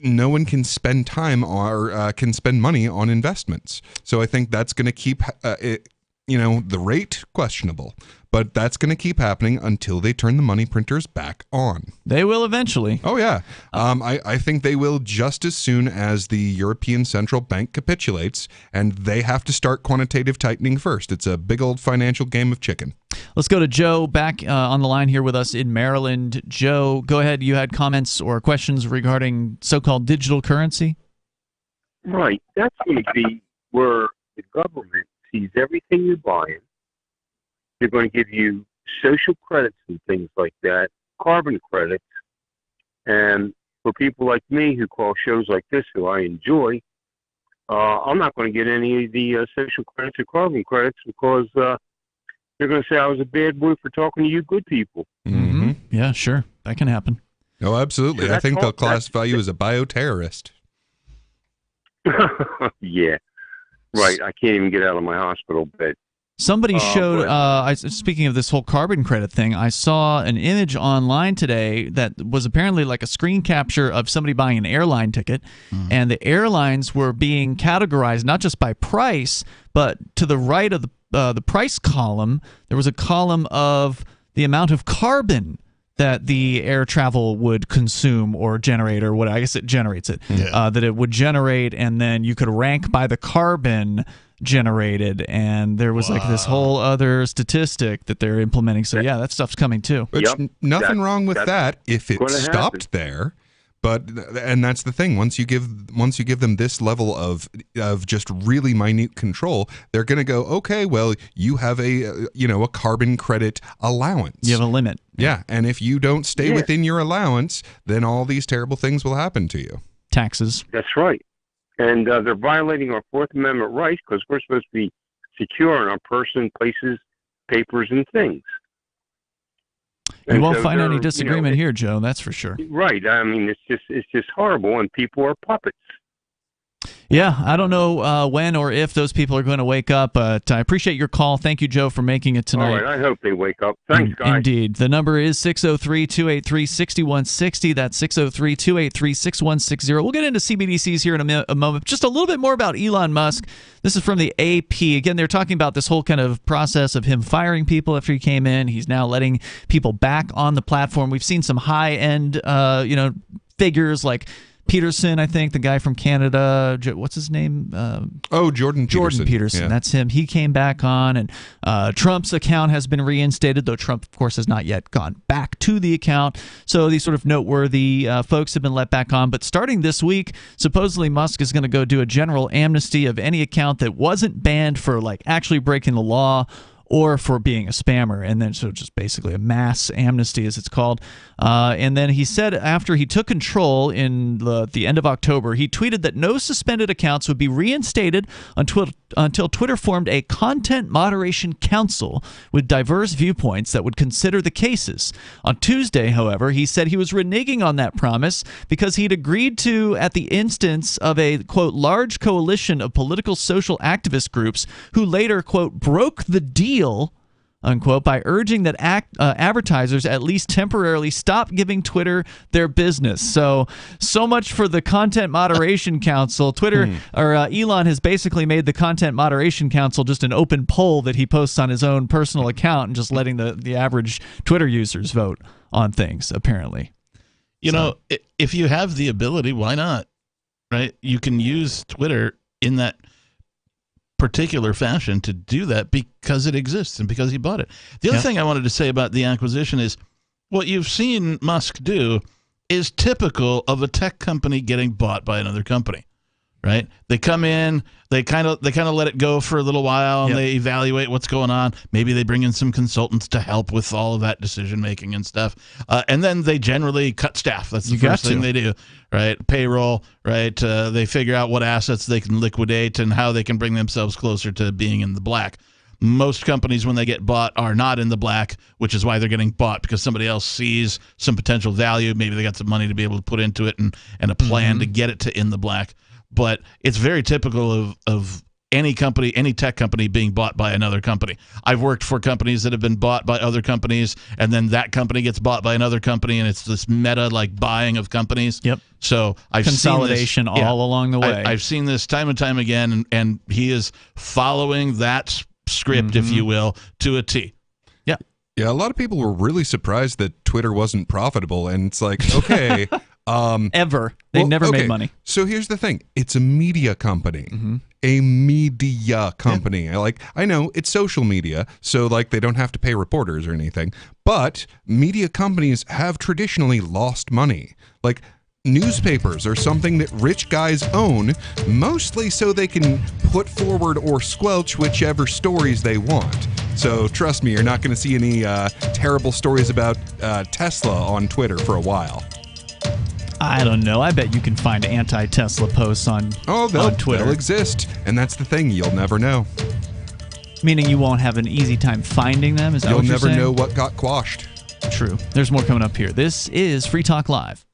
no one can spend time or can spend money on investments. So I think that's going to keep the rate questionable, but that's going to keep happening until they turn the money printers back on. They will eventually. Oh, yeah. I think they will just as soon as the European Central Bank capitulates, and they have to start quantitative tightening first. It's a big old financial game of chicken. Let's go to Joe back on the line here with us in Maryland. Joe, go ahead. You had comments or questions regarding so-called digital currency? Right. That's going to be where the government sees everything you're buying. They're going to give you social credits and things like that, carbon credits. And for people like me who call shows like this, who I enjoy, I'm not going to get any of the social credits or carbon credits because they're going to say I was a bad boy for talking to you good people. Mm-hmm. Yeah, sure. That can happen. Oh, absolutely. So I think they'll classify you as a bioterrorist. Yeah. Right. I can't even get out of my hospital bed. Somebody showed, speaking of this whole carbon credit thing, I saw an image online today that was apparently like a screen capture of somebody buying an airline ticket, and the airlines were being categorized not just by price, but to the right of the price column, there was a column of the amount of carbon that the air travel would consume or generate, or what I guess it generates it, that it would generate, and then you could rank by the carbon generated, and there was like this whole other statistic that they're implementing. So yeah, that stuff's coming too. Which nothing wrong with that if it stopped there. And that's the thing. Once you give them this level of just really minute control, they're going to go, okay, well, you have a carbon credit allowance. You have a limit. Yeah, and if you don't stay within your allowance, then all these terrible things will happen to you. Taxes. That's right. And they're violating our Fourth Amendment rights because we're supposed to be secure in our person, places, papers, and things. You won't find any disagreement here, Joe. That's for sure. Right. I mean, it's just horrible, and people are puppets. Yeah, I don't know when or if those people are going to wake up, but I appreciate your call. Thank you, Joe, for making it tonight. All right, I hope they wake up. Thanks, guys. Indeed. The number is 603-283-6160. That's 603-283-6160. We'll get into CBDCs here in a moment. Just a little bit more about Elon Musk. This is from the AP. Again, they're talking about this whole kind of process of him firing people after he came in. He's now letting people back on the platform. We've seen some high-end, figures like Peterson, I think, the guy from Canada. What's his name? Jordan Peterson. Yeah. That's him. He came back on, and Trump's account has been reinstated, though Trump, of course, has not yet gone back to the account. So these sort of noteworthy folks have been let back on. But starting this week, supposedly Musk is going to go do a general amnesty of any account that wasn't banned for like actually breaking the law or for being a spammer, and then so just basically a mass amnesty, as it's called. And then he said after he took control in the end of October, he tweeted that no suspended accounts would be reinstated until Twitter formed a content moderation council with diverse viewpoints that would consider the cases. On Tuesday, however, he said he was reneging on that promise because he'd agreed to at the instance of a, quote, large coalition of political social activist groups who later, quote, broke the deal unquote, by urging that advertisers at least temporarily stop giving Twitter their business. So much for the Content Moderation Council. Twitter, or Elon has basically made the Content Moderation Council just an open poll that he posts on his own personal account and just letting the average Twitter users vote on things, apparently. You know, if you have the ability, why not? Right? You can use Twitter in that particular fashion to do that because it exists and because he bought it. The other thing I wanted to say about the acquisition is what you've seen Musk do is typical of a tech company getting bought by another company. Right? They come in, they kind of let it go for a little while, and they evaluate what's going on. Maybe they bring in some consultants to help with all of that decision making and stuff, and then they generally cut staff. That's the first thing they do, right? Payroll, right? They figure out what assets they can liquidate and how they can bring themselves closer to being in the black. Most companies, when they get bought, are not in the black, which is why they're getting bought, because somebody else sees some potential value. Maybe they got some money to be able to put into it and a plan to get it to in the black. But it's very typical of any company, any tech company being bought by another company. I've worked for companies that have been bought by other companies, and then that company gets bought by another company, and it's this meta buying of companies. Yep. So I've consolidation seen this, all along the way. I've seen this time and time again, and he is following that script, if you will, to a T. Yeah. Yeah, a lot of people were really surprised that Twitter wasn't profitable, and it's like, okay. Ever. They never made money. So here's the thing. It's a media company. A media company. I know it's social media, so they don't have to pay reporters or anything. But media companies have traditionally lost money. Newspapers are something that rich guys own, mostly so they can put forward or squelch whichever stories they want. So trust me, you're not going to see any terrible stories about Tesla on Twitter for a while. I don't know. I bet you can find anti-Tesla posts on Twitter. They'll exist, and that's the thing. You'll never know. Meaning you won't have an easy time finding them? Is that what you're saying? You'll never know what got quashed. True. There's more coming up here. This is Free Talk Live.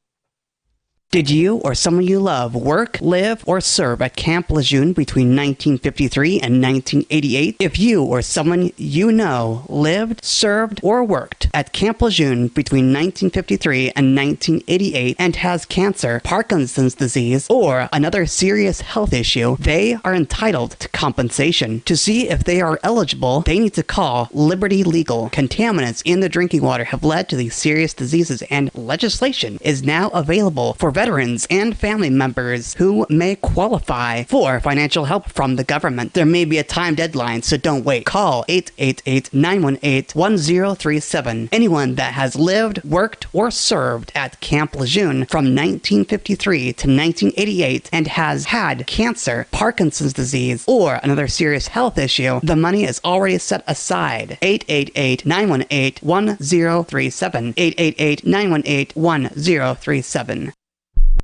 Did you or someone you love work, live, or serve at Camp Lejeune between 1953 and 1988? If you or someone you know lived, served, or worked at Camp Lejeune between 1953 and 1988 and has cancer, Parkinson's disease, or another serious health issue, they are entitled to compensation. To see if they are eligible, they need to call Liberty Legal. Contaminants in the drinking water have led to these serious diseases, and legislation is now available for veterans and family members who may qualify for financial help from the government. There may be a time deadline, so don't wait. Call 888-918-1037. Anyone that has lived, worked, or served at Camp Lejeune from 1953 to 1988 and has had cancer, Parkinson's disease, or another serious health issue, the money is already set aside. 888-918-1037. 888-918-1037.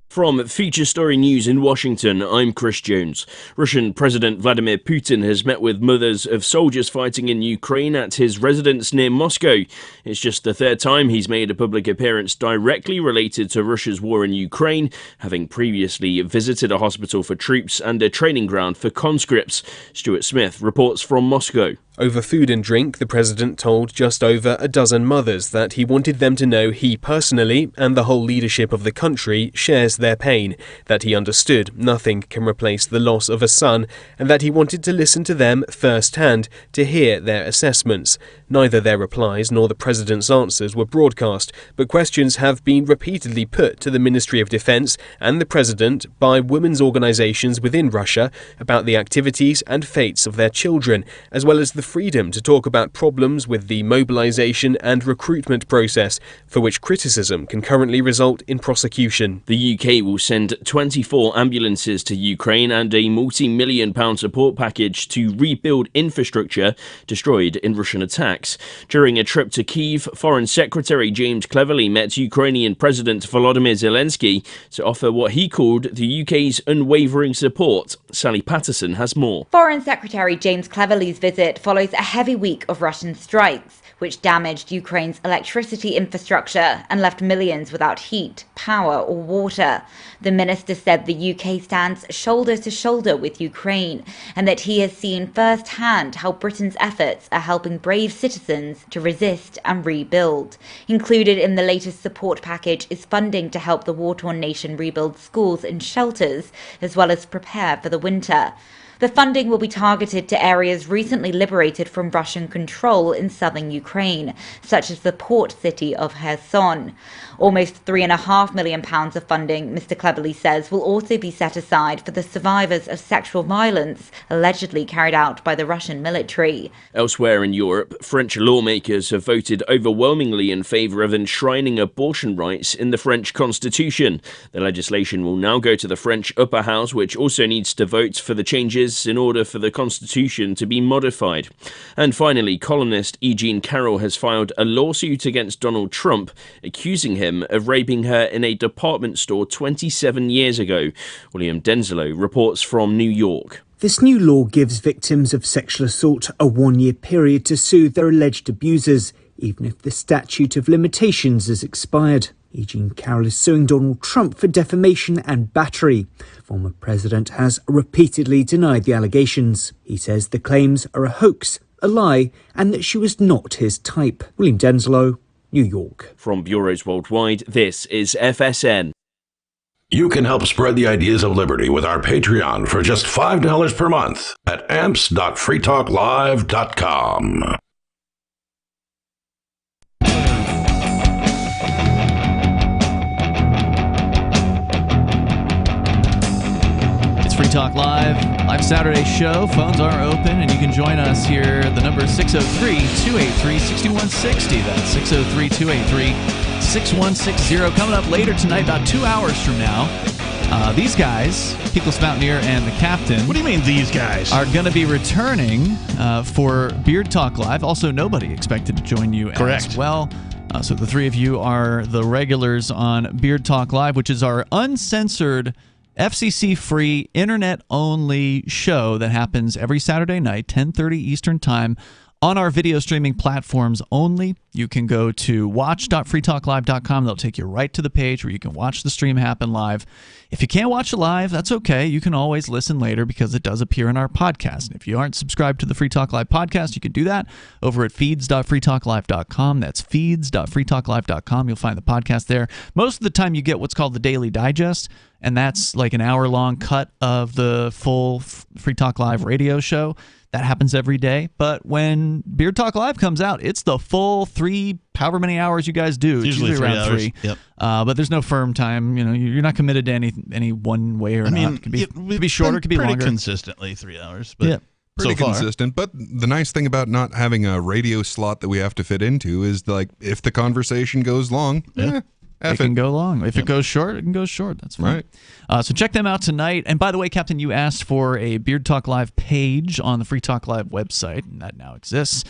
From Feature Story News in Washington, I'm Chris Jones. Russian President Vladimir Putin has met with mothers of soldiers fighting in Ukraine at his residence near Moscow. It's just the third time he's made a public appearance directly related to Russia's war in Ukraine, having previously visited a hospital for troops and a training ground for conscripts. Stuart Smith reports from Moscow. Over food and drink, the president told just over a dozen mothers that he wanted them to know he personally, and the whole leadership of the country, shares their pain, that he understood nothing can replace the loss of a son, and that he wanted to listen to them firsthand to hear their assessments. Neither their replies nor the president's answers were broadcast, but questions have been repeatedly put to the Ministry of Defense and the president by women's organizations within Russia about the activities and fates of their children, as well as the freedom to talk about problems with the mobilization and recruitment process, for which criticism can currently result in prosecution. The UK will send 24 ambulances to Ukraine and a multi-million-pound support package to rebuild infrastructure destroyed in Russian attacks. During a trip to Kyiv, Foreign Secretary James Cleverly met Ukrainian President Volodymyr Zelensky to offer what he called the UK's unwavering support. Sally Patterson has more. Foreign Secretary James Cleverly's visit follows a heavy week of Russian strikes, which damaged Ukraine's electricity infrastructure and left millions without heat, power or water. The minister said the UK stands shoulder to shoulder with Ukraine and that he has seen firsthand how Britain's efforts are helping brave citizens to resist and rebuild. Included in the latest support package is funding to help the war-torn nation rebuild schools and shelters, as well as prepare for the winter. The funding will be targeted to areas recently liberated from Russian control in southern Ukraine, such as the port city of Kherson. Almost £3.5 million of funding, Mr. Cleverly says, will also be set aside for the survivors of sexual violence allegedly carried out by the Russian military. Elsewhere in Europe, French lawmakers have voted overwhelmingly in favour of enshrining abortion rights in the French constitution. The legislation will now go to the French upper house, which also needs to vote for the changes in order for the constitution to be modified. And finally, columnist E. Jean Carroll has filed a lawsuit against Donald Trump, accusing him of raping her in a department store 27 years ago. William Denzelo reports from New York. This new law gives victims of sexual assault a one-year period to sue their alleged abusers, even if the statute of limitations has expired. E. Jean Carroll is suing Donald Trump for defamation and battery. The former president has repeatedly denied the allegations. He says the claims are a hoax, a lie, and that she was not his type. William Denzelo, New York. From bureaus worldwide, this is FSN. You can help spread the ideas of liberty with our Patreon for just $5 per month at amps.freetalklive.com. Free Talk Live Saturday show. Phones are open, and you can join us here. The number is 603-283-6160. That's 603-283-6160. Coming up later tonight, about 2 hours from now, these guys, Peakless Mountaineer and the Captain. What do you mean, these guys? Are going to be returning for Beard Talk Live. Also, nobody expected to join you as well. So the three of you are the regulars on Beard Talk Live, which is our uncensored, FCC-free, internet-only show that happens every Saturday night, 10:30 Eastern Time, on our video streaming platforms only. You can go to watch.freetalklive.com. They'll take you right to the page where you can watch the stream happen live. If you can't watch it live, that's okay. You can always listen later because it does appear in our podcast. And if you aren't subscribed to the Free Talk Live podcast, you can do that over at feeds.freetalklive.com. That's feeds.freetalklive.com. You'll find the podcast there. Most of the time you get what's called the Daily Digest, and that's like an hour-long cut of the full Free Talk Live radio show. That happens every day. But when Beard Talk Live comes out, it's the full however many hours you guys do. It's usually around 3. Yep. But there's no firm time. You know, you're not committed to any one way or not. It could be shorter, it could be pretty longer. Consistently 3 hours. But yeah. Pretty so far consistent. But the nice thing about not having a radio slot that we have to fit into is, like, if the conversation goes long, it can go long. If it goes short, it can go short. That's fine. Right. So check them out tonight. And by the way, Captain, you asked for a Beard Talk Live page on the Free Talk Live website, and that now exists.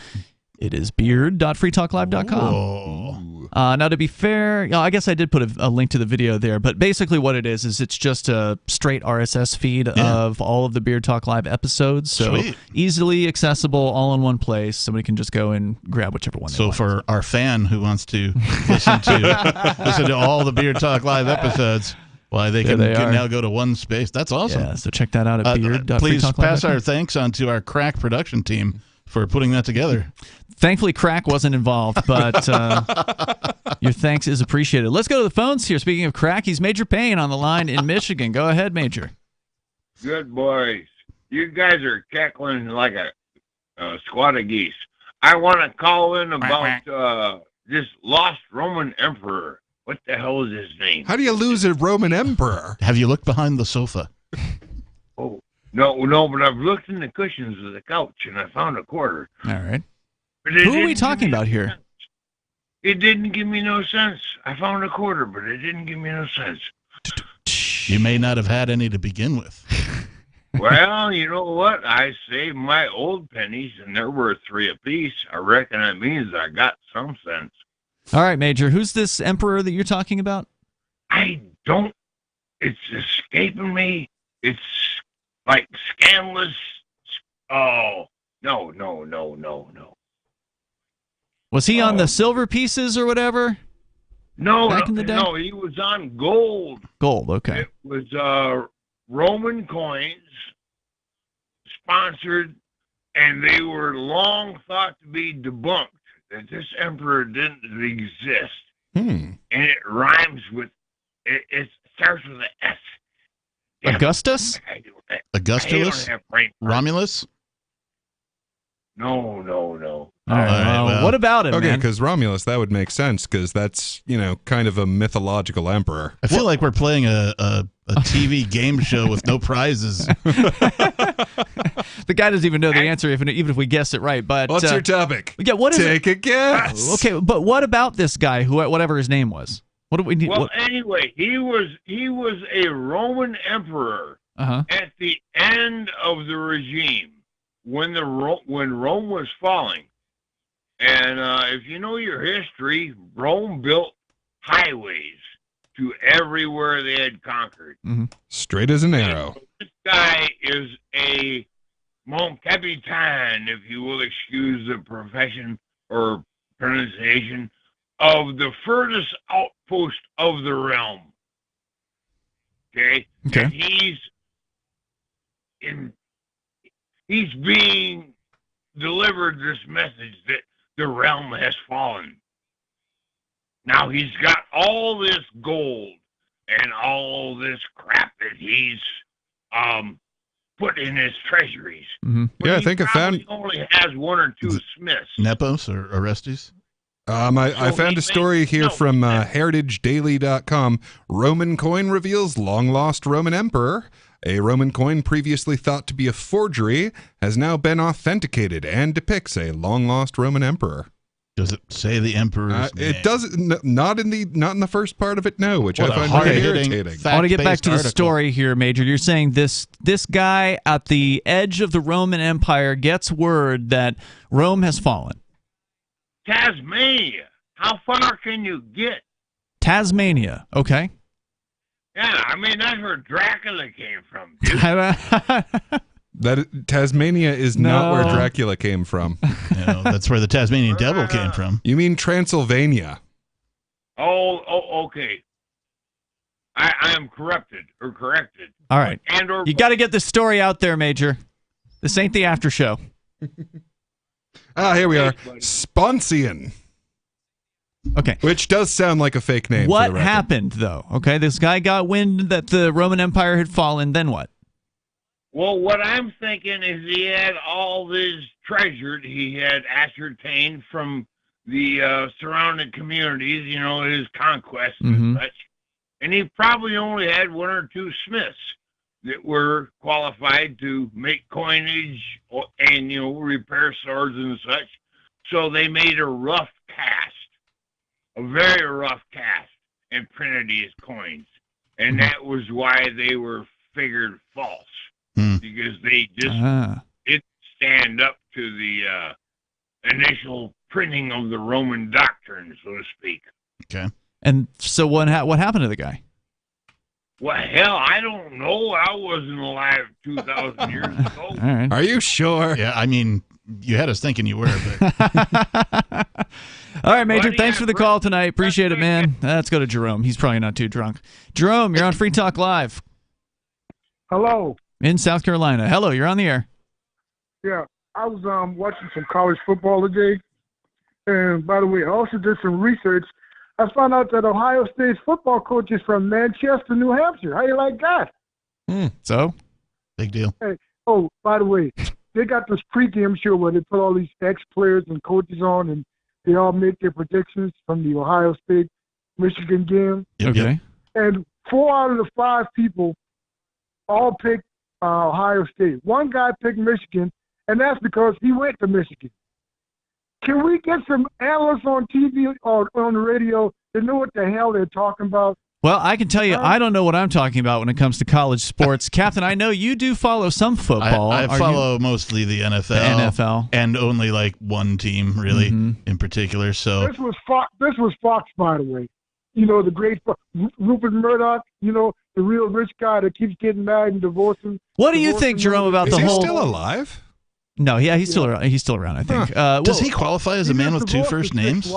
It is beard.freetalklive.com. Now, to be fair, I guess I did put a link to the video there, but basically what it is it's just a straight RSS feed of all of the Beard Talk Live episodes. So easily accessible, all in one place. Somebody can just go and grab whichever one they want. So for our fan who wants to listen to all the Beard Talk Live episodes, why they can now go to one space. That's awesome. Yeah, so check that out at beard.freetalklive.com. Please pass our thanks on to our crack production team for putting that together. Thankfully, crack wasn't involved, but your thanks is appreciated. Let's go to the phones here. Speaking of crack, he's Major Payne on the line in Michigan. Go ahead, Major. Good boys. You guys are cackling like a squad of geese. I want to call in about this lost Roman emperor. What the hell is his name? How do you lose a Roman emperor? Have you looked behind the sofa? Oh, no, but I've looked in the cushions of the couch and I found a quarter. All right. Who are we talking about here? It didn't give me no sense. I found a quarter, but it didn't give me no sense. You may not have had any to begin with. Well, you know what? I saved my old pennies, and they're worth 3 apiece. I reckon that means I got some sense. All right, Major. Who's this emperor that you're talking about? I don't. It's escaping me. It's like scandalous. Oh, no. Was he on the silver pieces or whatever? No, Back in the day? no, he was on gold. Gold, okay. It was Roman coins, sponsored, and they were long thought to be debunked, that this emperor didn't exist. And it rhymes with, it starts with an S. Damn, Augustus? Augustulus? Romulus? No. All right, well, what about him, Okay, man? because Romulus, that would make sense, because that's, kind of a mythological emperor. I feel like we're playing a TV game show with no prizes. The guy doesn't even know the answer, even if we guess it right. But What's your topic? Yeah, what is Take a guess. Okay, but what about this guy, whatever his name was? What do we need? Well, anyway, he was a Roman emperor at the end of the regime when Rome was falling. And if you know your history, Rome built highways to everywhere they had conquered. Straight as an arrow. This guy is a Mon Capitan, if you will excuse the profession or pronunciation, of the furthest outpost of the realm. Okay? And he's being delivered this message that the realm has fallen. Now he's got all this gold and all this crap that he's put in his treasuries. Yeah, I think I found. He only has one or two smiths. Nepos or Orestes? I found a story here from heritagedaily.com. Roman coin reveals long-lost Roman emperor. A Roman coin previously thought to be a forgery has now been authenticated and depicts a long-lost Roman emperor. Does it say the emperor's name? It doesn't. Not in the first part of it. No, which I find very irritating. I want to get back to the story here, Major. You're saying this guy at the edge of the Roman Empire gets word that Rome has fallen. Tasmania. How far can you get? Tasmania. Okay. Yeah, I mean, that's where Dracula came from. That Tasmania is not where Dracula came from. No, that's where the Tasmanian devil came from. You mean Transylvania? Oh, okay. I am corrected. All right. You got to get this story out there, Major. This ain't the after show. Here we are. Sponsian. Okay. Which does sound like a fake name. What happened, though? Okay, this guy got wind that the Roman Empire had fallen. Then what? Well, what I'm thinking is he had all this treasured. He had ascertained from the surrounding communities, his conquests and such. And he probably only had one or two smiths that were qualified to make coinage and, repair swords and such. So they made a rough cast, a very rough cast, and printed his coins. And that was why they were figured false, because they just didn't stand up to the initial printing of the Roman doctrine, so to speak. Okay. And so what happened to the guy? Well, hell, I don't know. I wasn't alive 2,000 years ago. All right. Are you sure? Yeah, I mean, you had us thinking you were. But... All right, Major, thanks for the call tonight. Appreciate it, man. Let's go to Jerome. He's probably not too drunk. Jerome, you're on Free Talk Live. Hello. In South Carolina. Hello, you're on the air. Yeah, I was watching some college football today. And by the way, I also did some research. I found out that Ohio State's football coach is from Manchester, New Hampshire. How you like that? So? Big deal. Hey, oh, by the way, they got this pregame show where they put all these ex-players and coaches on, and they all make their predictions from the Ohio State-Michigan game. Okay. And 4 out of the 5 people all picked Ohio State. One guy picked Michigan, and that's because he went to Michigan. Can we get some analysts on TV or on the radio to know what the hell they're talking about? Well, I can tell you, I don't know what I'm talking about when it comes to college sports. Captain, I know you do follow some football. I follow mostly the NFL. The NFL. And only like one team, really, in particular. So This was Fox, by the way. The great Rupert Murdoch, the real rich guy that keeps getting married and divorcing. What do you think, Jerome, about Is the he whole... still alive? No, yeah, he's still around. He's still around, I think. Does he qualify as a man with two first names?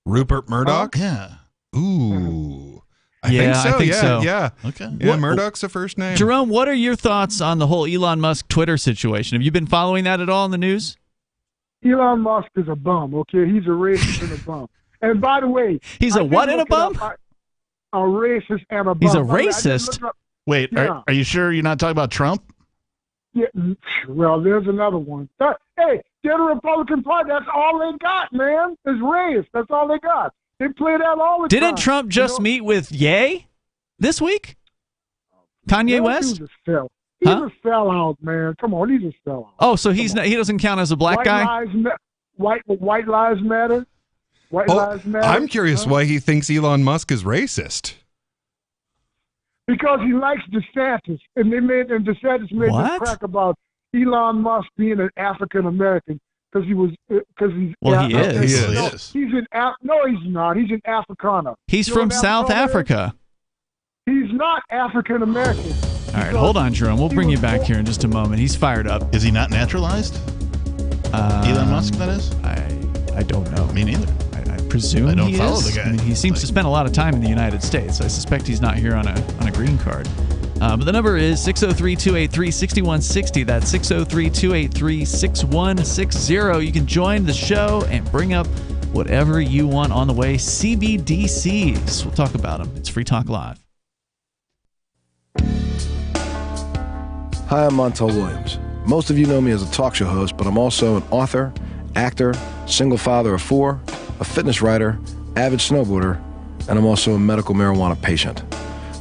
Rupert Murdoch? Yeah. Ooh. I think so. Yeah. Okay. Yeah, Murdoch's a first name. Jerome, what are your thoughts on the whole Elon Musk Twitter situation? Have you been following that at all in the news? Elon Musk is a bum, okay? He's a racist and a bum. And by the way... He's a what and a bum? A racist and a bum. He's a racist? Wait, Yeah. are you sure you're not talking about Trump? Yeah, well, there's another one. Hey, the Republican Party, that's all they got, man, is race. That's all they got. They play that all the time. Didn't Trump just meet with Ye this week? Kanye West? He's a sellout, man. Come on, he's a sellout. Oh, so he doesn't count as a black guy? White lives matter. Lives matter. I'm curious why he thinks Elon Musk is racist. Because he likes DeSantis, and DeSantis made this crack about Elon Musk being an African American because he is. Well, he is. He's no, he's not. He's an Afrikaner. He's from South Africa. He's not African American. All right, hold on, Jerome. We'll bring you back here in just a moment. He's fired up. Is he not naturalized? Elon Musk, that is? I don't know. Me neither. I presume I don't he follow is. the guy. I mean, he seems to spend a lot of time in the United States. I suspect he's not here on a green card. But the number is 603-283-6160. That's 603-283-6160. You can join the show and bring up whatever you want on the way. CBDCs. We'll talk about them. It's Free Talk Live. Hi, I'm Montel Williams. Most of you know me as a talk show host, but I'm also an author, actor, single father of 4, a fitness writer, avid snowboarder, and I'm also a medical marijuana patient.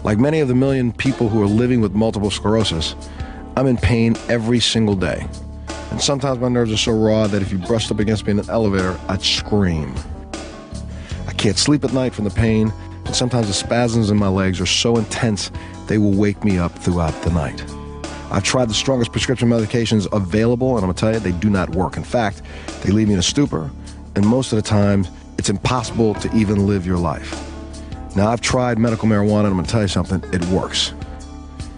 Like many of the million people who are living with multiple sclerosis, I'm in pain every single day. And sometimes my nerves are so raw that if you brushed up against me in an elevator, I'd scream. I can't sleep at night from the pain, and sometimes the spasms in my legs are so intense they will wake me up throughout the night. I've tried the strongest prescription medications available, and I'm going to tell you, they do not work. In fact, they leave me in a stupor, and most of the time, it's impossible to even live your life. Now, I've tried medical marijuana, and I'm going to tell you something, it works.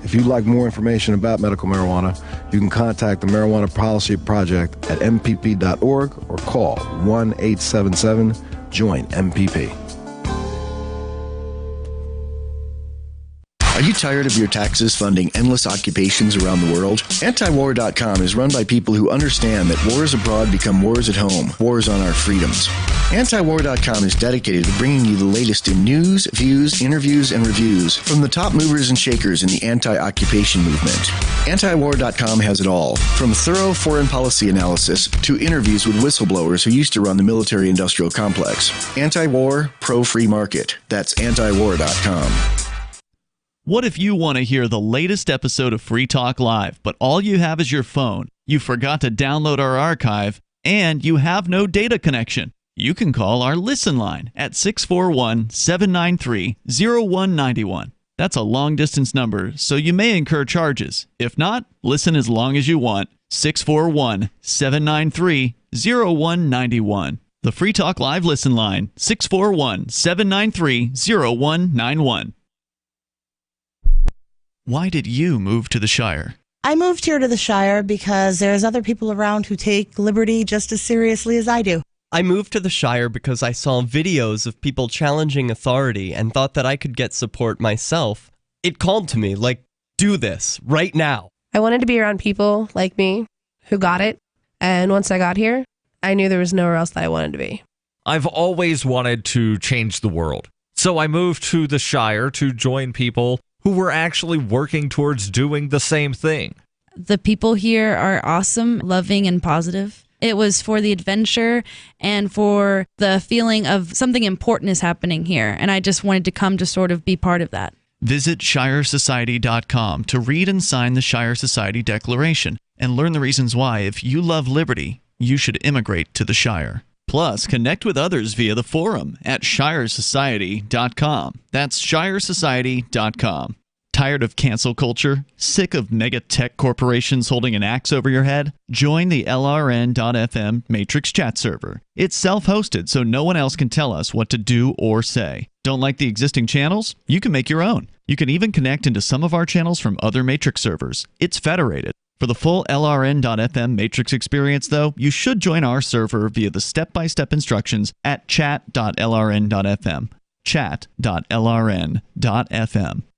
If you'd like more information about medical marijuana, you can contact the Marijuana Policy Project at mpp.org or call 1-877-JOIN-MPP. Are you tired of your taxes funding endless occupations around the world? Antiwar.com is run by people who understand that wars abroad become wars at home, wars on our freedoms. Antiwar.com is dedicated to bringing you the latest in news, views, interviews, and reviews from the top movers and shakers in the anti-occupation movement. Antiwar.com has it all, from thorough foreign policy analysis to interviews with whistleblowers who used to run the military-industrial complex. Anti-war, pro-free market. That's antiwar.com. What if you want to hear the latest episode of Free Talk Live, but all you have is your phone, you forgot to download our archive, and you have no data connection? You can call our Listen line at 641-793-0191. That's a long-distance number, so you may incur charges. If not, listen as long as you want. 641-793-0191. The Free Talk Live Listen line, 641-793-0191. Why did you move to the Shire? I moved here to the Shire because there's other people around who take liberty just as seriously as I do. I moved to the Shire because I saw videos of people challenging authority and thought that I could get support myself. It called to me, like, do this, right now. I wanted to be around people like me who got it, and once I got here, I knew there was nowhere else that I wanted to be. I've always wanted to change the world, so I moved to the Shire to join people who were actually working towards doing the same thing. The people here are awesome, loving, and positive. It was for the adventure and for the feeling of something important is happening here, and I just wanted to come to sort of be part of that. Visit ShireSociety.com to read and sign the Shire Society Declaration and learn the reasons why, if you love liberty, you should immigrate to the Shire. Plus, connect with others via the forum at ShireSociety.com. That's ShireSociety.com. Tired of cancel culture? Sick of mega tech corporations holding an axe over your head? Join the LRN.FM Matrix chat server. It's self-hosted, so no one else can tell us what to do or say. Don't like the existing channels? You can make your own. You can even connect into some of our channels from other Matrix servers. It's federated. For the full LRN.FM Matrix experience, though, you should join our server via the step-by-step instructions at chat.lrn.fm. Chat.lrn.fm.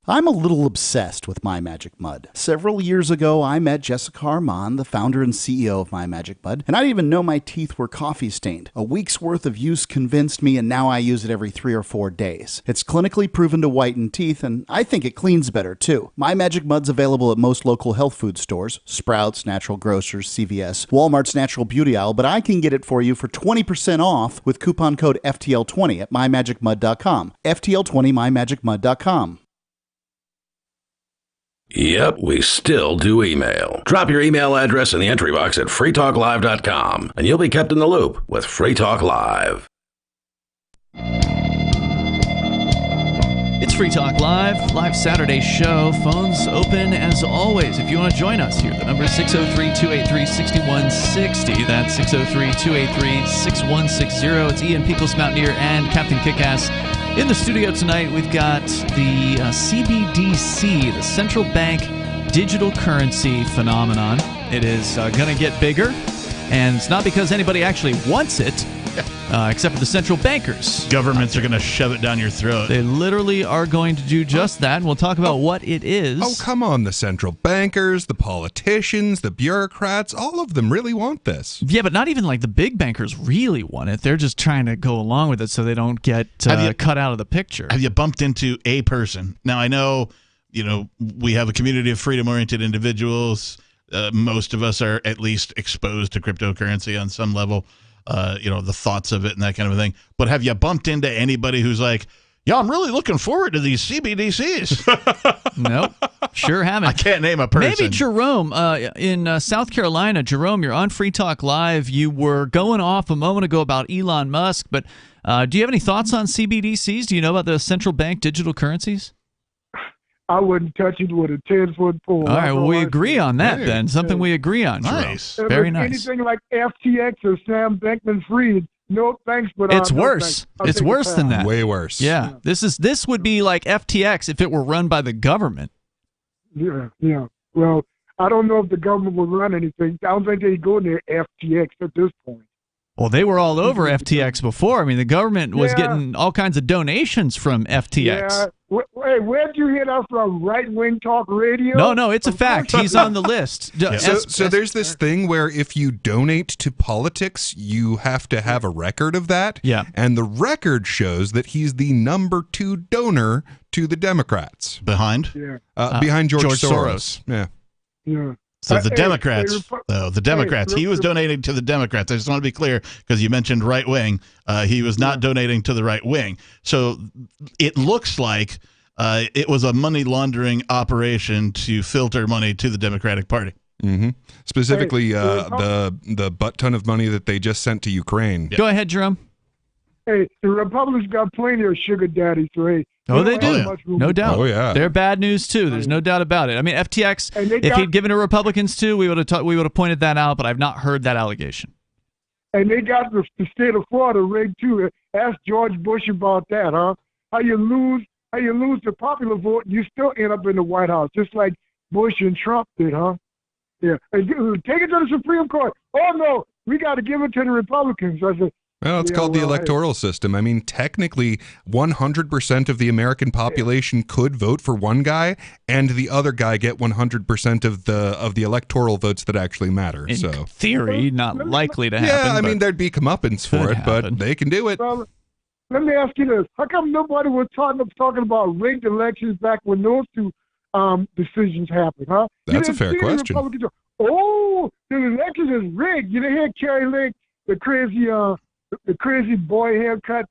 I'm a little obsessed with My Magic Mud. Several years ago, I met Jessica Armand, the founder and CEO of My Magic Mud, and I didn't even know my teeth were coffee stained. A week's worth of use convinced me, and now I use it every 3 or 4 days. It's clinically proven to whiten teeth, and I think it cleans better, too. My Magic Mud's available at most local health food stores, Sprouts, Natural Grocers, CVS, Walmart's Natural Beauty Aisle, but I can get it for you for 20% off with coupon code FTL20 at mymagicmud.com. FTL20 mymagicmud.com. Yep, we still do email. Drop your email address in the entry box at freetalklive.com, and you'll be kept in the loop with Free Talk Live. It's Free Talk live Saturday show. Phones open as always. If you want to join us here, the number is 603-283-6160. That's 603-283-6160. It's Ian Peebles, Mountaineer, and Captain Kickass. In the studio tonight, we've got the CBDC, the Central Bank Digital Currency Phenomenon. It is going to get bigger, and it's not because anybody actually wants it, except for the central bankers. Governments are going to shove it down your throat. They literally are going to do just that, and we'll talk about what it is. Oh, come on. The central bankers, the politicians, the bureaucrats, all of them really want this. Yeah, but not even like the big bankers really want it. They're just trying to go along with it so they don't get cut out of the picture. Have you bumped into a person? Now, I know, we have a community of freedom-oriented individuals. Most of us are at least exposed to cryptocurrency on some level. The thoughts of it and that kind of a thing. But have you bumped into anybody who's like, yeah, I'm really looking forward to these CBDCs? Nope, sure haven't. I can't name a person. Maybe Jerome in South Carolina. Jerome, you're on Free Talk Live. You were going off a moment ago about Elon Musk, but do you have any thoughts on CBDCs? Do you know about the central bank digital currencies? I wouldn't touch it with a 10-foot pole. All right, well, we agree on that then. Something we agree on, Jerome. Nice. Very nice. Anything like FTX or Sam Bankman-Fried, no thanks, but it's worse. It's worse than that. Way worse. Yeah. This would be like FTX if it were run by the government. Yeah. Well, I don't know if the government will run anything. I don't think they go near FTX at this point. Well, they were all over FTX before. I mean, the government was getting all kinds of donations from FTX. Yeah. Hey, where'd you hear that from? Right-wing talk radio? No, it's a fact. He's on the list. So there's this thing where if you donate to politics, you have to have a record of that. Yeah. And the record shows that he's the number 2 donor to the Democrats. Behind? Yeah. Behind George Soros. Yeah. So the Democrats, he was donating to the Democrats. I just want to be clear because you mentioned right wing. He was not donating to the right wing. So it looks like it was a money laundering operation to filter money to the Democratic Party. Mm-hmm. Specifically, the butt ton of money that they just sent to Ukraine. Go ahead, Jerome. Hey, the Republicans got plenty of sugar daddies, so hey. Oh, they do. No doubt. Oh, yeah. They're bad news, too. There's no doubt about it. I mean, FTX, if he'd given to Republicans, too, we would have pointed that out, but I've not heard that allegation. And they got the state of Florida rigged, too. Ask George Bush about that, huh? How you lose the popular vote, and you still end up in the White House, just like Bush and Trump did, huh? Yeah. And take it to the Supreme Court. Oh, no, we got to give it to the Republicans. I said, well, it's called the electoral system. I mean, technically, 100% of the American population could vote for one guy, and the other guy get 100% of the electoral votes that actually matter. In theory, not likely to happen. Yeah, I mean, there'd be comeuppance for it, but they can do it. Well, let me ask you this: how come nobody was talking about rigged elections back when those two decisions happened? Huh? That's a fair question. Oh, the election is rigged. You didn't hear Kerry Lake, the crazy boy haircut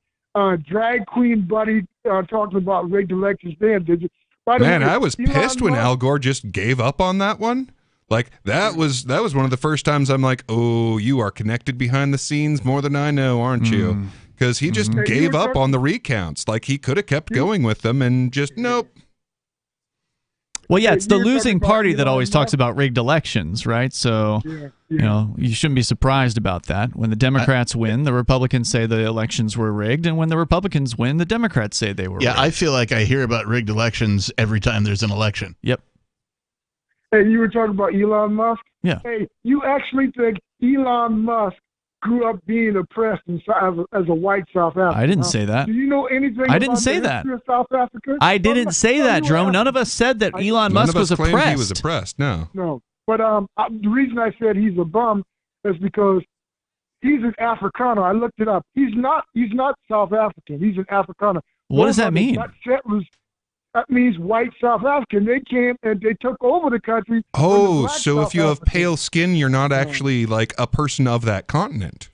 drag queen buddy talking about rigged elections then, did you? Man, I was pissed when Al Gore just gave up on that one. Like, that was one of the first times I'm like, oh, you are connected behind the scenes more than I know, aren't you? Because he just gave up on the recounts. Like, he could have kept going with them and just, nope. Well, yeah, it's the losing party that always talks about rigged elections, right? So, you shouldn't be surprised about that. When the Democrats win, the Republicans say the elections were rigged, and when the Republicans win, the Democrats say they were rigged. I feel like I hear about rigged elections every time there's an election. Yep. Hey, you were talking about Elon Musk? Yeah. Hey, you actually think Elon Musk grew up being oppressed as a white South African? I didn't say that. Do you know anything I didn't about say the that. history of South Africa? I didn't say that, Jerome. None of us said that Elon Musk was claimed oppressed. he was oppressed. No. No. But the reason I said he's a bum is because he's an Afrikaner. I looked it up. He's not South African. He's an Afrikaner. What does that mean? That means white South African. They came and they took over the country. Oh, so if you have pale skin, you're not actually like a person of that continent.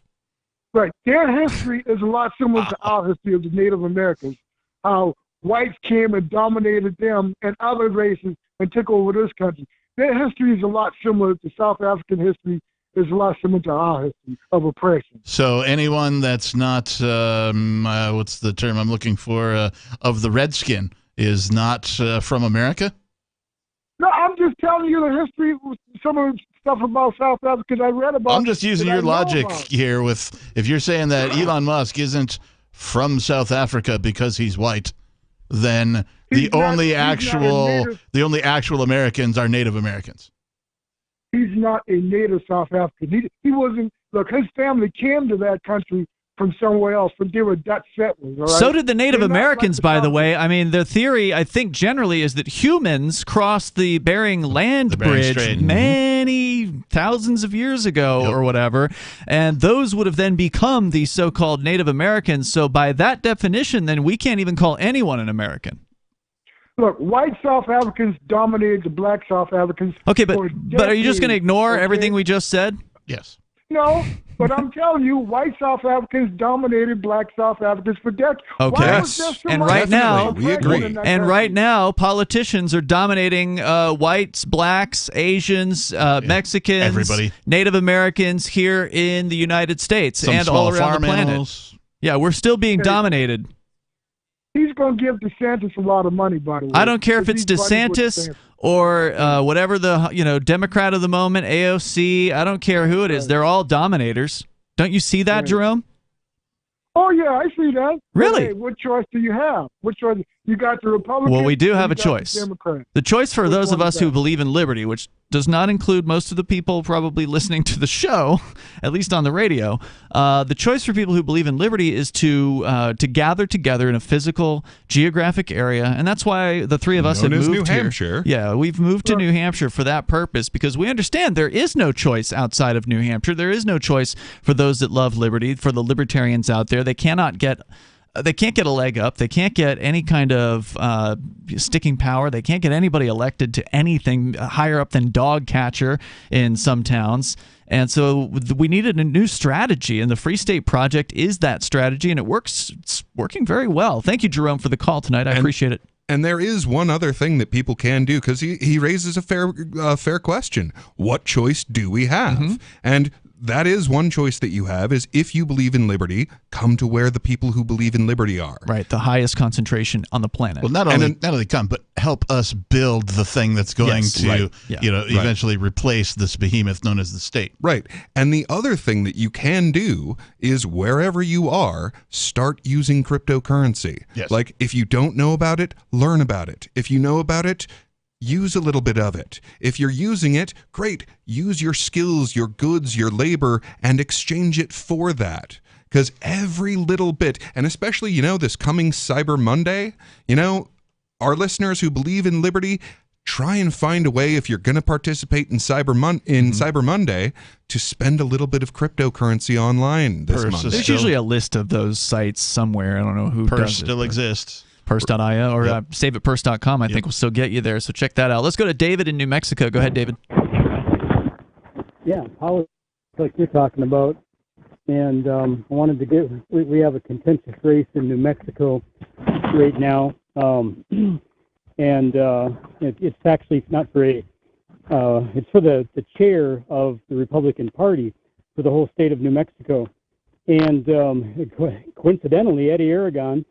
Right. Their history is a lot similar to our history of the Native Americans. How whites came and dominated them and other races and took over this country. Their history is a lot similar to South African history. Is a lot similar to our history of oppression. So anyone that's not, what's the term I'm looking for, of the redskin is not from America? No, I'm just telling you the history, some of the stuff about South Africa I read about. I'm just using your logic here with, if you're saying that Elon Musk isn't from South Africa because he's white, then the only actual Americans are Native Americans. He's not a native South African. He wasn't. Look, his family came to that country from somewhere else. But they were Dutch settlers. All right? So did the Native Americans, by the way. I mean, the theory, I think, generally is that humans crossed the Bering Land Bridge Strait. many thousands of years ago or whatever, and those would have then become the so-called Native Americans. So by that definition, then we can't even call anyone an American. Look, white South Africans dominated the black South Africans. Okay, but are you just going to ignore everything we just said? Yes. No, but I'm telling you, white South Africans dominated black South Africans for decades. Okay. Why was there so And much right now, we agree. And right now, politicians are dominating whites, blacks, Asians, Mexicans, everybody. Native Americans here in the United States Some and small all around farm the planet. animals. Yeah, we're still being dominated. He's going to give DeSantis a lot of money, by the way. I don't care if it's DeSantis or whatever the Democrat of the moment, AOC. I don't care who it is. They're all dominators. Don't you see that, Jerome? Oh, yeah, I see that. Really? Hey, what choice do you have? What choice? You got the Republicans. Well, we do have a you got choice. The Democrats. The choice for Which those of one us is who that? believe in liberty, which does not include most of the people probably listening to the show, at least on the radio. The choice for people who believe in liberty is to gather together in a physical, geographic area, and that's why the three of us Known have as moved New here. Hampshire. Yeah, we've moved to New Hampshire for that purpose because we understand there is no choice outside of New Hampshire. There is no choice for those that love liberty, for the libertarians out there. They can't get a leg up. They can't get any kind of sticking power. They can't get anybody elected to anything higher up than dog catcher in some towns. And so we needed a new strategy, and the Free State Project is that strategy, and it's working very well. Thank you, Jerome, for the call tonight. I appreciate it. And there is one other thing that people can do, because he raises a fair question. What choice do we have? And that is one choice that you have, is if you believe in liberty, come to where the people who believe in liberty are. Right, the highest concentration on the planet. Well, not only come, but help us build the thing that's going to, eventually replace this behemoth known as the state. Right. And the other thing that you can do is wherever you are, start using cryptocurrency. Yes. Like, if you don't know about it, learn about it. If you know about it, use a little bit of it. If you're using it, great. Use your skills, your goods, your labor, and exchange it for that. Because every little bit, and especially, this coming Cyber Monday, our listeners who believe in liberty, try and find a way, if you're going to participate in Cyber Monday, to spend a little bit of cryptocurrency online this Monday. There's usually a list of those sites somewhere. I don't know who does it. Purse still exists. Purse.io or saveatpurse.com, I think, will still get you there. So check that out. Let's go to David in New Mexico. Go ahead, David. Yeah, politics like you're talking about. And I wanted to we have a contentious race in New Mexico right now. And it's actually not for it's for the chair of the Republican Party for the whole state of New Mexico. And coincidentally, Eddie Aragon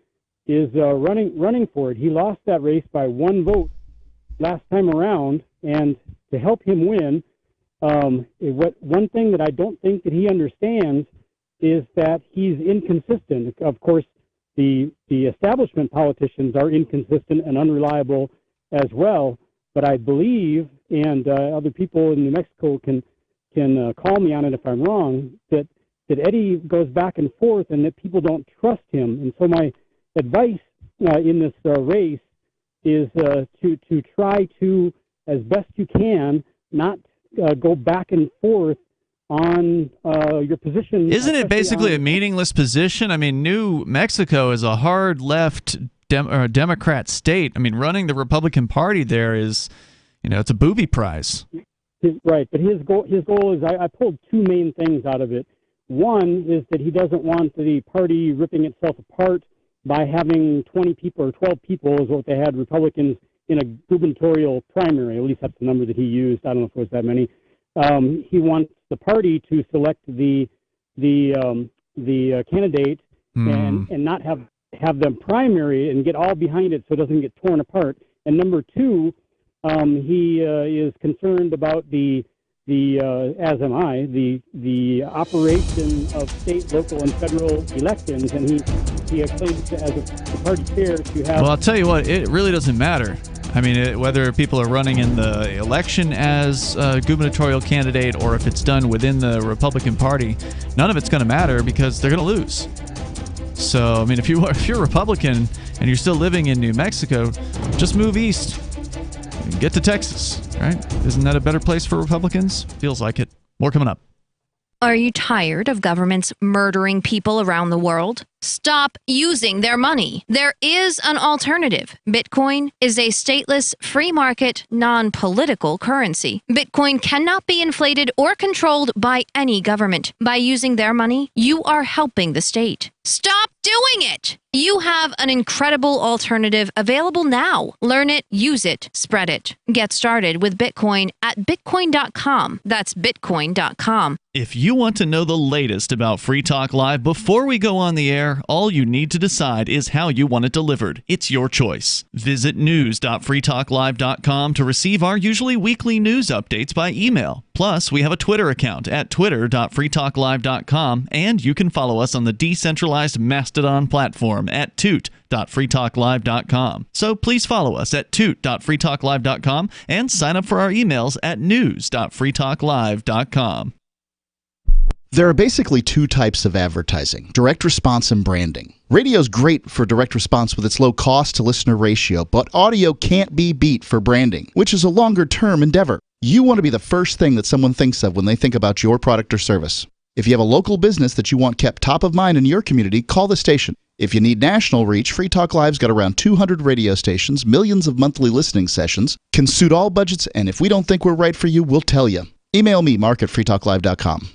is running for it. He lost that race by one vote last time around, and to help him win, one thing that I don't think that he understands is that he's inconsistent. Of course, the establishment politicians are inconsistent and unreliable as well, but I believe and other people in New Mexico can call me on it if I'm wrong, that Eddie goes back and forth and that people don't trust him. And so my advice in this race is to try to, as best you can, not go back and forth on your position. Isn't it basically a meaningless position? I mean, New Mexico is a hard left Democrat state. I mean, running the Republican Party there is, it's a booby prize. Right, but his goal is, I pulled two main things out of it. One is that he doesn't want the party ripping itself apart by having 20 people or 12 people is what they had Republicans in a gubernatorial primary. At least that's the number that he used. I don't know if it was that many. He wants the party to select the candidate and not have them primary and get all behind it so it doesn't get torn apart. And number two, he is concerned about as am I, the operation of state, local, and federal elections, and he claims as a party chair to have. Well, I'll tell you what, it really doesn't matter. I mean, whether people are running in the election as a gubernatorial candidate or if it's done within the Republican Party, none of it's going to matter because they're going to lose. So, I mean, if you're a Republican and you're still living in New Mexico, just move east. Get to Texas, right? Isn't that a better place for Republicans? Feels like it. More coming up. Are you tired of governments murdering people around the world? Stop using their money. There is an alternative. Bitcoin is a stateless, free market, non-political currency. Bitcoin cannot be inflated or controlled by any government. By using their money, you are helping the state. Stop doing it! You have an incredible alternative available now. Learn it, use it, spread it. Get started with Bitcoin at Bitcoin.com. That's Bitcoin.com. If you want to know the latest about Free Talk Live before we go on the air, all you need to decide is how you want it delivered. It's your choice. Visit news.freetalklive.com to receive our usually weekly news updates by email. Plus, we have a Twitter account at twitter.freetalklive.com, and you can follow us on the decentralized Mastodon platform at toot.freetalklive.com. So please follow us at toot.freetalklive.com and sign up for our emails at news.freetalklive.com. There are basically two types of advertising, direct response and branding. Radio's great for direct response with its low cost to listener ratio, but audio can't be beat for branding, which is a longer term endeavor. You want to be the first thing that someone thinks of when they think about your product or service. If you have a local business that you want kept top of mind in your community, call the station. If you need national reach, Free Talk Live's got around 200 radio stations, millions of monthly listening sessions, can suit all budgets, and if we don't think we're right for you, we'll tell you. Email me, mark@freetalklive.com.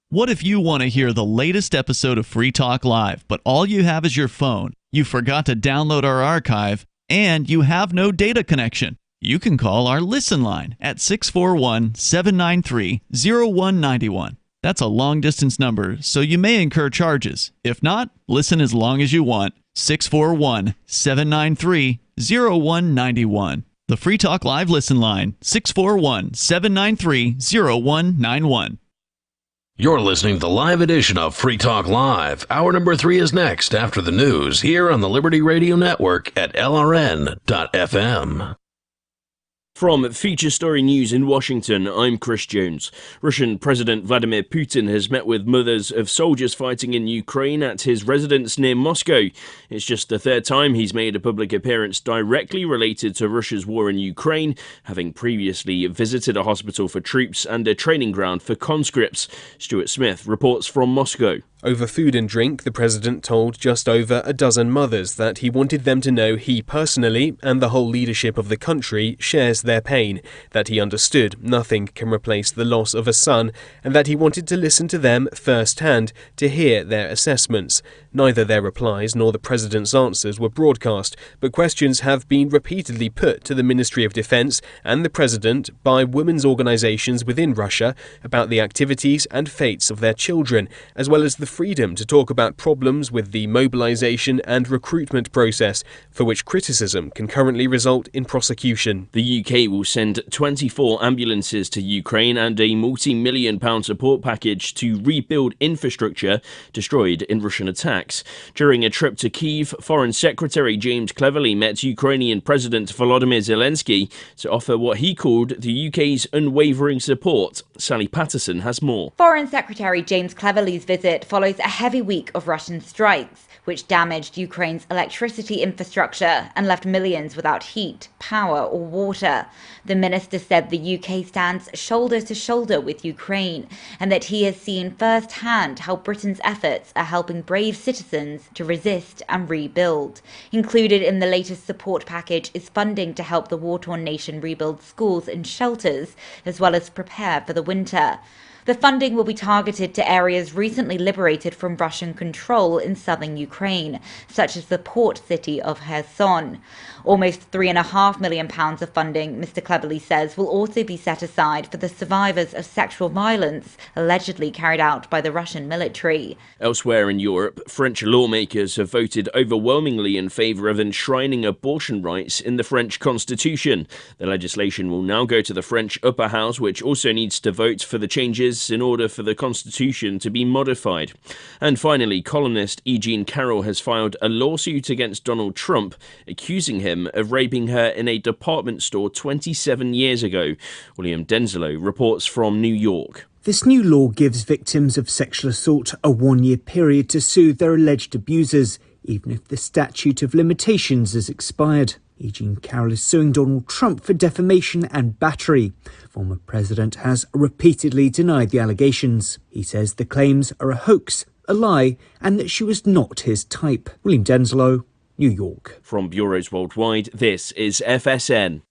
What if you want to hear the latest episode of Free Talk Live, but all you have is your phone, you forgot to download our archive, and you have no data connection? You can call our Listen line at 641-793-0191. That's a long-distance number, so you may incur charges. If not, listen as long as you want. 641-793-0191. The Free Talk Live Listen line, 641-793-0191. You're listening to the live edition of Free Talk Live. Hour number 3 is next after the news here on the Liberty Radio Network at LRN.FM. From Feature Story News in Washington, I'm Chris Jones. Russian President Vladimir Putin has met with mothers of soldiers fighting in Ukraine at his residence near Moscow. It's just the third time he's made a public appearance directly related to Russia's war in Ukraine, having previously visited a hospital for troops and a training ground for conscripts. Stuart Smith reports from Moscow. Over food and drink, the president told just over a dozen mothers that he wanted them to know he personally, and the whole leadership of the country, shares their pain, that he understood nothing can replace the loss of a son, and that he wanted to listen to them firsthand to hear their assessments. Neither their replies nor the president's answers were broadcast, but questions have been repeatedly put to the Ministry of Defense and the president by women's organizations within Russia about the activities and fates of their children, as well as the freedom to talk about problems with the mobilisation and recruitment process, for which criticism can currently result in prosecution. The UK will send 24 ambulances to Ukraine and a multi-million-pound support package to rebuild infrastructure destroyed in Russian attacks. During a trip to Kyiv, Foreign Secretary James Cleverly met Ukrainian President Volodymyr Zelensky to offer what he called the UK's unwavering support. Sally Patterson has more. Foreign Secretary James Cleverly's visit follows a heavy week of Russian strikes, which damaged Ukraine's electricity infrastructure and left millions without heat, power or water. The minister said the UK stands shoulder to shoulder with Ukraine and that he has seen firsthand how Britain's efforts are helping brave citizens to resist and rebuild. Included in the latest support package is funding to help the war-torn nation rebuild schools and shelters, as well as prepare for the winter. The funding will be targeted to areas recently liberated from Russian control in southern Ukraine, such as the port city of Kherson. Almost £3.5 million of funding, Mr. Cleverly says, will also be set aside for the survivors of sexual violence allegedly carried out by the Russian military. Elsewhere in Europe, French lawmakers have voted overwhelmingly in favour of enshrining abortion rights in the French constitution. The legislation will now go to the French upper house, which also needs to vote for the changes in order for the constitution to be modified. And finally, columnist E. Jean Carroll has filed a lawsuit against Donald Trump, accusing him of raping her in a department store 27 years ago. William Denzelo reports from New York. This new law gives victims of sexual assault a 1-year period to sue their alleged abusers, even if the statute of limitations has expired. E. Jean Carroll is suing Donald Trump for defamation and battery. Former president has repeatedly denied the allegations. He says the claims are a hoax, a lie, and that she was not his type. William Denzelo, New York. From bureaus worldwide, this is FSN.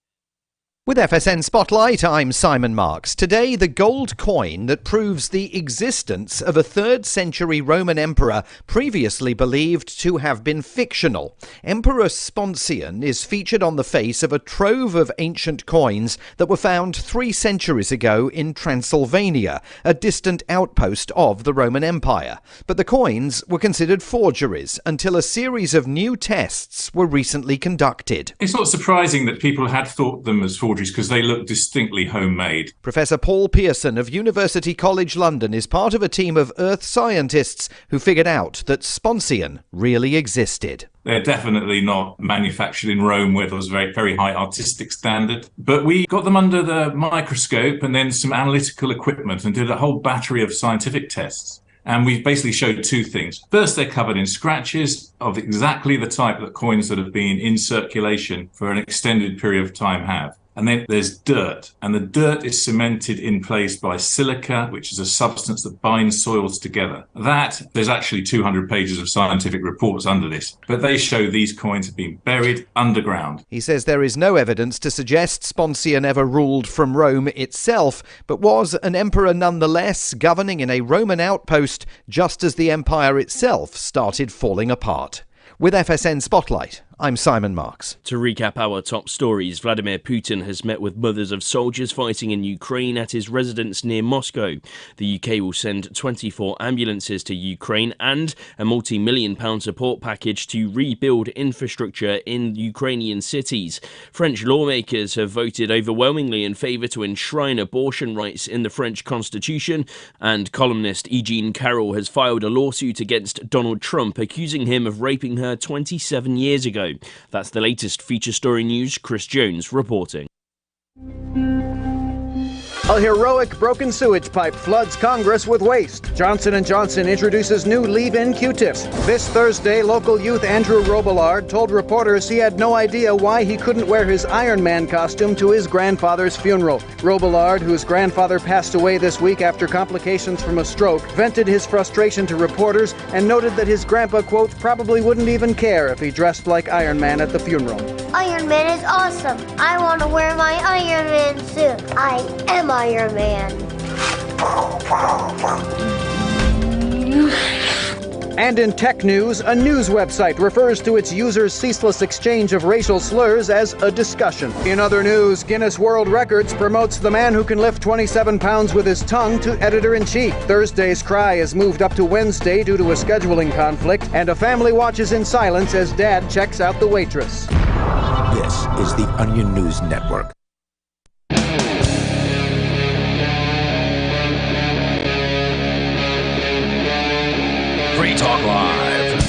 With FSN Spotlight, I'm Simon Marks. Today, the gold coin that proves the existence of a 3rd century Roman emperor previously believed to have been fictional. Emperor Sponsian is featured on the face of a trove of ancient coins that were found 3 centuries ago in Transylvania, a distant outpost of the Roman Empire. But the coins were considered forgeries until a series of new tests were recently conducted. It's not surprising that people had thought them as forgeries because they look distinctly homemade. Professor Paul Pearson of University College London is part of a team of earth scientists who figured out that Sponsian really existed. They're definitely not manufactured in Rome where there was a very, very high artistic standard. But we got them under the microscope and then some analytical equipment and did a whole battery of scientific tests. And we basically showed 2 things. First, they're covered in scratches of exactly the type that coins that have been in circulation for an extended period of time have. And then there's dirt, and the dirt is cemented in place by silica, which is a substance that binds soils together. There's actually 200 pages of scientific reports under this, but they show these coins have been buried underground. He says there is no evidence to suggest Sponsian ever ruled from Rome itself, but was an emperor nonetheless, governing in a Roman outpost just as the empire itself started falling apart. With FSN Spotlight, I'm Simon Marks. To recap our top stories, Vladimir Putin has met with mothers of soldiers fighting in Ukraine at his residence near Moscow. The UK will send 24 ambulances to Ukraine and a multi-million-pound support package to rebuild infrastructure in Ukrainian cities. French lawmakers have voted overwhelmingly in favour to enshrine abortion rights in the French constitution, and columnist E. Jean Carroll has filed a lawsuit against Donald Trump, accusing him of raping her 27 years ago. That's the latest feature story news. Chris Jones reporting. A heroic broken sewage pipe floods Congress with waste. Johnson & Johnson introduces new leave-in Q-tips. This Thursday, local youth Andrew Robillard told reporters he had no idea why he couldn't wear his Iron Man costume to his grandfather's funeral. Robillard, whose grandfather passed away this week after complications from a stroke, vented his frustration to reporters and noted that his grandpa, quote, probably wouldn't even care if he dressed like Iron Man at the funeral. Iron Man is awesome. I want to wear my Iron Man suit. I am Iron Man. And in tech news, a news website refers to its users' ceaseless exchange of racial slurs as a discussion. In other news, Guinness World Records promotes the man who can lift 27 pounds with his tongue to editor-in-chief. Thursday's cry is moved up to Wednesday due to a scheduling conflict, and a family watches in silence as dad checks out the waitress. This is the Onion News Network. Free Talk Live.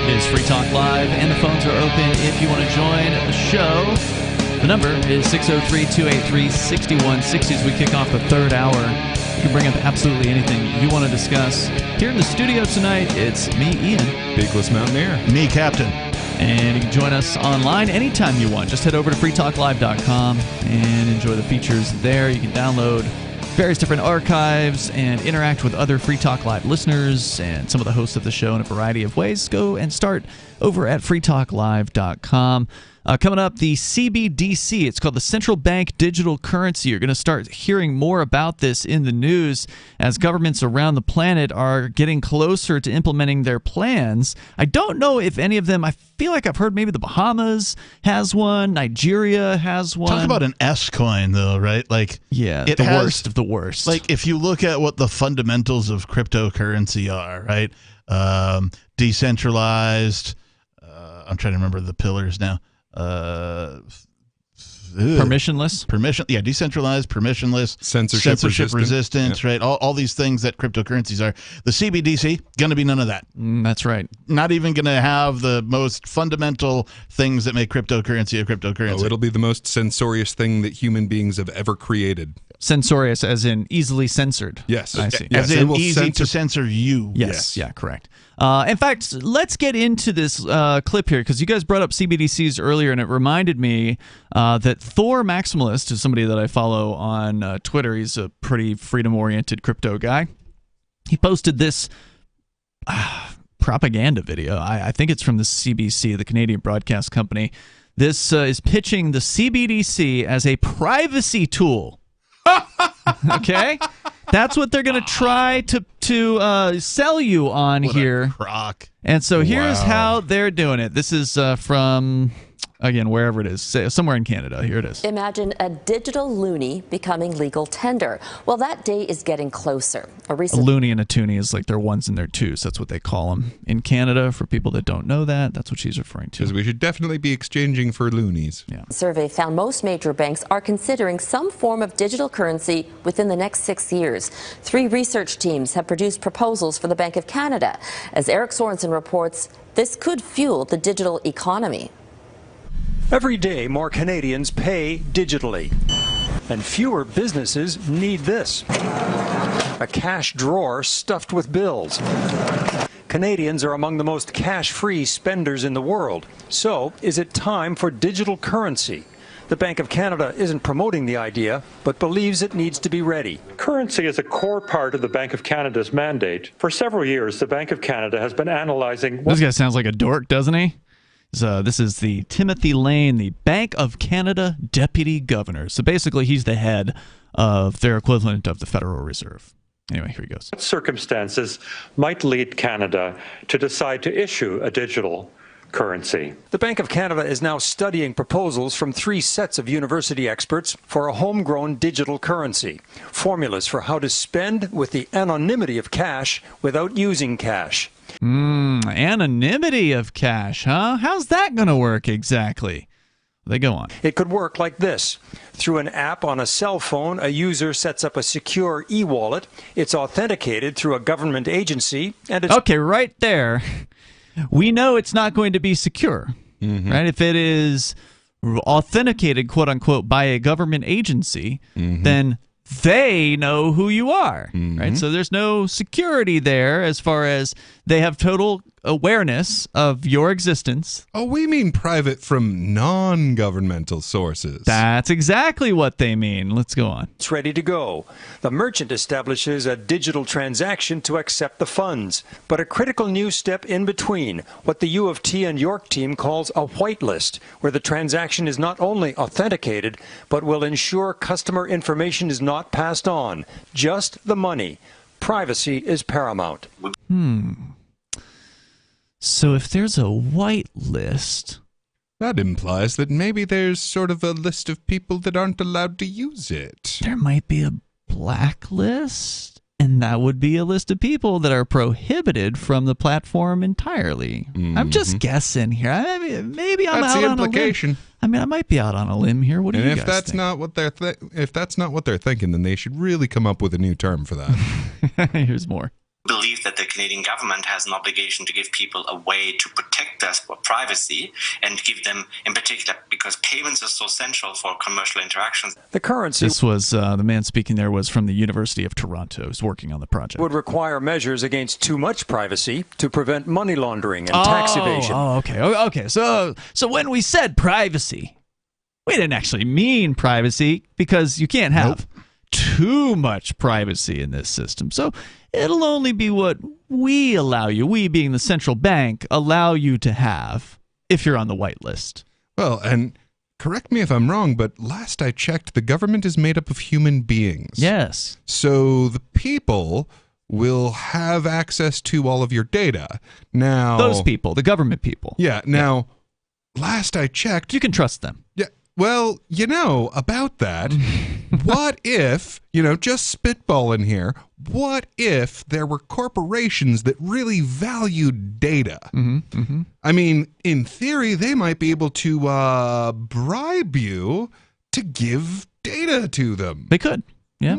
It is Free Talk Live, and the phones are open if you want to join the show. The number is 603-283-6160 as we kick off the third hour. You can bring up absolutely anything you want to discuss. Here in the studio tonight, it's me, Ian. Beakless Mountaineer. Me, Captain. And you can join us online anytime you want. Just head over to freetalklive.com and enjoy the features there. You can download various different archives and interact with other Free Talk Live listeners and some of the hosts of the show in a variety of ways. Go and start over at freetalklive.com. Coming up, the CBDC. It's called the Central Bank Digital Currency. You're going to start hearing more about this in the news as governments around the planet are getting closer to implementing their plans. I don't know if any of them, I feel like I've heard maybe the Bahamas has one, Nigeria has one. Talk about an S coin, though, right? Like, yeah, the worst of the worst. Like, if you look at what the fundamentals of cryptocurrency are, right? Decentralized. I'm trying to remember the pillars now. Permissionless? Decentralized, permissionless, censorship resistant, right? All these things that cryptocurrencies are. The CBDC, going to be none of that. That's right. Not even going to have the most fundamental things that make cryptocurrency a cryptocurrency. Oh, it'll be the most censorious thing that human beings have ever created. Censorious as in easily censored. Yes. I see. As in easy to censor you. Yes. Yeah, correct. In fact, let's get into this clip here because you guys brought up CBDCs earlier, and it reminded me that Thor Maximalist is somebody that I follow on Twitter. He's a pretty freedom-oriented crypto guy. He posted this propaganda video. I think it's from the CBC, the Canadian Broadcast Company. This is pitching the CBDC as a privacy tool. Okay? That's what they're going to try to sell you on what here. A crock. And so here's how they're doing it. This is from, again, wherever it is, somewhere in Canada. Here it is. Imagine a digital loonie becoming legal tender. Well, that day is getting closer. A loonie and a toonie is like their ones and their twos. That's what they call them in Canada. For people that don't know that, that's what she's referring to. Because we should definitely be exchanging for loonies. Yeah. A survey found most major banks are considering some form of digital currency within the next 6 years. 3 research teams have produced proposals for the Bank of Canada. As Eric Sorensen reports, this could fuel the digital economy. Every day, more Canadians pay digitally, and fewer businesses need this. A cash drawer stuffed with bills. Canadians are among the most cash-free spenders in the world. So, is it time for digital currency? The Bank of Canada isn't promoting the idea, but believes it needs to be ready. Currency is a core part of the Bank of Canada's mandate. For several years, the Bank of Canada has been analyzing... This guy sounds like a dork, doesn't he? So this is the Timothy Lane, the Bank of Canada Deputy Governor. So basically, he's the head of their equivalent of the Federal Reserve. Anyway, here he goes. What circumstances might lead Canada to decide to issue a digital currency? The Bank of Canada is now studying proposals from 3 sets of university experts for a homegrown digital currency. Formulas for how to spend with the anonymity of cash without using cash. Anonymity of cash, huh? How's that going to work exactly? They go on. It could work like this. Through an app on a cell phone, a user sets up a secure e-wallet. It's authenticated through a government agency, and it's... Okay, right there. We know it's not going to be secure, right? If it is authenticated, quote unquote, by a government agency, then they know who you are, right? So there's no security there as far as they have total awareness of your existence. Oh, we mean private from non-governmental sources. That's exactly what they mean. Let's go on. It's ready to go. The merchant establishes a digital transaction to accept the funds. But a critical new step in between, what the U of T and York team calls a whitelist, where the transaction is not only authenticated, but will ensure customer information is not passed on, just the money. privacy is paramount. So if there's a whitelist, that implies that maybe there's sort of a list of people that aren't allowed to use it. There might be a blacklist, and that would be a list of people that are prohibited from the platform entirely. I'm just guessing here. Maybe I'm That's out the on implication. a limb. I mean, I might be out on a limb here. What do you guys that's think? not what they're if that's not what they're thinking, then they should really come up with a new term for that. Here's more. Believe that the Canadian government has an obligation to give people a way to protect their privacy and give them, in particular, because payments are so central for commercial interactions. The currency This was the man speaking there was from the University of Toronto. Who's working on the project. would require measures against too much privacy to prevent money laundering and tax evasion. Okay. So when we said privacy, we didn't actually mean privacy, because you can't have too much privacy in this system. So it'll only be what we allow you, we being the central bank, allow you to have if you're on the whitelist. Well, and correct me if I'm wrong, but last I checked, the government is made up of human beings. Yes. So the people will have access to all of your data. Now, Those people, the government people. Yeah. Now, last I checked, you can trust them. Yeah. Well, about that, what if, just spitballing here, what if there were corporations that really valued data? I mean, in theory, they might be able to bribe you to give data to them. They could, yeah.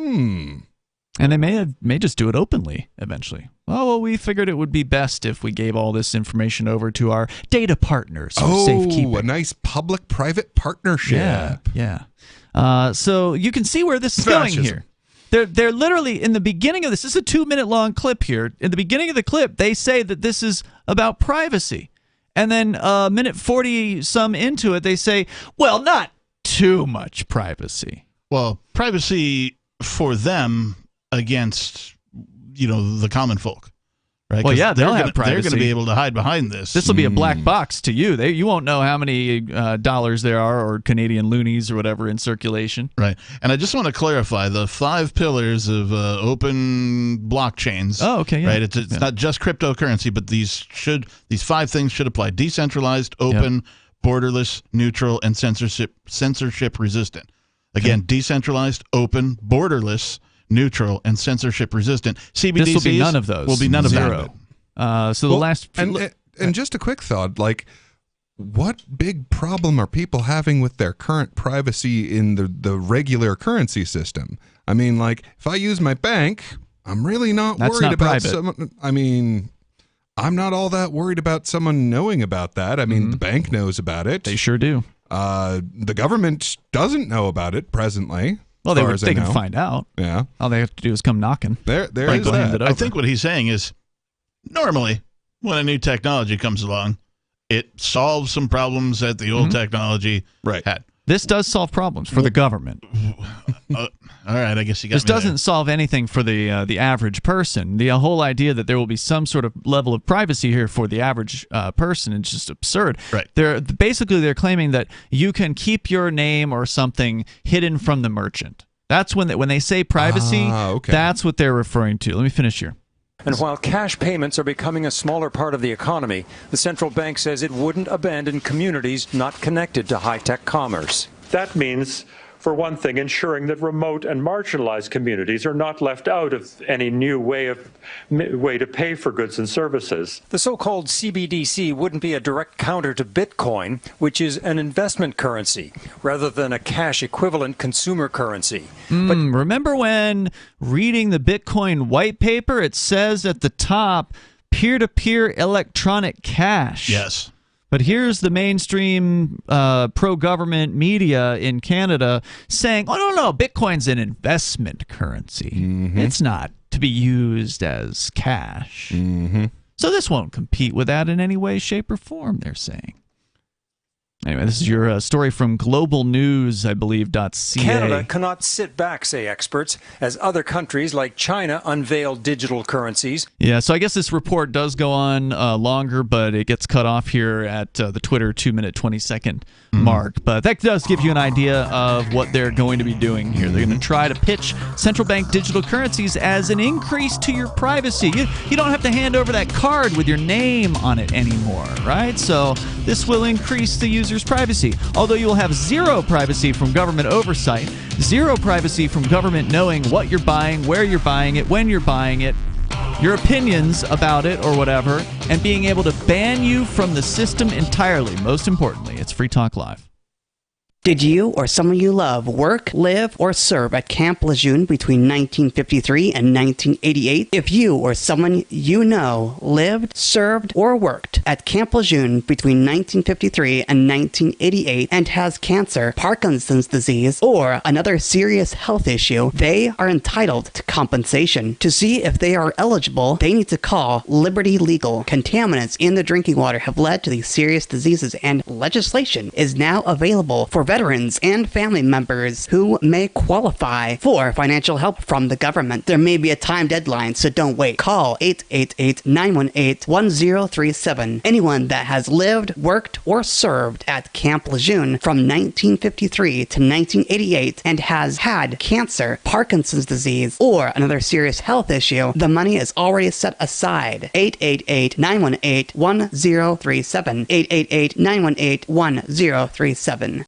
And they may just do it openly eventually. Oh, well, we figured it would be best if we gave all this information over to our data partners for safekeeping. A nice public-private partnership. Yeah. So you can see where this is going here. They're literally, in the beginning of this is a 2-minute long clip here. In the beginning of the clip, they say that this is about privacy. And then a minute 40-some into it, they say, well, not too much privacy. Well, privacy for them against, the common folk. Right? Well, yeah, they'll have privacy. They're going to be able to hide behind this. This will be a black box to you. You won't know how many dollars there are, or Canadian loonies or whatever, in circulation. Right. And I just want to clarify the 5 pillars of open blockchains. Oh, okay. Yeah. Right. It's not just cryptocurrency, but these 5 things should apply: decentralized, open, borderless, neutral, and censorship resistant. Again, decentralized, open, borderless, neutral, and censorship resistant. CBDCs This will be none of those. Will be none of Zero. So the last... And just a quick thought, what big problem are people having with their current privacy in the regular currency system? I mean, if I use my bank, I'm really not worried about someone... I mean, I'm not all that worried about someone knowing about that. I mean, the bank knows about it. They sure do. The government doesn't know about it presently. Well, they can find out. Yeah. All they have to do is come knocking. There is that. I think what he's saying is, normally, when a new technology comes along, it solves some problems that the old technology had. This does solve problems for the government. All right, I guess you got This me there. doesn't solve anything for the average person. The whole idea that there will be some sort of level of privacy here for the average person is just absurd. Right. They're claiming that you can keep your name or something hidden from the merchant. That's when they say privacy. That's what they're referring to. Let me finish here. And while cash payments are becoming a smaller part of the economy, the central bank says it wouldn't abandon communities not connected to high-tech commerce. That means, for one thing, ensuring that remote and marginalized communities are not left out of any new way to pay for goods and services. The so-called CBDC wouldn't be a direct counter to Bitcoin, which is an investment currency, rather than a cash-equivalent consumer currency. But remember when reading the Bitcoin white paper, it says at the top, peer-to-peer electronic cash. Yes. But here's the mainstream pro-government media in Canada saying, oh, no, Bitcoin's an investment currency. It's not to be used as cash. So this won't compete with that in any way, shape, or form, they're saying. Anyway, this is your story from Global News, I believe, .ca. Canada cannot sit back, say experts, as other countries like China unveil digital currencies. Yeah, so I guess this report does go on longer, but it gets cut off here at the Twitter 2-minute, 20-second mark. But that does give you an idea of what they're going to be doing here. They're going to try to pitch central bank digital currencies as an increase to your privacy. You don't have to hand over that card with your name on it anymore, right? So this will increase the user's privacy. Although you will have zero privacy from government oversight, zero privacy from government knowing what you're buying, where you're buying it, when you're buying it, your opinions about it or whatever, and being able to ban you from the system entirely. Most importantly, it's Free Talk Live. Did you or someone you love work, live, or serve at Camp Lejeune between 1953 and 1988? If you or someone you know lived, served, or worked at Camp Lejeune between 1953 and 1988 and has cancer, Parkinson's disease, or another serious health issue, they are entitled to compensation. To see if they are eligible, they need to call Liberty Legal. Contaminants in the drinking water have led to these serious diseases, and legislation is now available for veterans and family members who may qualify for financial help from the government. There may be a time deadline, so don't wait. Call 888-918-1037. Anyone that has lived, worked, or served at Camp Lejeune from 1953 to 1988 and has had cancer, Parkinson's disease, or another serious health issue, the money is already set aside. 888-918-1037. 888-918-1037.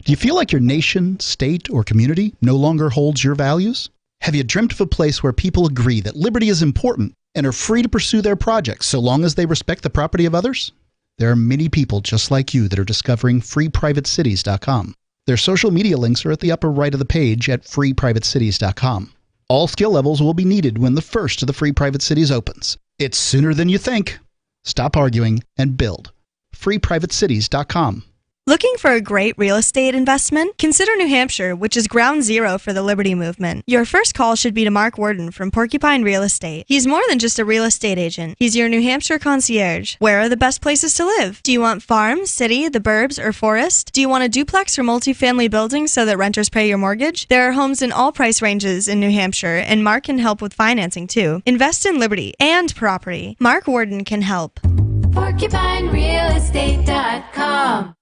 Do you feel like your nation, state, or community no longer holds your values? Have you dreamt of a place where people agree that liberty is important and are free to pursue their projects so long as they respect the property of others? There are many people just like you that are discovering freeprivatecities.com. Their social media links are at the upper right of the page at freeprivatecities.com. All skill levels will be needed when the first of the Free Private Cities opens. It's sooner than you think. Stop arguing and build. freeprivatecities.com. Looking for a great real estate investment? Consider New Hampshire, which is ground zero for the Liberty Movement. Your first call should be to Mark Worden from Porcupine Real Estate. He's more than just a real estate agent. He's your New Hampshire concierge. Where are the best places to live? Do you want farm, city, the burbs, or forest? Do you want a duplex or multifamily building so that renters pay your mortgage? There are homes in all price ranges in New Hampshire, and Mark can help with financing too. Invest in liberty and property. Mark Worden can help. PorcupineRealEstate.com.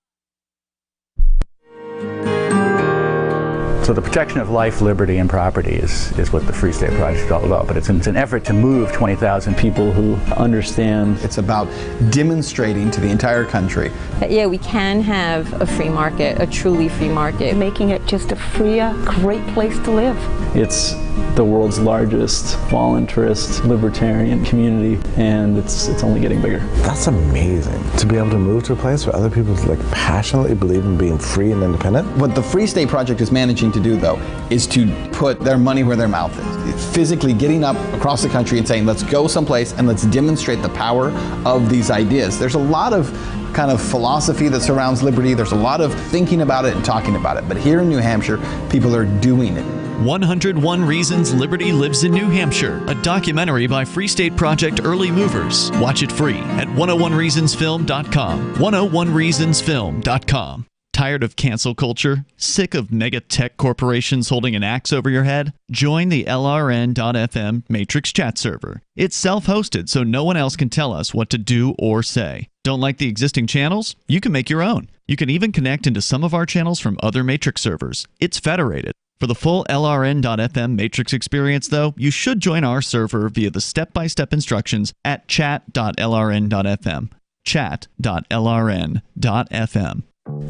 So the protection of life, liberty, and property is what the Free State Project is all about. But it's an effort to move 20,000 people who understand. It's about demonstrating to the entire country that, yeah, we can have a free market, a truly free market. Making it just a freer, great place to live. It's the world's largest voluntarist libertarian community, and it's only getting bigger. That's amazing, to be able to move to a place where other people passionately believe in being free and independent. What the Free State Project is managing to do, though, is to put their money where their mouth is. Physically getting up across the country and saying, let's go someplace and let's demonstrate the power of these ideas. There's a lot of kind of philosophy that surrounds liberty. There's a lot of thinking about it and talking about it. But here in New Hampshire, people are doing it. 101 Reasons Liberty Lives in New Hampshire, a documentary by Free State Project Early Movers. Watch it free at 101reasonsfilm.com. 101reasonsfilm.com. Tired of cancel culture? Sick of mega tech corporations holding an axe over your head? Join the LRN.FM Matrix chat server. It's self-hosted, so no one else can tell us what to do or say. Don't like the existing channels? You can make your own. You can even connect into some of our channels from other Matrix servers. It's federated. For the full LRN.FM Matrix experience, though, you should join our server via the step-by-step instructions at chat.lrn.fm. Chat.lrn.fm.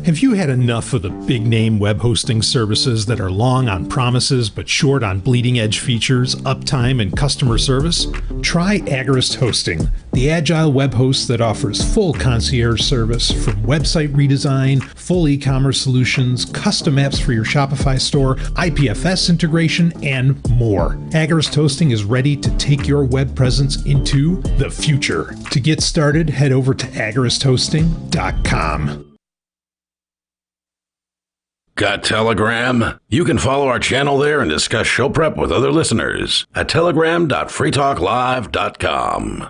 Have you had enough of the big-name web hosting services that are long on promises but short on bleeding-edge features, uptime, and customer service? Try Agorist Hosting, the agile web host that offers full concierge service from website redesign, full e-commerce solutions, custom apps for your Shopify store, IPFS integration, and more. Agorist Hosting is ready to take your web presence into the future. To get started, head over to agoristhosting.com. Got Telegram? You can follow our channel there and discuss show prep with other listeners at telegram.freetalklive.com.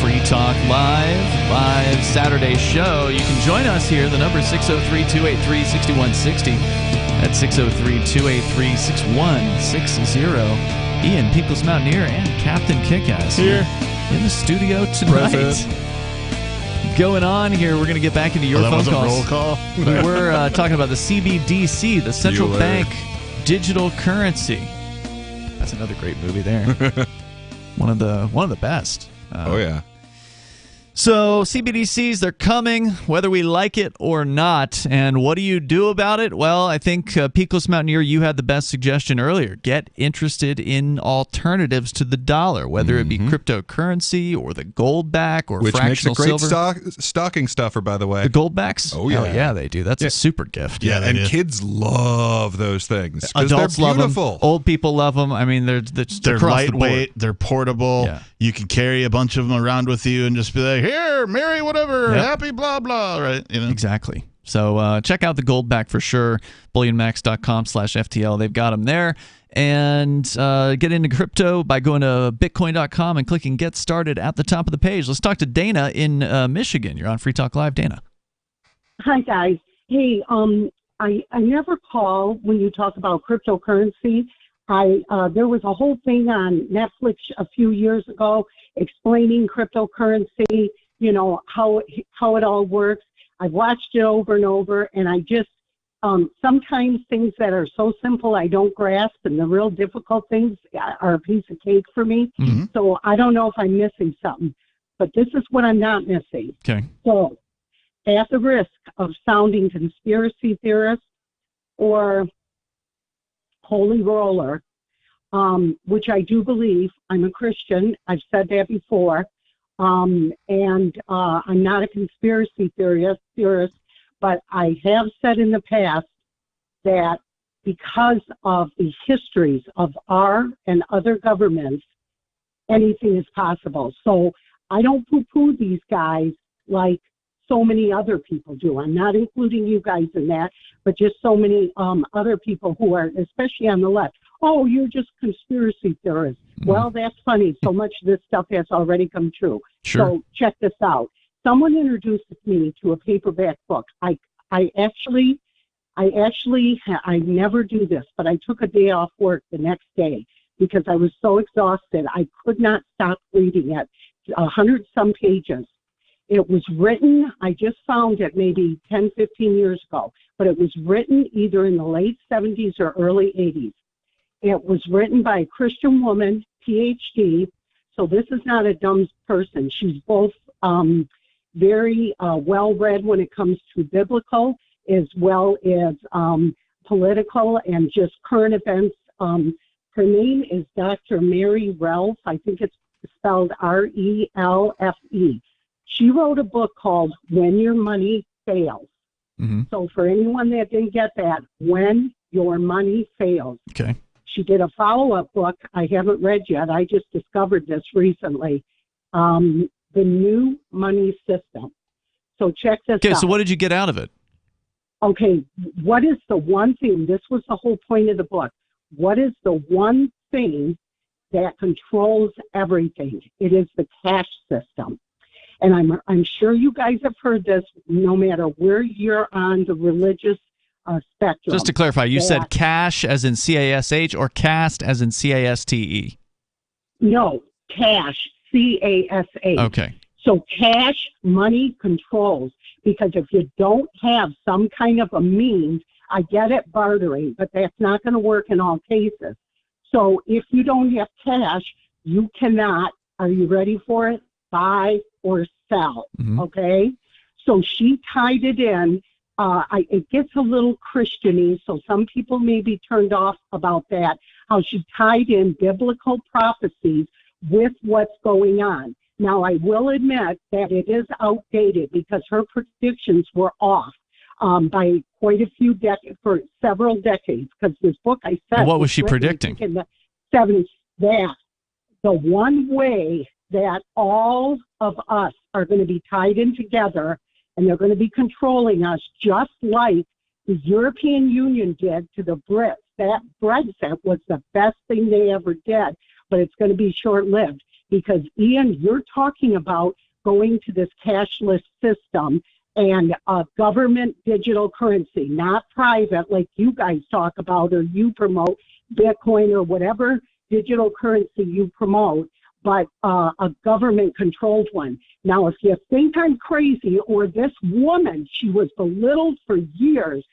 Free Talk Live Saturday show. You can join us here. The number is 603-283-6160. That's 603-283-6160. Ian, People's Mountaineer, and Captain Kickass here in the studio tonight. Present. Going on here, we're going to get back into your phone wasn't calls. roll call? We were talking about the CBDC, the Central Bank Digital Currency. That's another great movie there. one of the best. Oh yeah. So CBDCs, they're coming, whether we like it or not. And what do you do about it? Well, I think Peakless Mountaineer, you had the best suggestion earlier. Get interested in alternatives to the dollar, whether it be cryptocurrency or the gold back or which fractional makes a great silver. stocking stuffer, by the way. The gold backs? Oh yeah, yeah, they do. That's a super gift. Yeah, and kids love those things. Adults they're love them. beautiful. Old people love them. I mean, they're lightweight. They're portable. Yeah. You can carry a bunch of them around with you and just be like, here, Merry whatever, Yep. happy blah blah, right? You know? Exactly. So check out the Goldback for sure. BullionMax.com/FTL. They've got them there. And get into crypto by going to Bitcoin.com and clicking Get Started at the top of the page. Let's talk to Dana in Michigan. You're on Free Talk Live, Dana. Hi, guys. Hey, I never call when you talk about cryptocurrency. There was a whole thing on Netflix a few years ago explaining cryptocurrency, you know, how it all works. I've watched it over and over, and I just sometimes things that are so simple I don't grasp, and the real difficult things are a piece of cake for me. Mm-hmm. So I don't know if I'm missing something, but this is what I'm not missing. Okay. So at the risk of sounding conspiracy theorist or holy roller, which I do believe, I'm a Christian. I've said that before. And I'm not a conspiracy theorist, but I have said in the past that because of the histories of our and other governments, anything is possible. So I don't poo-poo these guys like so many other people do. I'm not including you guys in that, but just so many other people who are, especially on the left. Oh, you're just conspiracy theorists. Well, that's funny. So much of this stuff has already come true. Sure. So check this out. Someone introduced me to a paperback book. I never do this, but I took a day off work the next day because I was so exhausted. I could not stop reading it. 100-some pages. It was written, I just found it maybe 10, 15 years ago, but it was written either in the late 70s or early 80s. It was written by a Christian woman, PhD, so this is not a dumb person. She's both very well-read when it comes to biblical as well as political and just current events. Her name is Dr. Mary Relf. I think it's spelled R-E-L-F-E. She wrote a book called When Your Money Fails. Mm-hmm. So for anyone that didn't get that, When Your Money Fails. Okay. She did a follow-up book I haven't read yet. I just discovered this recently. The New Money System. So check this out. Okay, so what did you get out of it? Okay, what is the one thing? This was the whole point of the book. What is the one thing that controls everything? It is the cash system. And I'm sure you guys have heard this no matter where you're on the religious spectrum. Just to clarify, you said cash as in C-A-S-H or cast as in C-A-S-T-E? No, cash, C-A-S-H. Okay. So cash, money controls, because if you don't have some kind of a means, I get it, bartering, but that's not going to work in all cases. So if you don't have cash, you cannot, are you ready for it? Buy or sell, okay? So she tied it in. It gets a little Christian-y, so some people may be turned off about that, how she tied in biblical prophecies with what's going on. Now, I will admit that it is outdated because her predictions were off by quite a few decades, for several decades, because this book I said. And what was she predicting? In the 70s, that the one way that all of us are going to be tied in together and they're going to be controlling us just like the European Union did to the Brits. That Brexit was the best thing they ever did, but it's going to be short-lived. because, Ian, you're talking about going to this cashless system and government digital currency, not private like you guys talk about or you promote, Bitcoin or whatever digital currency you promote, but a government-controlled one. Now, if you think I'm crazy, or this woman, she was belittled for years.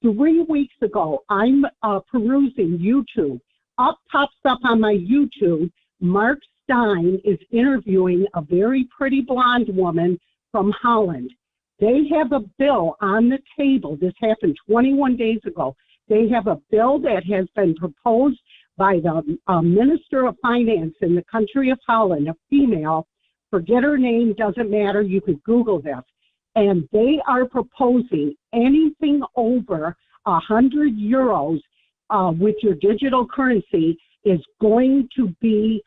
3 weeks ago, I'm perusing YouTube. Pops up on my YouTube, Mark Stein is interviewing a very pretty blonde woman from Holland. They have a bill on the table. This happened 21 days ago. They have a bill that has been proposed by the Minister of Finance in the country of Holland, a female. Forget her name, doesn't matter. You could Google this. And they are proposing anything over 100 euros with your digital currency is going to be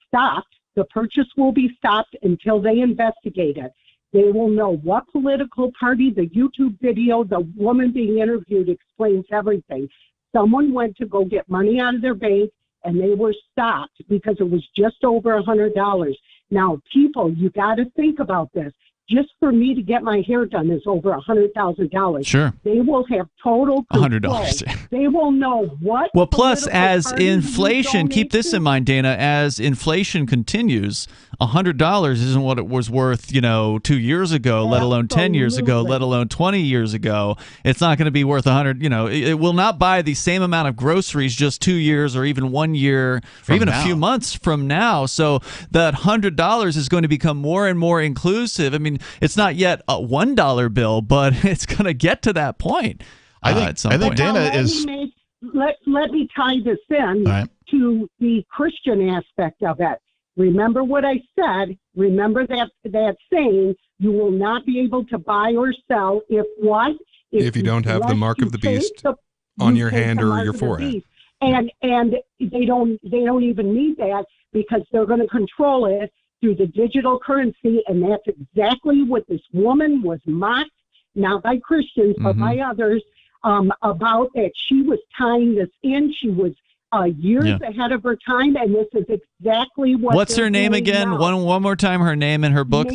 stopped. The purchase will be stopped until they investigate it. They will know what political party, the YouTube video, the woman being interviewed explains everything. Someone went to go get money out of their bank and they were stopped because it was just over $100. Now, people, you got to think about this. Just for me to get my hair done is over $100,000. Sure. They will have total control. $100. They will know what. Well, plus, political as party inflation, you keep this donate in mind, Dana, as inflation continues, $100 isn't what it was worth, 2 years ago, let alone 10 years ago, let alone 20 years ago. It's not going to be worth 100, it will not buy the same amount of groceries just 2 years or even 1 year or even a few months from now. So that $100 is going to become more and more inclusive. I mean, it's not yet a $1 bill, but it's going to get to that point. I think Dana is. Let me tie this in to the Christian aspect of it. Remember what I said. Remember that saying, you will not be able to buy or sell if you don't have the mark of the beast on your hand or your forehead. And they don't even need that because they're going to control it through the digital currency, and that's exactly what this woman was mocked, not by Christians, but by others, about that she was tying this in. She was years ahead of her time, and this is exactly what. What's her name again? Now. One more time, her name in her book.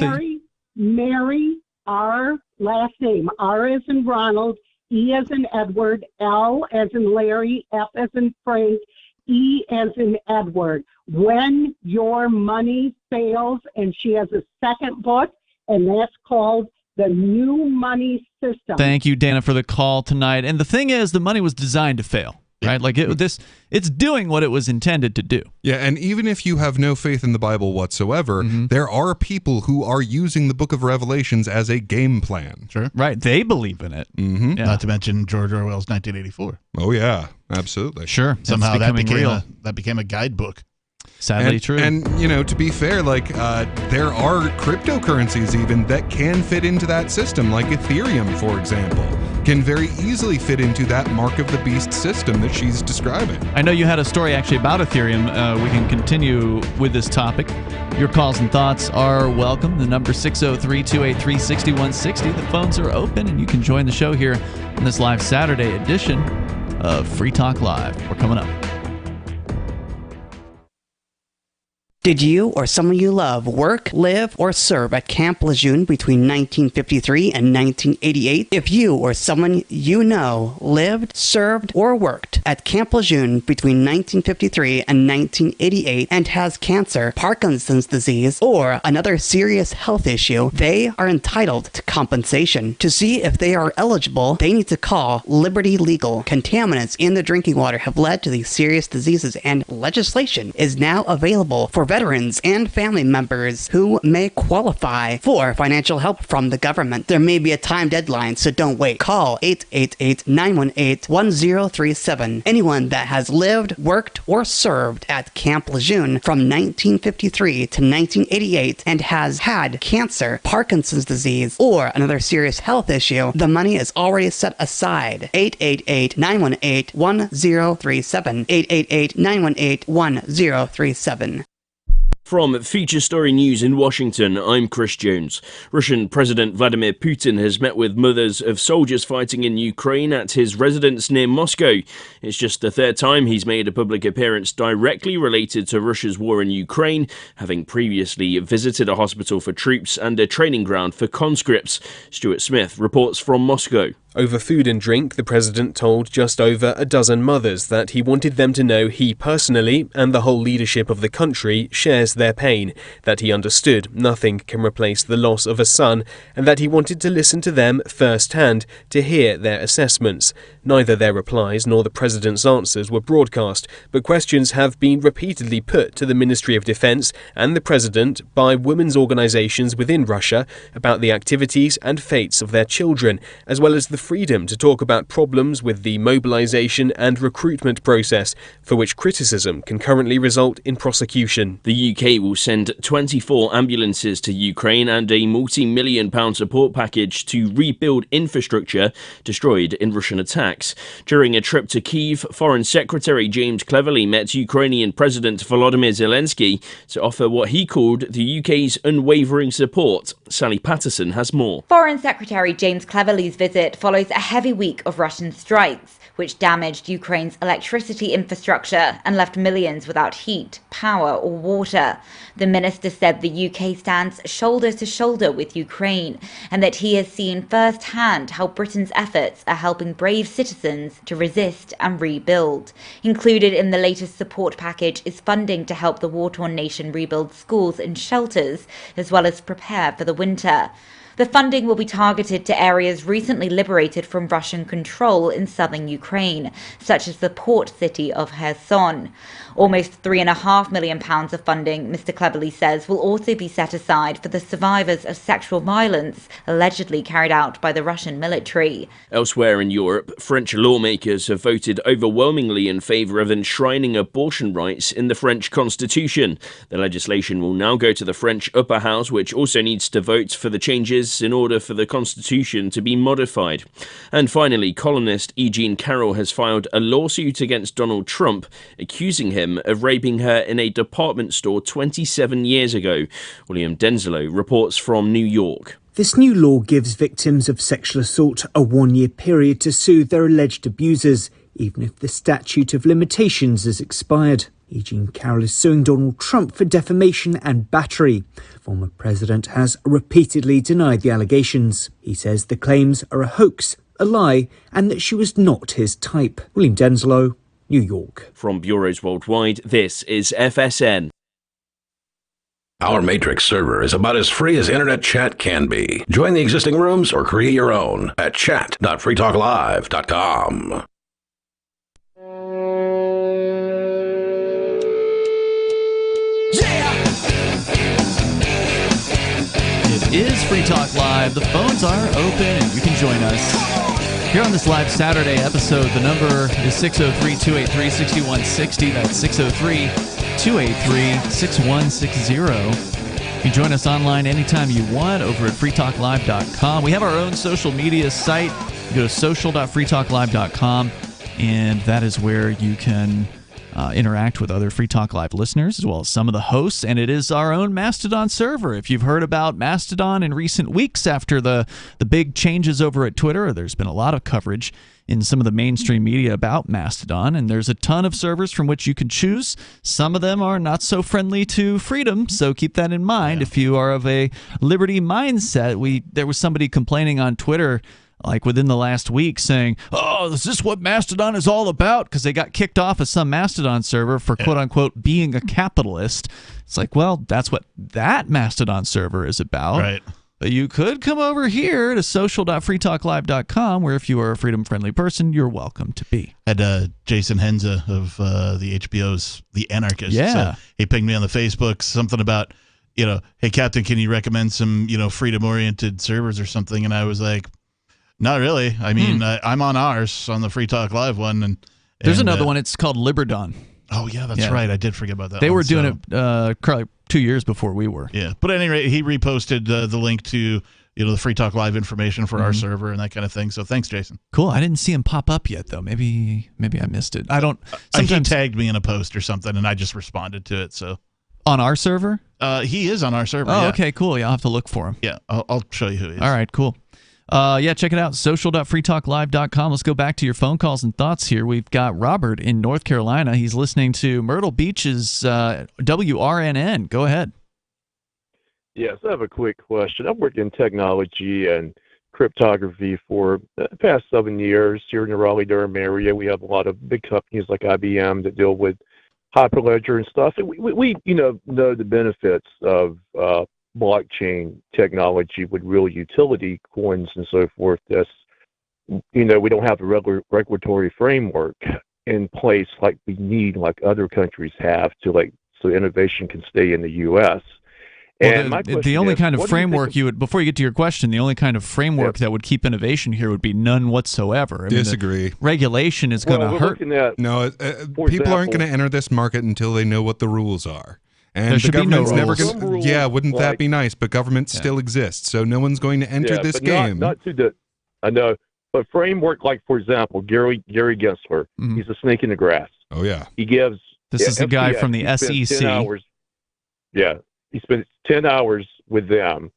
Mary, R, last name, R as in Ronald, E as in Edward, L as in Larry, F as in Frank, E as in Edward. When Your Money Fails, and she has a second book, and that's called The New Money System. Thank you, Dana, for the call tonight. And the thing is, the money was designed to fail, right? Like it's doing what it was intended to do. Yeah, and even if you have no faith in the Bible whatsoever, there are people who are using the Book of Revelations as a game plan. Sure. Right, they believe in it. Yeah. Not to mention George Orwell's 1984. Oh, yeah, absolutely. Sure. Somehow that became a guidebook. Sadly true. And, to be fair, there are cryptocurrencies even that can fit into that system, like Ethereum, for example, can very easily fit into that mark of the beast system that she's describing. I know you had a story actually about Ethereum. We can continue with this topic. Your calls and thoughts are welcome. The number 603-283-6160. The phones are open, and you can join the show here on this live Saturday edition of Free Talk Live. We're coming up. Did you or someone you love work, live, or serve at Camp Lejeune between 1953 and 1988? If you or someone you know lived, served, or worked at Camp Lejeune between 1953 and 1988 and has cancer, Parkinson's disease, or another serious health issue, they are entitled to compensation. To see if they are eligible, they need to call Liberty Legal. Contaminants in the drinking water have led to these serious diseases, and legislation is now available for veterans and family members who may qualify for financial help from the government. There may be a time deadline, so don't wait. Call 888-918-1037. Anyone that has lived, worked, or served at Camp Lejeune from 1953 to 1988 and has had cancer, Parkinson's disease, or another serious health issue, the money is already set aside. 888-918-1037. 888-918-1037. From Feature Story News in Washington, I'm Chris Jones. Russian President Vladimir Putin has met with mothers of soldiers fighting in Ukraine at his residence near Moscow. It's just the third time he's made a public appearance directly related to Russia's war in Ukraine, having previously visited a hospital for troops and a training ground for conscripts. Stuart Smith reports from Moscow. Over food and drink, the president told just over a dozen mothers that he wanted them to know he personally, and the whole leadership of the country, shares their pain, that he understood nothing can replace the loss of a son, and that he wanted to listen to them firsthand to hear their assessments. Neither their replies nor the president's answers were broadcast, but questions have been repeatedly put to the Ministry of Defense and the president by women's organizations within Russia about the activities and fates of their children, as well as the freedom to talk about problems with the mobilization and recruitment process, for which criticism can currently result in prosecution. The UK will send 24 ambulances to Ukraine and a multi-million-pound support package to rebuild infrastructure destroyed in Russian attacks. During a trip to Kyiv, Foreign Secretary James Cleverly met Ukrainian President Volodymyr Zelensky to offer what he called the UK's unwavering support. Sally Patterson has more. Foreign Secretary James Cleverly's visit follows a heavy week of Russian strikes, which damaged Ukraine's electricity infrastructure and left millions without heat, power or water. The minister said the UK stands shoulder to shoulder with Ukraine, and that he has seen firsthand how Britain's efforts are helping brave citizens to resist and rebuild. Included in the latest support package is funding to help the war-torn nation rebuild schools and shelters, as well as prepare for the winter. The funding will be targeted to areas recently liberated from Russian control in southern Ukraine, such as the port city of Kherson. Almost £3.5 million of funding, Mr. Cleverly says, will also be set aside for the survivors of sexual violence allegedly carried out by the Russian military. Elsewhere in Europe, French lawmakers have voted overwhelmingly in favour of enshrining abortion rights in the French constitution. The legislation will now go to the French upper house, which also needs to vote for the changes in order for the constitution to be modified. And finally, columnist E. Jean Carroll has filed a lawsuit against Donald Trump, accusing him of raping her in a department store 27 years ago. William Denzelo reports from New York. This new law gives victims of sexual assault a 1-year period to sue their alleged abusers, even if the statute of limitations has expired. Eugene Carroll is suing Donald Trump for defamation and battery. The former president has repeatedly denied the allegations. He says the claims are a hoax, a lie, and that she was not his type. William Denzelo, New York. From bureaus worldwide, this is FSN. Our Matrix server is about as free as internet chat can be. Join the existing rooms or create your own at chat.freetalklive.com. It is Free Talk Live. The phones are open and you can join us. Here on this live Saturday episode, the number is 603-283-6160. That's 603-283-6160. You can join us online anytime you want over at freetalklive.com. We have our own social media site. You go to social.freetalklive.com, and that is where you can interact with other Free Talk Live listeners, as well as some of the hosts, and it is our own Mastodon server. If you've heard about Mastodon in recent weeks after the big changes over at Twitter, there's been a lot of coverage in some of the mainstream media about Mastodon, and there's a ton of servers from which you can choose. Some of them are not so friendly to freedom, so keep that in mind. If you are of a liberty mindset, there was somebody complaining on Twitter like within the last week saying, oh, is this what Mastodon is all about? Because they got kicked off of some Mastodon server for quote-unquote being a capitalist. It's like, well, that's what that Mastodon server is about. Right. But you could come over here to social.freetalklive.com, where if you are a freedom-friendly person, you're welcome to be. Had Jason Henza of the HBO's The Anarchist. Yeah. He pinged me on the Facebook, something about, hey, Captain, can you recommend some, freedom-oriented servers or something? And I was like, not really. I mean, I'm on ours, on the Free Talk Live one. And there's another one. It's called Liberdon. Oh, yeah, that's right. I did forget about that. They were doing it probably 2 years before we were. Yeah. But at any rate, he reposted the link to the Free Talk Live information for our server and that kind of thing. So thanks, Jason. Cool. I didn't see him pop up yet, though. Maybe I missed it. I don't. He tagged me in a post or something, and I just responded to it. So On our server? He is on our server. Oh, yeah. okay, cool. Yeah, I'll have to look for him. Yeah, I'll show you who he is. All right, cool. Yeah, check it out, social.freetalklive.com. Let's go back to your phone calls and thoughts here. We've got Robert in North Carolina. He's listening to Myrtle Beach's WRNN. Go ahead. Yes, I have a quick question. I've worked in technology and cryptography for the past 7 years here in the Raleigh-Durham area. We have a lot of big companies like IBM that deal with Hyperledger and stuff. And we know the benefits of blockchain technology with real utility coins and so forth. We don't have a regulatory framework in place like we need, like other countries have, so innovation can stay in the U.S. Well, the only kind of framework you would, before you get to your question, the only kind of framework that would keep innovation here would be none whatsoever. Disagree. Regulation is going to hurt. People aren't going to enter this market until they know what the rules are. And the government's never going to. Yeah, wouldn't that be nice? But government still exists, so no one's going to enter this game. I know, but framework, like for example, Gary Gensler, he's a snake in the grass. Oh yeah, he gives. This is the guy from the SEC. 10 hours, he spends 10 hours with them,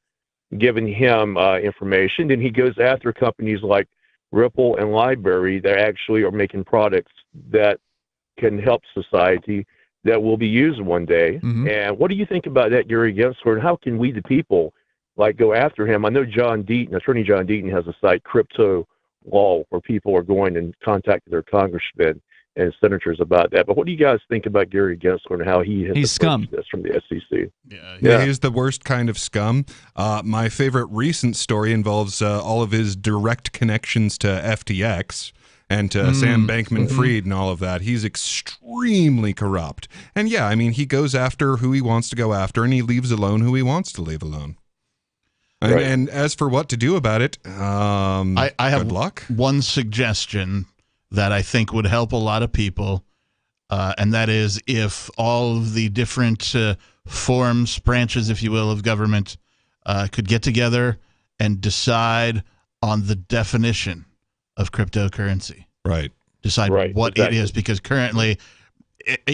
giving him information. Then he goes after companies like Ripple and Library that actually are making products that can help society, that will be used one day. And what do you think about that, Gary Gensler? And how can we, the people, go after him? I know Attorney John Deaton has a site, Crypto Law, where people are going and contacting their congressmen and senators about that. But what do you guys think about Gary Gensler and how he's scum. This from the SEC? Yeah, he's the worst kind of scum. My favorite recent story involves all of his direct connections to FTX. And to Sam Bankman-Fried and all of that. He's extremely corrupt. And yeah, I mean, he goes after who he wants to go after, and he leaves alone who he wants to leave alone. Right. And as for what to do about it, I have good luck. One suggestion that I think would help a lot of people, and that is if all of the different forms, branches, if you will, of government could get together and decide on the definition of cryptocurrency. Right. Decide what it is, because currently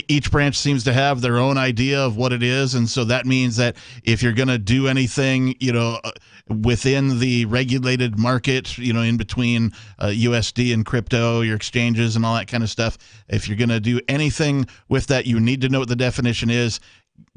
each branch seems to have their own idea of what it is, and so that means that if you're going to do anything, within the regulated market, in between USD and crypto, your exchanges and all that kind of stuff, if you're going to do anything with that, you need to know what the definition is.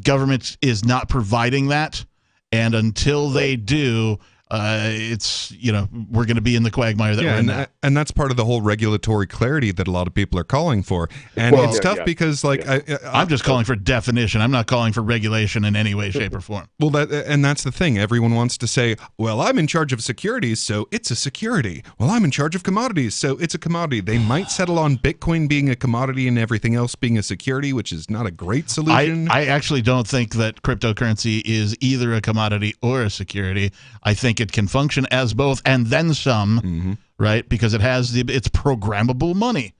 Government is not providing that, and until they do, we're going to be in the quagmire that we're in now. And that's part of the whole regulatory clarity that a lot of people are calling for. And it's tough because, I'm just calling for definition. I'm not calling for regulation in any way, shape, or form. Well, that's the thing. Everyone wants to say, well, I'm in charge of securities, so it's a security. Well, I'm in charge of commodities, so it's a commodity. They might settle on Bitcoin being a commodity and everything else being a security, which is not a great solution. I actually don't think that cryptocurrency is either a commodity or a security. I think it can function as both and then some, right? Because it's programmable money,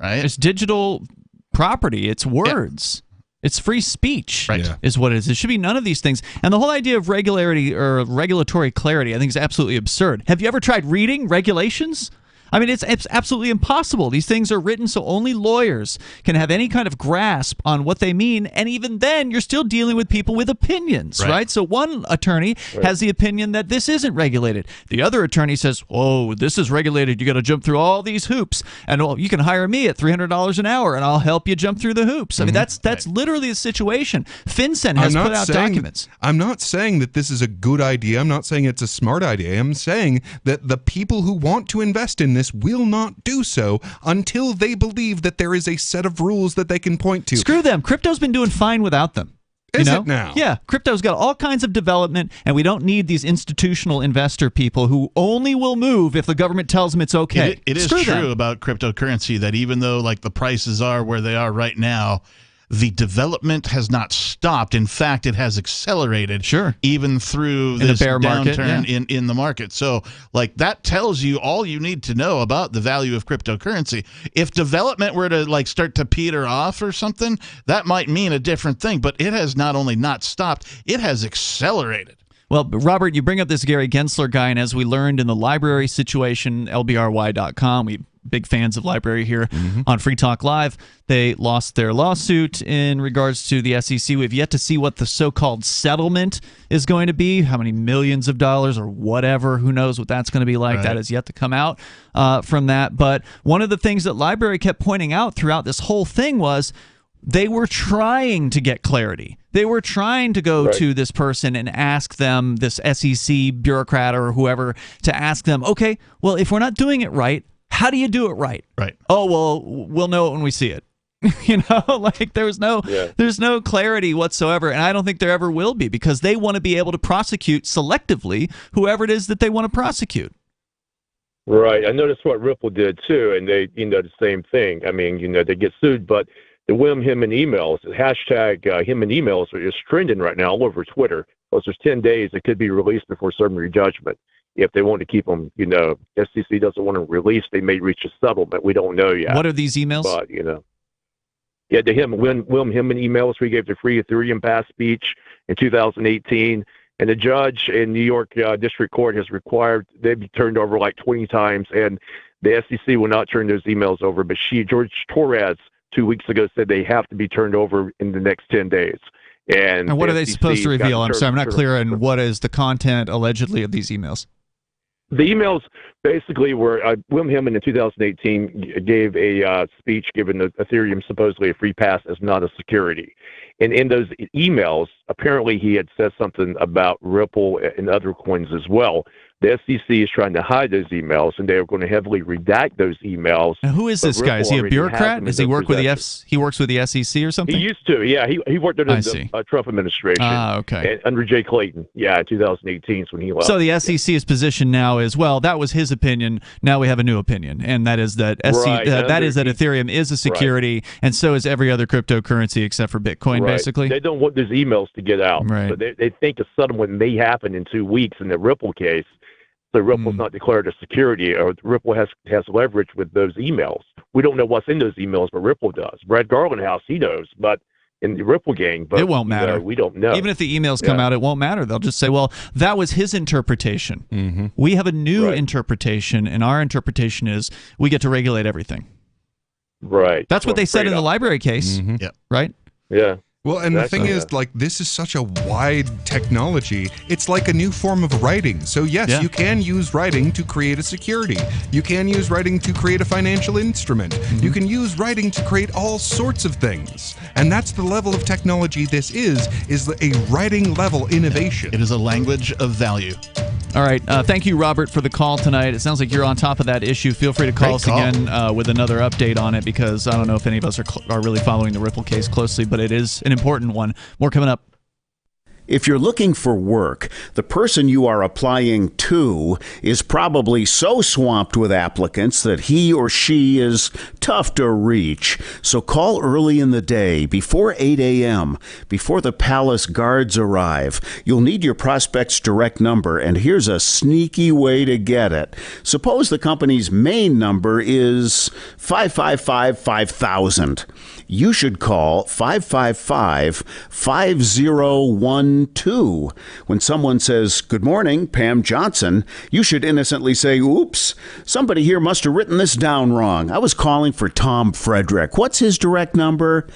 right? It's digital property. It's words. It's free speech, is what it is. It should be none of these things. And the whole idea of regularity or regulatory clarity, I think, is absolutely absurd. Have you ever tried reading regulations? I mean, it's absolutely impossible. These things are written so only lawyers can have any kind of grasp on what they mean, and even then, you're still dealing with people with opinions, right? So one attorney has the opinion that this isn't regulated. The other attorney says, oh, this is regulated. You got to jump through all these hoops, and you can hire me at $300 an hour, and I'll help you jump through the hoops. I mean, that's literally the situation. FinCEN has put out documents. I'm not saying that this is a good idea. I'm not saying it's a smart idea. I'm saying that the people who want to invest in this will not do so until they believe that there is a set of rules that they can point to. Screw them. Crypto's been doing fine without them. Is it now? Yeah. Crypto's got all kinds of development, and we don't need these institutional investor people who only will move if the government tells them it's okay. It is true about cryptocurrency that even though the prices are where they are right now, the development has not stopped. In fact, it has accelerated. Even through this bear market, downturn in the market. So, that tells you all you need to know about the value of cryptocurrency. If development were to start to peter off or something, that might mean a different thing. But it has not only not stopped, it has accelerated. Well, Robert, you bring up this Gary Gensler guy, and as we learned in the library situation, lbry.com, we big fans of library here on Free Talk Live. They lost their lawsuit in regards to the SEC. We've yet to see what the so-called settlement is going to be, how many millions of dollars or whatever. Who knows what that's going to be like. Right. That is yet to come out from that. But one of the things that library kept pointing out throughout this whole thing was they were trying to get clarity. They were trying to go to this person and ask them, this SEC bureaucrat or whoever, to ask them, okay, well, if we're not doing it right, how do you do it right? Right. Oh, well, we'll know it when we see it. Like there's no clarity whatsoever, and I don't think there ever will be, because they want to be able to prosecute selectively whoever it is that they want to prosecute. Right. I noticed what Ripple did too, and they, the same thing. I mean, they get sued, but the him and emails, the hashtag him and emails are just trending right now all over Twitter. Because there's 10 days it could be released before summary judgment. If they want to keep them, SEC doesn't want to release, they may reach a settlement. We don't know yet. What are these emails? But, to him and emails, we gave the free Ethereum pass speech in 2018. And the judge in New York District Court has required they be turned over like 20 times. And the SEC will not turn those emails over. But George Torres, 2 weeks ago, said they have to be turned over in the next 10 days. And what are they supposed to reveal? I'm sorry, I'm not clear on what is the content allegedly of these emails. The emails basically were William Hillman in 2018 gave a speech giving Ethereum supposedly a free pass as not a security. And in those emails, apparently he had said something about Ripple and other coins as well. The SEC is trying to hide those emails, and they are going to heavily redact those emails. Now, who is this guy? Is he a bureaucrat? Does he work with he works with the SEC or something? He used to, yeah. He worked under the Trump administration. Okay. And under Jay Clayton, in 2018 is when he left. So the SEC's position now is, well, that was his opinion. Now we have a new opinion, and that is that that Ethereum is a security, and so is every other cryptocurrency except for Bitcoin, basically. They don't want those emails to get out. Right. So they think a settlement may happen in 2 weeks in the Ripple case. So Ripple's not declared a security, or Ripple has leverage with those emails. We don't know what's in those emails, but Ripple does. Brad Garlinghouse, he knows, but in the Ripple gang, but it won't matter. We don't know. Even if the emails come out, it won't matter. They'll just say, well, that was his interpretation. We have a new interpretation, and our interpretation is we get to regulate everything. Right. That's what they said in the library case, right? Yeah. Well, and the thing is, this is such a wide technology. It's like a new form of writing. So, yes, you can use writing to create a security. You can use writing to create a financial instrument. You can use writing to create all sorts of things. And that's the level of technology this is a writing level innovation. It is a language of value. All right. Thank you, Robert, for the call tonight. It sounds like you're on top of that issue. Feel free to call us again with another update on it, because I don't know if any of us are really following the Ripple case closely, but it is an important one. More coming up. If you're looking for work, the person you are applying to is probably so swamped with applicants that he or she is tough to reach. So call early in the day, before 8 a.m., before the palace guards arrive. You'll need your prospect's direct number, and here's a sneaky way to get it. Suppose the company's main number is 555-5000. You should call 555-5012. When someone says, "Good morning, Pam Johnson," you should innocently say, "Oops, somebody here must have written this down wrong. I was calling for Tom Frederick. What's his direct number?"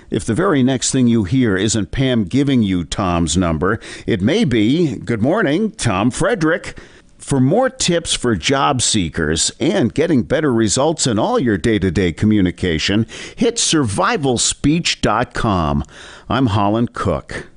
If the very next thing you hear isn't Pam giving you Tom's number, it may be, "Good morning, Tom Frederick." For more tips for job seekers and getting better results in all your day-to-day communication, hit survivalspeech.com. I'm Holland Cook.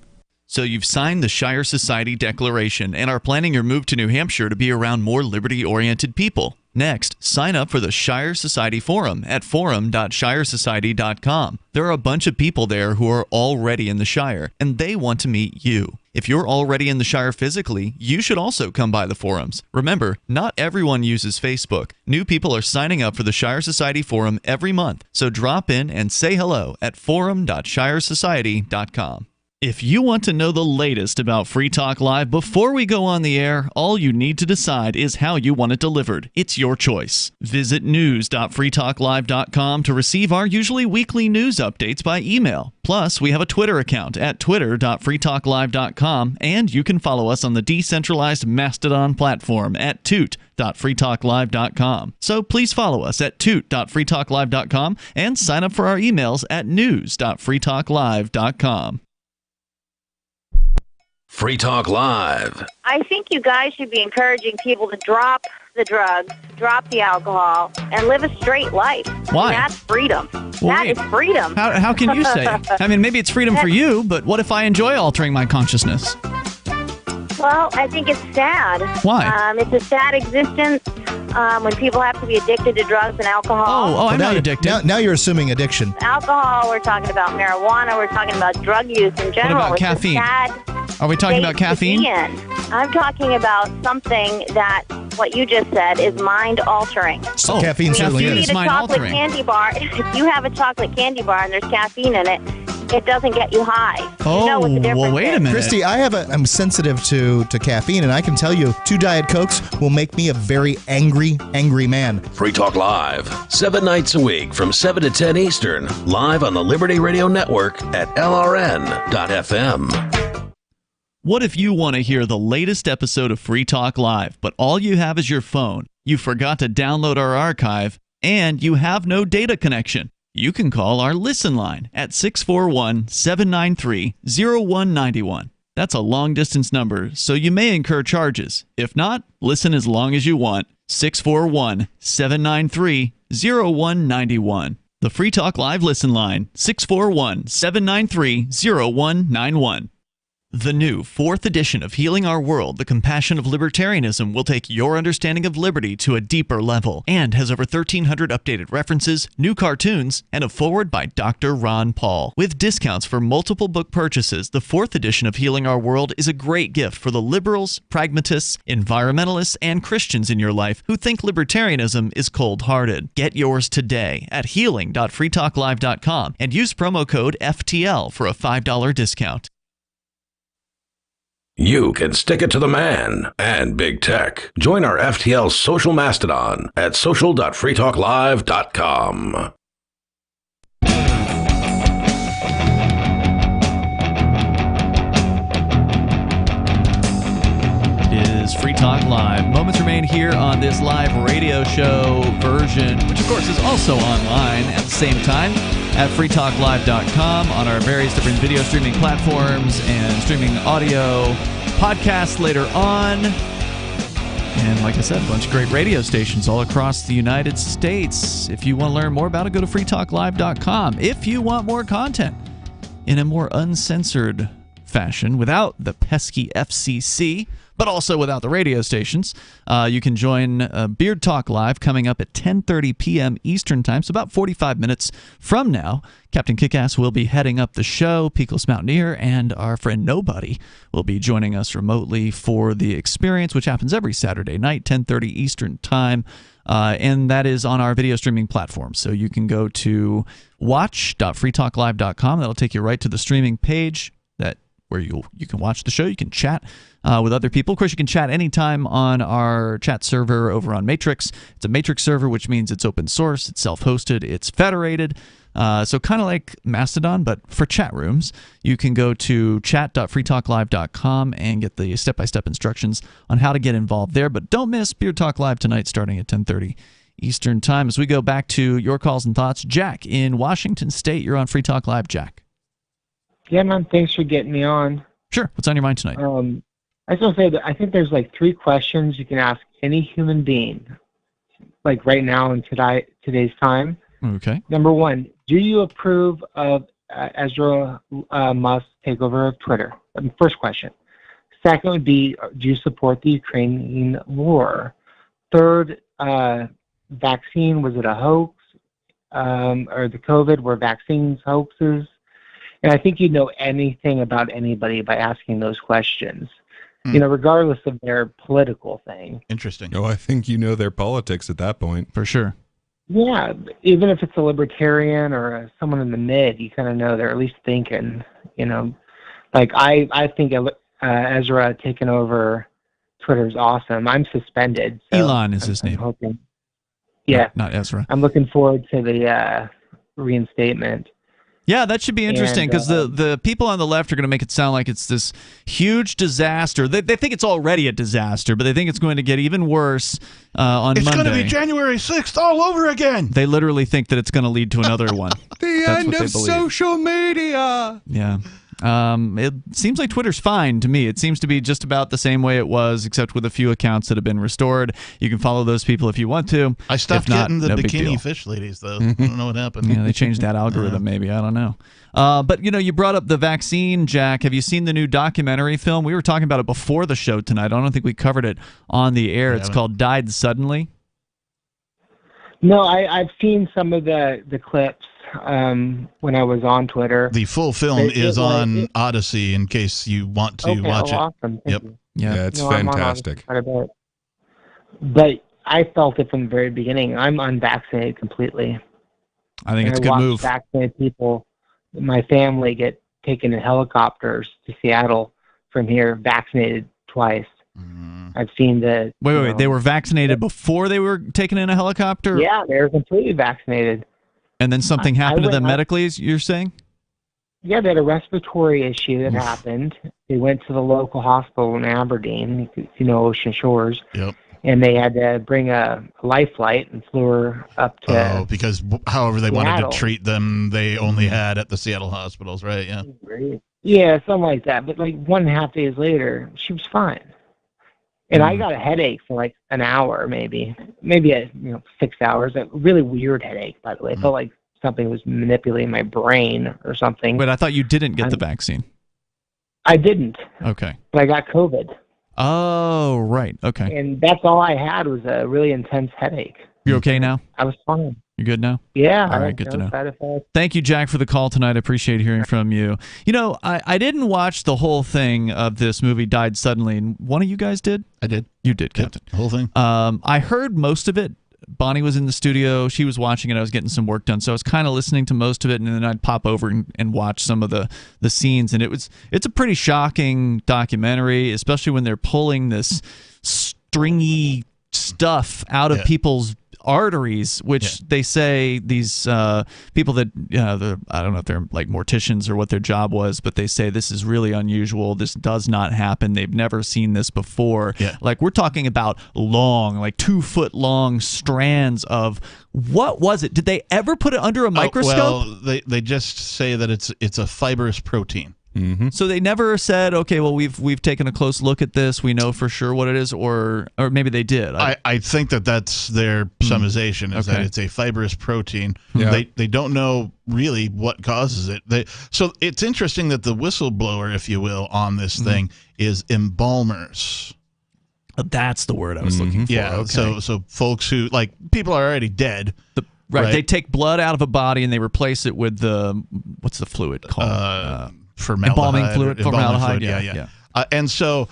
So you've signed the Shire Society Declaration and are planning your move to New Hampshire to be around more liberty-oriented people. Next, sign up for the Shire Society Forum at forum.shiresociety.com. There are a bunch of people there who are already in the Shire, and they want to meet you. If you're already in the Shire physically, you should also come by the forums. Remember, not everyone uses Facebook. New people are signing up for the Shire Society Forum every month, so drop in and say hello at forum.shiresociety.com. If you want to know the latest about Free Talk Live before we go on the air, all you need to decide is how you want it delivered. It's your choice. Visit news.freetalklive.com to receive our usually weekly news updates by email. Plus, we have a Twitter account at twitter.freetalklive.com, and you can follow us on the decentralized Mastodon platform at toot.freetalklive.com. So please follow us at toot.freetalklive.com and sign up for our emails at news.freetalklive.com. Free Talk Live. I think you guys should be encouraging people to drop the drugs, drop the alcohol, and live a straight life. Why? And that's freedom. Well, that is freedom. How can you say? I mean, maybe it's freedom for you, but what if I enjoy altering my consciousness? Well, I think it's sad. Why? It's a sad existence when people have to be addicted to drugs and alcohol. I'm not addicted. Now you're assuming addiction. Alcohol, we're talking about marijuana, we're talking about drug use in general. What about caffeine? Are we talking about caffeine? I'm talking about something that what you just said is mind-altering. So caffeine certainly is. If you eat a chocolate candy bar, if you have a chocolate candy bar and there's caffeine in it, it doesn't get you high. Oh, you know what the difference well, wait a minute. is. Christy, I'm sensitive to caffeine, and I can tell you 2 Diet Cokes will make me a very angry man. Free Talk Live, 7 nights a week from 7 to 10 Eastern, live on the Liberty Radio Network at LRN.FM. What if you want to hear the latest episode of Free Talk Live, but all you have is your phone, you forgot to download our archive, and you have no data connection? You can call our Listen line at 641-793-0191. That's a long-distance number, so you may incur charges. If not, listen as long as you want. 641-793-0191. The Free Talk Live Listen line, 641-793-0191. The new 4th edition of Healing Our World, The Compassion of Libertarianism, will take your understanding of liberty to a deeper level and has over 1,300 updated references, new cartoons, and a foreword by Dr. Ron Paul. With discounts for multiple book purchases, the 4th edition of Healing Our World is a great gift for the liberals, pragmatists, environmentalists, and Christians in your life who think libertarianism is cold-hearted. Get yours today at healing.freetalklive.com and use promo code FTL for a $5 discount. You can stick it to the man and big tech. Join our FTL social mastodon at social.freetalklive.com. It is Free Talk Live. Moments remain here on this live radio show version, which of course is also online at the same time at freetalklive.com on our various different video streaming platforms and streaming audio podcasts later on. And like I said, a bunch of great radio stations all across the United States. If you want to learn more about it, go to freetalklive.com. If you want more content in a more uncensored fashion without the pesky FCC, but also without the radio stations, you can join Beard Talk Live coming up at 10:30 p.m. Eastern Time, so about 45 minutes from now. Captain Kickass will be heading up the show. Peakless Mountaineer and our friend Nobody will be joining us remotely for the experience, which happens every Saturday night, 10:30 Eastern Time. And that is on our video streaming platform. So you can go to watch.freetalklive.com. That'll take you right to the streaming page where you can watch the show. You can chat with other people. Of course, you can chat anytime on our chat server over on Matrix. It's a Matrix server, which means it's open source, it's self-hosted, it's federated. So kind of like Mastodon, but for chat rooms. You can go to chat.freetalklive.com and get the step-by-step instructions on how to get involved there. But don't miss Beard Talk Live tonight starting at 10:30 Eastern Time. As we go back to your calls and thoughts, Jack in Washington State, you're on Free Talk Live. Jack. Yeah, man, thanks for getting me on. Sure. What's on your mind tonight? I just want to say that I think there's like 3 questions you can ask any human being, like right now in today's time. Okay. Number 1, do you approve of Ezra Musk's takeover of Twitter? First question. Second would be, do you support the Ukrainian war? Third, vaccine, was it a hoax? Or the COVID, were vaccines hoaxes? And I think you know anything about anybody by asking those questions, regardless of their political thing. Interesting. Oh, I think you know their politics at that point. For sure. Yeah, even if it's a libertarian or someone in the mid, you kind of know they're at least thinking, Like, I think Ezra taking over Twitter is awesome. I'm suspended. So Elon is his name. Hoping, yeah. Not Ezra. I'm looking forward to the reinstatement. Yeah, that should be interesting because the people on the left are going to make it sound like it's this huge disaster. They think it's already a disaster, but they think it's going to get even worse on Monday. It's going to be January 6th all over again. They literally think that it's going to lead to another one. The end of social media. Yeah. It seems like Twitter's fine to me. It seems to be just about the same way it was, except with a few accounts that have been restored. You can follow those people if you want to. I stopped getting the bikini fish ladies, though. I don't know what happened. Yeah, they changed that algorithm, maybe. I don't know. But, you brought up the vaccine, Jack. Have you seen the new documentary film? We were talking about it before the show tonight. I don't think we covered it on the air. It's called Died Suddenly. No, I've seen some of the clips when I was on Twitter. The full film is on Odyssey in case you want to watch it. Awesome. Yep. Yeah, it's fantastic. But I felt it from the very beginning. I'm unvaccinated completely. I think it's a good move. Vaccinated people, my family get taken in helicopters to Seattle from here, vaccinated twice. I've seen the... Wait. They were vaccinated before they were taken in a helicopter? Yeah, they were completely vaccinated. And then something happened to them medically, you're saying? Yeah, they had a respiratory issue that happened. They went to the local hospital in Aberdeen, Ocean Shores. Yep. And they had to bring a life flight and flew her up to... Oh, because however they Seattle. wanted to treat them, they only had at the Seattle hospitals, right? Yeah. Yeah, something like that. But 1.5 days later, she was fine. And I got a headache for an hour, maybe 6 hours. A really weird headache, by the way. It felt like something was manipulating my brain or something. But I thought you didn't get the vaccine. I didn't. Okay. But I got COVID. Oh, right. Okay. And that's all I had was a really intense headache. You're okay now? I was fine. You good now? Yeah. All right, good to know. Thank you, Jack, for the call tonight. I appreciate hearing from you. I didn't watch the whole thing of this movie, Died Suddenly. And one of you guys did? I did. You did, Captain. The whole thing? I heard most of it. Bonnie was in the studio. She was watching it. I was getting some work done. So I was kind of listening to most of it, and then I'd pop over and watch some of the scenes. And it's a pretty shocking documentary, especially when they're pulling this stringy stuff out of people's arteries, which they say these people that I don't know if they're morticians or what their job was, but they say this is really unusual. This does not happen. They've never seen this before. We're talking about long, 2 foot long strands of what was it? Did they ever put it under a microscope? Well, they just say that it's a fibrous protein. Mm-hmm. So they never said, okay, well, we've taken a close look at this. We know for sure what it is, or maybe they did. I think that's their summarization, is that it's a fibrous protein. Yeah. They don't know really what causes it. So it's interesting that the whistleblower, if you will, on this thing is embalmers. That's the word I was looking for. Yeah. Okay. So folks who people are already dead. Right. They take blood out of a body and they replace it with what's the fluid called? Formaldehyde. Embalming fluid. Formaldehyde. Yeah. And so,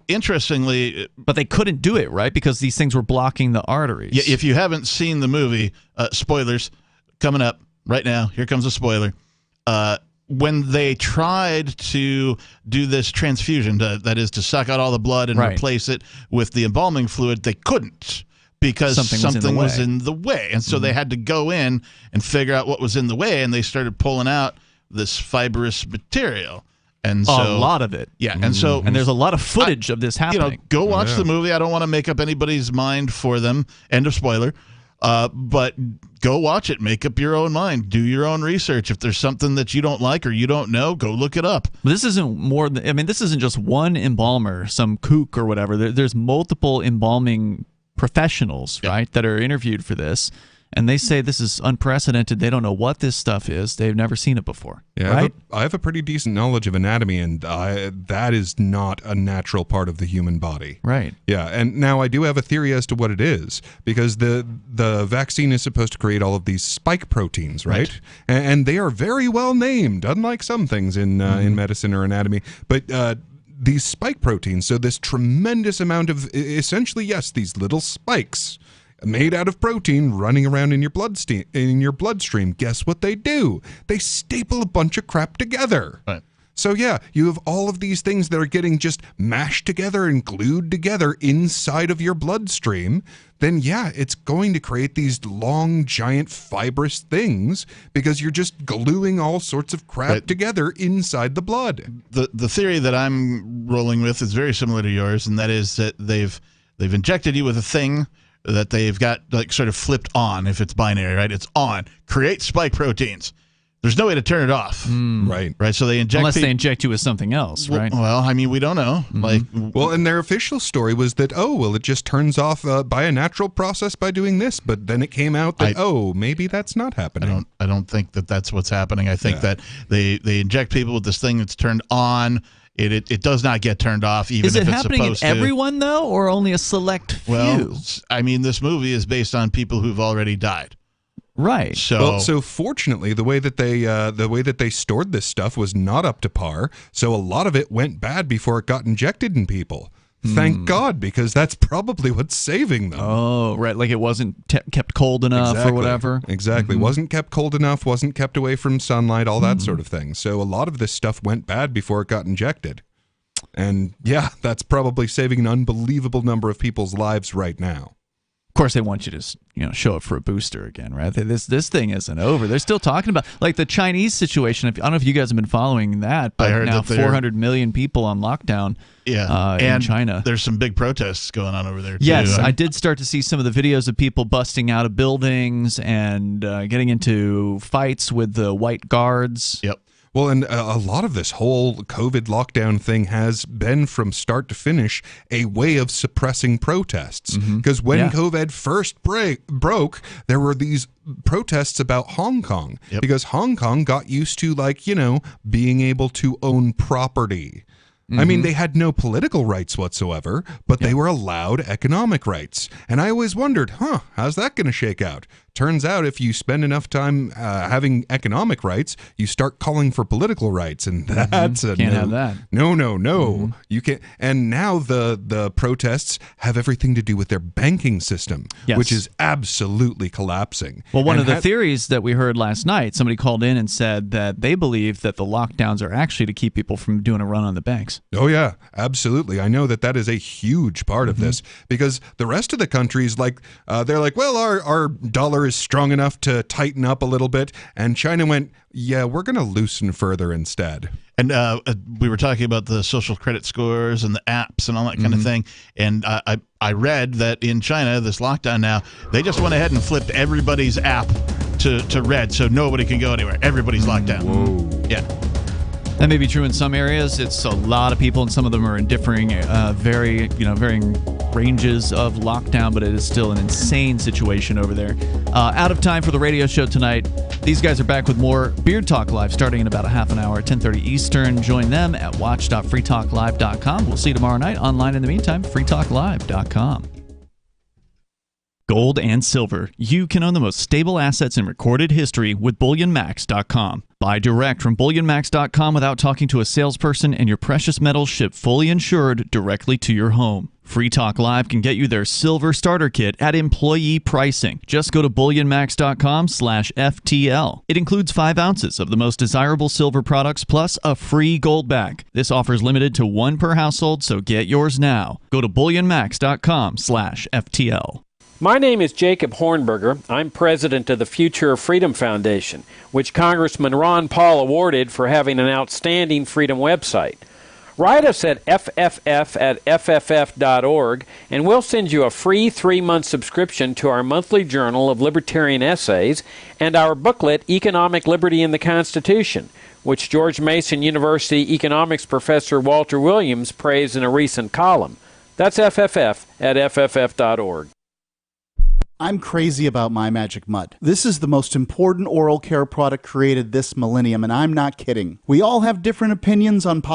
interestingly... But they couldn't do it, right? Because these things were blocking the arteries. Yeah, if you haven't seen the movie, spoilers coming up right now. Here comes a spoiler. When they tried to do this transfusion, that is to suck out all the blood and replace it with the embalming fluid, they couldn't because something was in the way. And so they had to go in and figure out what was in the way, and they started pulling out this fibrous material. And so a lot of it. Yeah. And so there's a lot of footage of this happening. Go watch the movie. I don't want to make up anybody's mind for them. End of spoiler. But go watch it. Make up your own mind. Do your own research. If there's something that you don't like or you don't know, go look it up. But this isn't this isn't just one embalmer, some kook or whatever. There's multiple embalming professionals, right, that are interviewed for this. And they say this is unprecedented. They don't know what this stuff is. They've never seen it before. Yeah, right? I have a pretty decent knowledge of anatomy, and that is not a natural part of the human body. Right. Yeah, and now I do have a theory as to what it is, because the vaccine is supposed to create all of these spike proteins, right? And they are very well named, unlike some things in medicine or anatomy. But these spike proteins, so this tremendous amount of, essentially, yes, these little spikes made out of protein running around in your bloodstream. Guess what they do? They staple a bunch of crap together. Right. So yeah, you have all of these things that are getting just mashed together and glued together inside of your bloodstream. Then yeah, it's going to create these long, giant, fibrous things because you're just gluing all sorts of crap together inside the blood. The theory that I'm rolling with is very similar to yours, and that is that they've injected you with a thing that they've got like sort of flipped on. If it's binary, right? It's on. Create spike proteins. There's no way to turn it off. Right. So they inject unless they inject you with something else, right? Well, I mean, we don't know. And their official story was that, it just turns off by a natural process by doing this. But then it came out that, maybe that's not happening. I don't think that that's what's happening. I think that they inject people with this thing that's turned on. It does not get turned off, even if it's supposed to. Is it happening in everyone, though, or only a select few? Well, I mean, this movie is based on people who've already died. Right. So fortunately, the way that they stored this stuff was not up to par. So a lot of it went bad before it got injected in people. Thank God, because that's probably what's saving them. Oh, right. Like it wasn't kept cold enough or whatever. Exactly. Wasn't kept cold enough, wasn't kept away from sunlight, all that sort of thing. So a lot of this stuff went bad before it got injected. And yeah, that's probably saving an unbelievable number of people's lives right now. Of course, they want you to show up for a booster again, right? This thing isn't over. They're still talking about like the Chinese situation. I don't know if you guys have been following that, but I heard now that 400 million people on lockdown. In China. There's some big protests going on over there too. Yes, I did start to see some of the videos of people busting out of buildings and getting into fights with the white guards. Yep. Well, and a lot of this whole COVID lockdown thing has been from start to finish a way of suppressing protests. Because when COVID first broke, there were these protests about Hong Kong. Because Hong Kong got used to, being able to own property. I mean, they had no political rights whatsoever, but they were allowed economic rights. And I always wondered, how's that going to shake out? Turns out if you spend enough time having economic rights, you start calling for political rights, and that's a can't have that. No. You can't. And now the protests have everything to do with their banking system, which is absolutely collapsing. Well, one of the theories that we heard last night, somebody called in and said that they believe that the lockdowns are actually to keep people from doing a run on the banks. Oh, yeah, absolutely. I know that is a huge part of this because the rest of the countries, they're like, well, our dollar is strong enough to tighten up a little bit. And China went, yeah, we're going to loosen further instead. And we were talking about the social credit scores and the apps and all that kind of thing. And I read that in China, this lockdown now, they just went ahead and flipped everybody's app to red so nobody can go anywhere. Everybody's locked down. Whoa. Yeah. That may be true in some areas. It's a lot of people, and some of them are in varying ranges of lockdown, but it is still an insane situation over there. Out of time for the radio show tonight. These guys are back with more Beard Talk Live starting in about a half an hour, 10:30 Eastern. Join them at watch.freetalklive.com. We'll see you tomorrow night online. In the meantime, freetalklive.com. Gold and silver. You can own the most stable assets in recorded history with BullionMax.com. Buy direct from BullionMax.com without talking to a salesperson, and your precious metals shipped fully insured directly to your home. Free Talk Live can get you their silver starter kit at employee pricing. Just go to BullionMax.com/FTL. It includes 5 ounces of the most desirable silver products plus a free gold bag. This offer is limited to 1 per household, so get yours now. Go to BullionMax.com/FTL. My name is Jacob Hornberger. I'm president of the Future of Freedom Foundation, which Congressman Ron Paul awarded for having an outstanding freedom website. Write us at fff@fff.org, and we'll send you a free 3-month subscription to our monthly journal of libertarian essays and our booklet, Economic Liberty in the Constitution, which George Mason University economics professor Walter Williams praised in a recent column. That's fff@fff.org. I'm crazy about My Magic Mud. This is the most important oral care product created this millennium, and I'm not kidding. We all have different opinions on